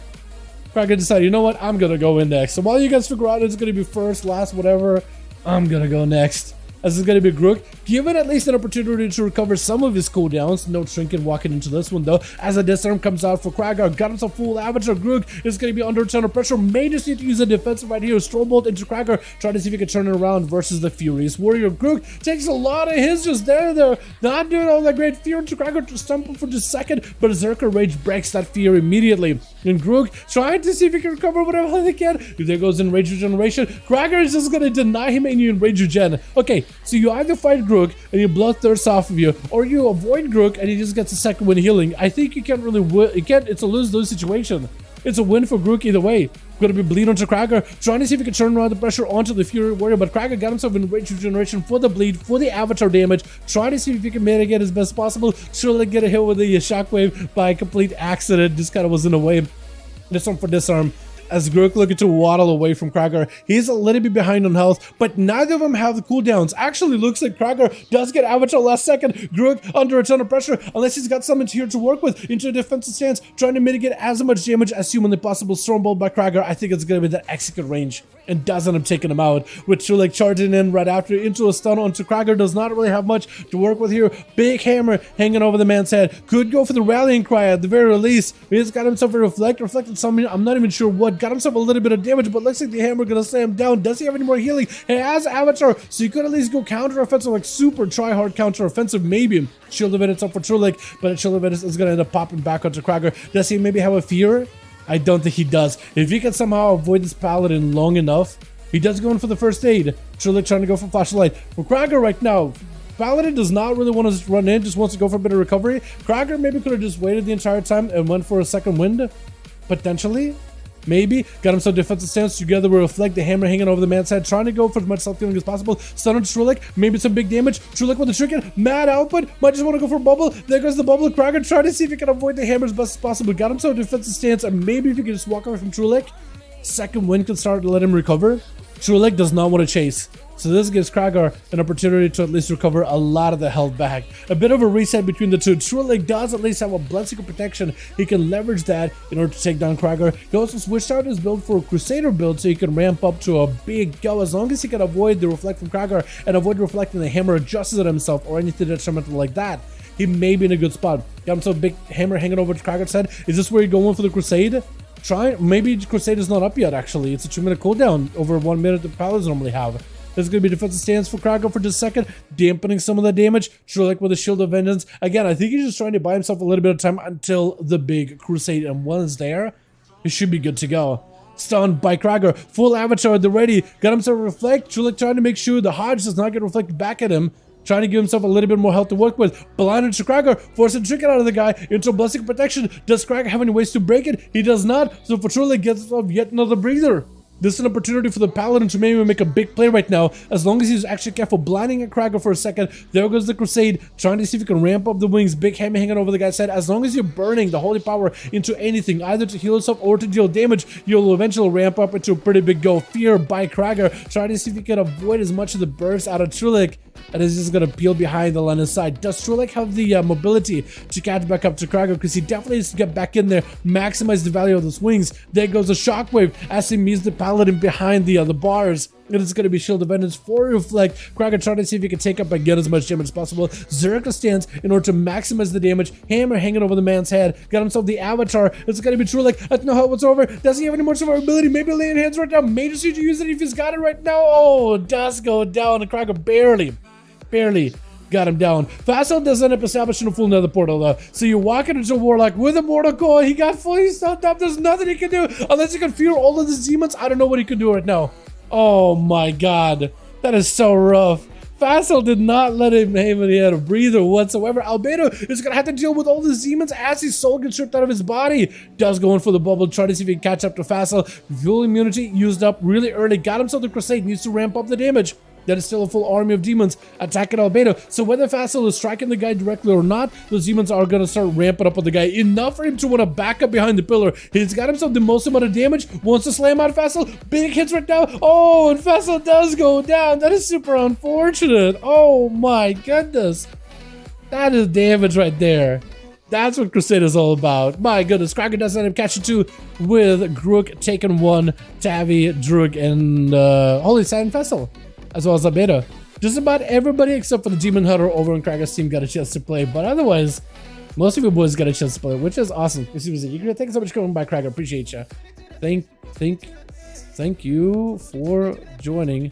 Kragar decided, you know what? I'm going to go in next. So while you guys figure out who's going to be first, last, whatever, I'm going to go next. This is going to be Grook, given at least an opportunity to recover some of his cooldowns. No Trinket walking into this one, though, as a disarm comes out for Kragar. Got himself full avatar. Grook is going to be under a ton of pressure. May just need to use a defensive right here. Stormbolt into Kragar, trying to see if he can turn it around versus the Furious Warrior. Grook takes a lot of his just there. They're not doing all that great. Fear into Kragar to stumble for just a second, but Berserker Rage breaks that fear immediately. And Grook trying to see if he can recover whatever they can. There goes in Rage Regeneration. Kragar is just going to deny him any Rage Regen. Okay, so you either fight Grook and your blood thirsts off of you, or you avoid Grook and he just gets a second win healing. I think you can't really win. It's a lose-lose situation. It's a win for Grook either way. Going to be bleed onto Kragar, trying to see if he can turn around the pressure onto the Fury Warrior, but Kragar got himself in Rage Regeneration for the bleed, for the avatar damage, trying to see if he can mitigate as best possible. Surely get a hit with the shockwave by a complete accident. Just kind of was in the way. This one for disarm. As Grook looking to waddle away from Kragar. He's a little bit behind on health, but neither of them have the cooldowns. Actually, looks like Kragar does get Avatar last second. Grook under a ton of pressure, unless he's got something here to work with. Into a defensive stance, trying to mitigate as much damage as humanly possible. Stormbolt by Kragar. I think it's going to be that execute range. and does end up taking him out, with Trulik charging in right after into a stun onto Krager. Does not really have much to work with here. Big hammer hanging over the man's head. Could go for the rallying cry at the very least. He's got himself a reflected something. I'm not even sure what. Got himself a little bit of damage, but looks like the hammer gonna slam him down. Does he have any more healing? He has Avatar, so you could at least go counter offensive, like super try hard counter offensive, maybe. Shield of Edits up for Trulik, but Shield of Edits is gonna end up popping back onto Krager. Does he maybe have a fear? I don't think he does. If he can somehow avoid this paladin long enough, he does go in for the first aid. Trulik trying to go for flashlight. For Krager right now, Paladin does not really want to run in, just wants to go for a bit of recovery. Krager maybe could have just waited the entire time and went for a second wind. Potentially. Maybe. Got himself defensive stance together with Reflect, the hammer hanging over the man's head, trying to go for as much self-healing as possible. Stun on Trulik, maybe some big damage. Trulik with the trick, mad output, might just want to go for a bubble. There goes the bubble. Krager trying to see if he can avoid the hammer as best as possible. Got himself defensive stance, and maybe if he can just walk away from Trulik, second wind can start to let him recover. Trulik does not want to chase. So this gives Krager an opportunity to at least recover a lot of the health back. A bit of a reset between the two. Trulik does at least have a Bloodseeker protection. He can leverage that in order to take down Krager. He also switched out his build for a Crusader build so he can ramp up to a big go. As long as he can avoid the reflect from Krager and avoid reflecting the hammer adjusted at himself or anything detrimental like that, he may be in a good spot. Got himself a big hammer hanging over to Krager's head. Is this where you're going for the Crusade? Try. Maybe Crusade is not up yet, actually. It's a 2-minute cooldown over 1 minute the Paladins normally have. There's going to be defensive stance for Krager for just a second, dampening some of the damage. Trulik with a Shield of Vengeance. Again, I think he's just trying to buy himself a little bit of time until the big Crusade, and once there, he should be good to go. Stunned by Krager, full Avatar at the ready. Got himself a Reflect. Trulik trying to make sure the Hodge does not get reflected back at him. Trying to give himself a little bit more health to work with. Blinded to Krager, forcing Trick out of the guy into a Blessing Protection. Does Krager have any ways to break it? He does not, so for Trulik gets himself yet another breather. This is an opportunity for the Paladin to maybe make a big play right now, as long as he's actually careful. Blinding at Krager for a second. There goes the Crusade, trying to see if he can ramp up the wings. Big hammer hanging over the guy's head. As long as you're burning the holy power into anything, either to heal yourself or to deal damage, you'll eventually ramp up into a pretty big go. Fear by Krager, trying to see if he can avoid as much of the burst out of Trulik. And is just going to peel behind the line of sight. Does Trulik have the mobility to catch back up to Krager? Because he definitely needs to get back in there, maximize the value of those wings. There goes a shockwave as he meets the Paladin behind the bars. It is going to be Shield of Vengeance for Reflect. Krager trying to see if he can take up and get as much damage as possible. Zerka stands in order to maximize the damage. Hammer hanging over the man's head. Got himself the Avatar. It's going to be Trulik. That's no help whatsoever. Does he have any more survivability? Maybe laying hands right now. May just need to use it if he's got it right now. Oh, does go down. And Krager barely got him down. Vassal does end up establishing a full nether portal though. So you're walking into a Warlock with a Mortal Coil. He got fully stunned up. There's nothing he can do unless he can fear all of the demons. I don't know what he can do right now. Oh my god. That is so rough. Vassal did not let him have any a breather whatsoever. Albedo is going to have to deal with all the demons as his soul gets stripped out of his body. Does go in for the bubble, try to see if he can catch up to Vassal. Full immunity used up really early. Got himself the Crusade, needs to ramp up the damage. That is still a full army of demons attacking Albedo. So whether Vassal is striking the guy directly or not, those demons are going to start ramping up with the guy. Enough for him to want to back up behind the pillar. He's got himself the most amount of damage. Wants to slam out Vassal. Big hits right now. Oh, and Vassal does go down. That is super unfortunate. Oh my goodness. That is damage right there. That's what Crusade is all about. My goodness, Krager does end up catching 2 with Grook taking 1, Tavi, Drug, and Holy Sand Vessel, as well as Albedo. Just about everybody except for the Demon Hunter over on Krager's team got a chance to play, but otherwise, most of you boys got a chance to play, which is awesome. This was eager. Thank you so much for coming by, Krager. Appreciate you. Thank you for joining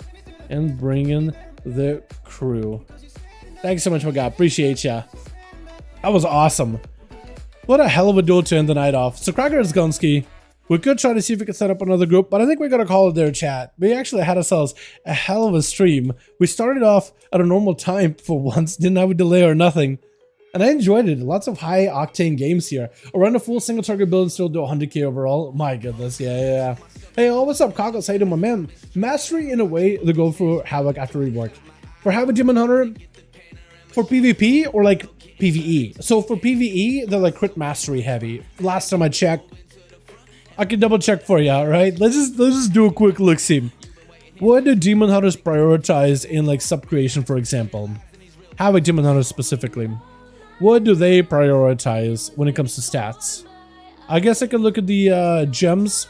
and bringing the crew. Thanks so much, my God. Appreciate ya. That was awesome. What a hell of a duel to end the night off. So Krager is Gunski. We could try to see if we could set up another group, but I think we're going to call it there, chat. We actually had ourselves a hell of a stream. We started off at a normal time for once, didn't have a delay or nothing. And I enjoyed it. Lots of high octane games here. Around a full single target build and still do 100k overall. My goodness, yeah. Hey, what's up, Cockles? How you doing, my man? Mastery, in a way, the go for Havoc after rework. For Havoc Demon Hunter, for PvP or like PvE. So for PvE, they're like crit mastery heavy. Last time I checked, I can double check for you, alright? Let's just do a quick look-see. What do Demon Hunters prioritize in like sub-creation, for example? Havoc Demon Hunters specifically. What do they prioritize when it comes to stats? I guess I could look at the gems.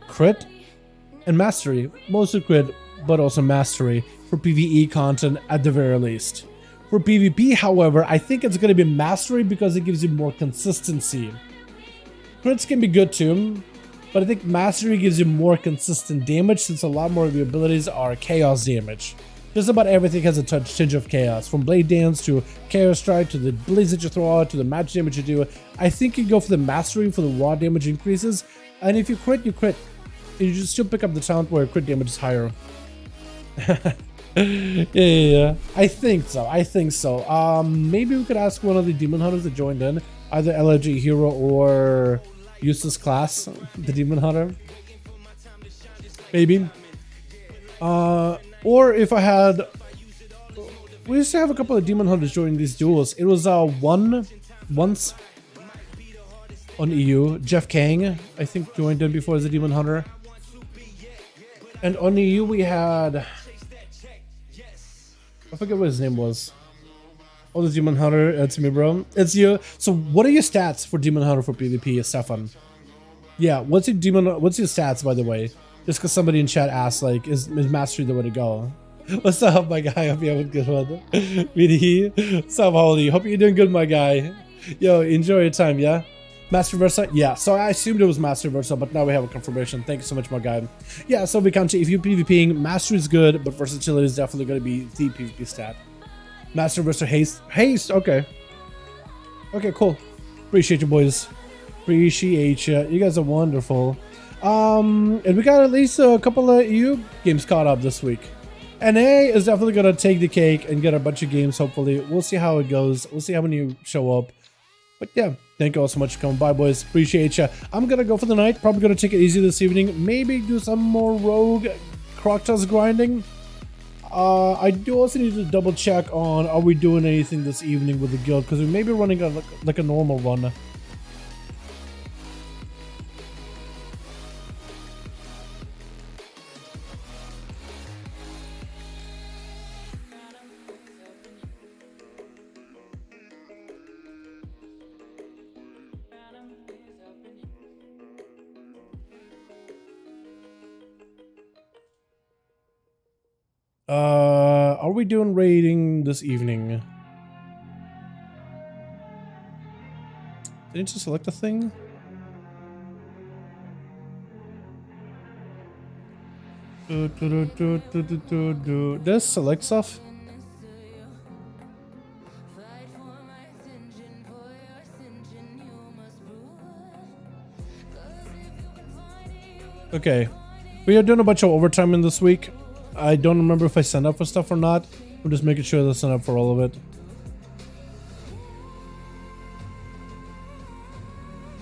Crit. and mastery, mostly crit, but also mastery for PvE content at the very least. For PvP, however, I think it's going to be mastery because it gives you more consistency. Crits can be good too, but I think mastery gives you more consistent damage since a lot more of your abilities are chaos damage. Just about everything has a tinge of chaos, from Blade Dance to Chaos Strike to the blades that you throw out to the match damage you do. I think you go for the mastery for the raw damage increases, and if you crit, you crit. You just still pick up the talent where crit damage is higher. yeah, I think so. Maybe we could ask one of the Demon Hunters that joined in, either LFG Hero or Useless Class, the Demon Hunter. Maybe. Or if I had, we used to have a couple of Demon Hunters joining these duels. It was once on EU. Jeff Kang, I think, joined in before as a Demon Hunter. And on EU we had, I forget what his name was. Oh, the Demon Hunter, it's me, bro. It's you. So what are your stats for Demon Hunter for PvP, Stefan? Yeah, what's your stats, by the way? Just because somebody in chat asked, like, is mastery the way to go? What's up, my guy? Hope you have a good one. VD, what's up, Holly? Hope you're doing good, my guy. Yo, enjoy your time, yeah? Master Versa? Yeah, so I assumed it was Master Versa, but now we have a confirmation. Thank you so much, my guy. Yeah, so we can see if you're PvPing, mastery is good, but versatility is definitely going to be the PvP stat. Master Versa haste. Haste, okay. Okay, cool. Appreciate you, boys. Appreciate you. You guys are wonderful. And we got at least a couple of EU games caught up this week. NA is definitely going to take the cake and get a bunch of games, hopefully. We'll see how it goes. We'll see how many show up. But yeah, thank you all so much for coming by, boys. Appreciate you. I'm going to go for the night. Probably going to take it easy this evening. Maybe do some more rogue Croctus grinding. I do also need to double check on, are we doing anything this evening with the guild? Because we may be running like a normal run. Are we doing raiding this evening? Did you just select a thing? Does select stuff? Okay. We are doing a bunch of overtime in this week. I don't remember if I signed up for stuff or not. I'm just making sure that I sign up for all of it.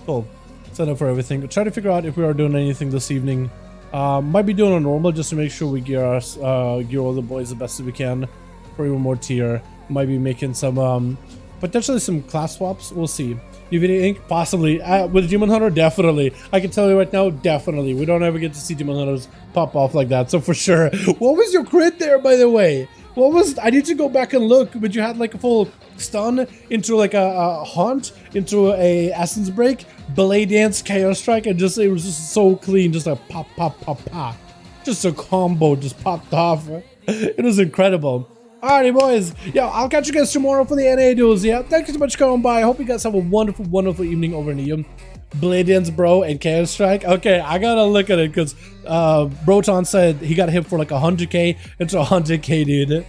Cool. Sign up for everything. Try to figure out if we are doing anything this evening. Might be doing a normal just to make sure we gear all the boys the best as we can for even more tier. Might be making some potentially some class swaps. We'll see. UVD Inc. Possibly. With Demon Hunter, definitely. I can tell you right now, definitely. We don't ever get to see Demon Hunters pop off like that, so for sure. What was your crit there, by the way? What was... I need to go back and look, but you had like a full stun into like a haunt, into a essence break, Blade Dance, Chaos Strike, and just it was just so clean, just like pop, pop, pop, pop. Just a combo just popped off. It was incredible. Alrighty, boys. Yeah, I'll catch you guys tomorrow for the NA duels. Yeah, thank you so much for coming by. I hope you guys have a wonderful, wonderful evening over in EU. Blade Dance, bro, and Chaos Strike. Okay, I gotta look at it because Broton said he got hit for like 100k into 100k, dude.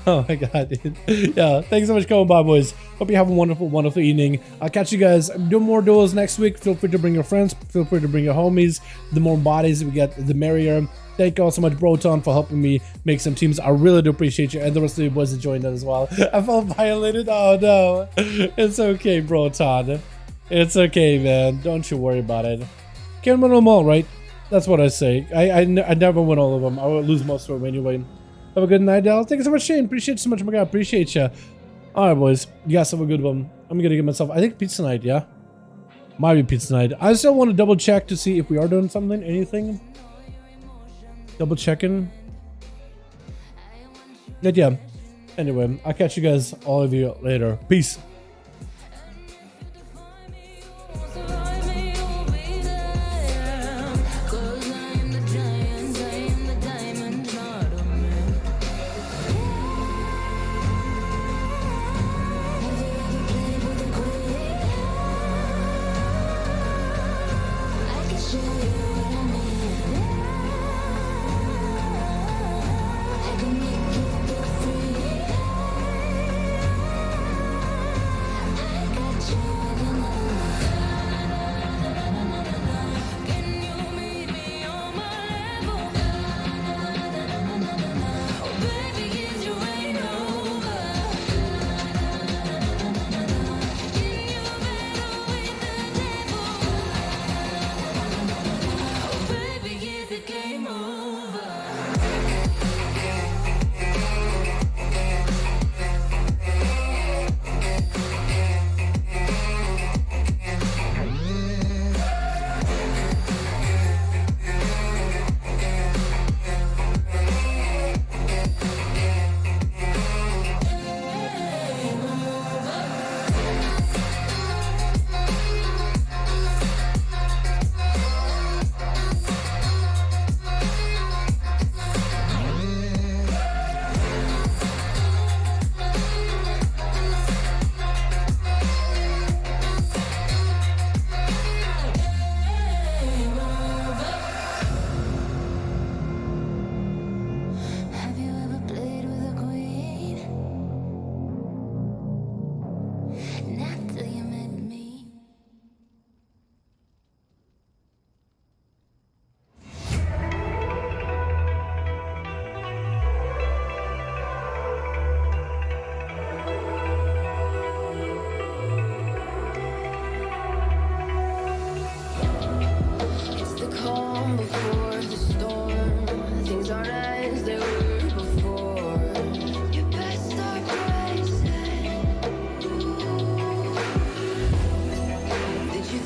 Oh my god, dude. Yeah, thanks so much for coming by, boys. Hope you have a wonderful, wonderful evening. I'll catch you guys. Do more duels next week. Feel free to bring your friends. Feel free to bring your homies. The more bodies we get, the merrier. Thank you all so much, Broton, for helping me make some teams. I really do appreciate you, and the rest of you boys that joined in as well. I felt violated. Oh no. It's okay, Broton. It's okay, man. Don't you worry about it. Can't win them all, right? That's what I say. I never win all of them. I will lose most of them anyway. Have a good night, Dal. Thank you so much, Shane. Appreciate you so much, my guy. Appreciate you. Alright, boys. You guys have a good one. I'm gonna give myself, I think, pizza night, yeah? Might be pizza night. I still want to double check to see if we are doing something, anything. Double checking. But yeah. Anyway, I'll catch you guys, all of you, later. Peace.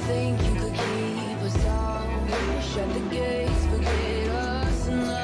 Think you could keep us out? Shut the gates, forget us now.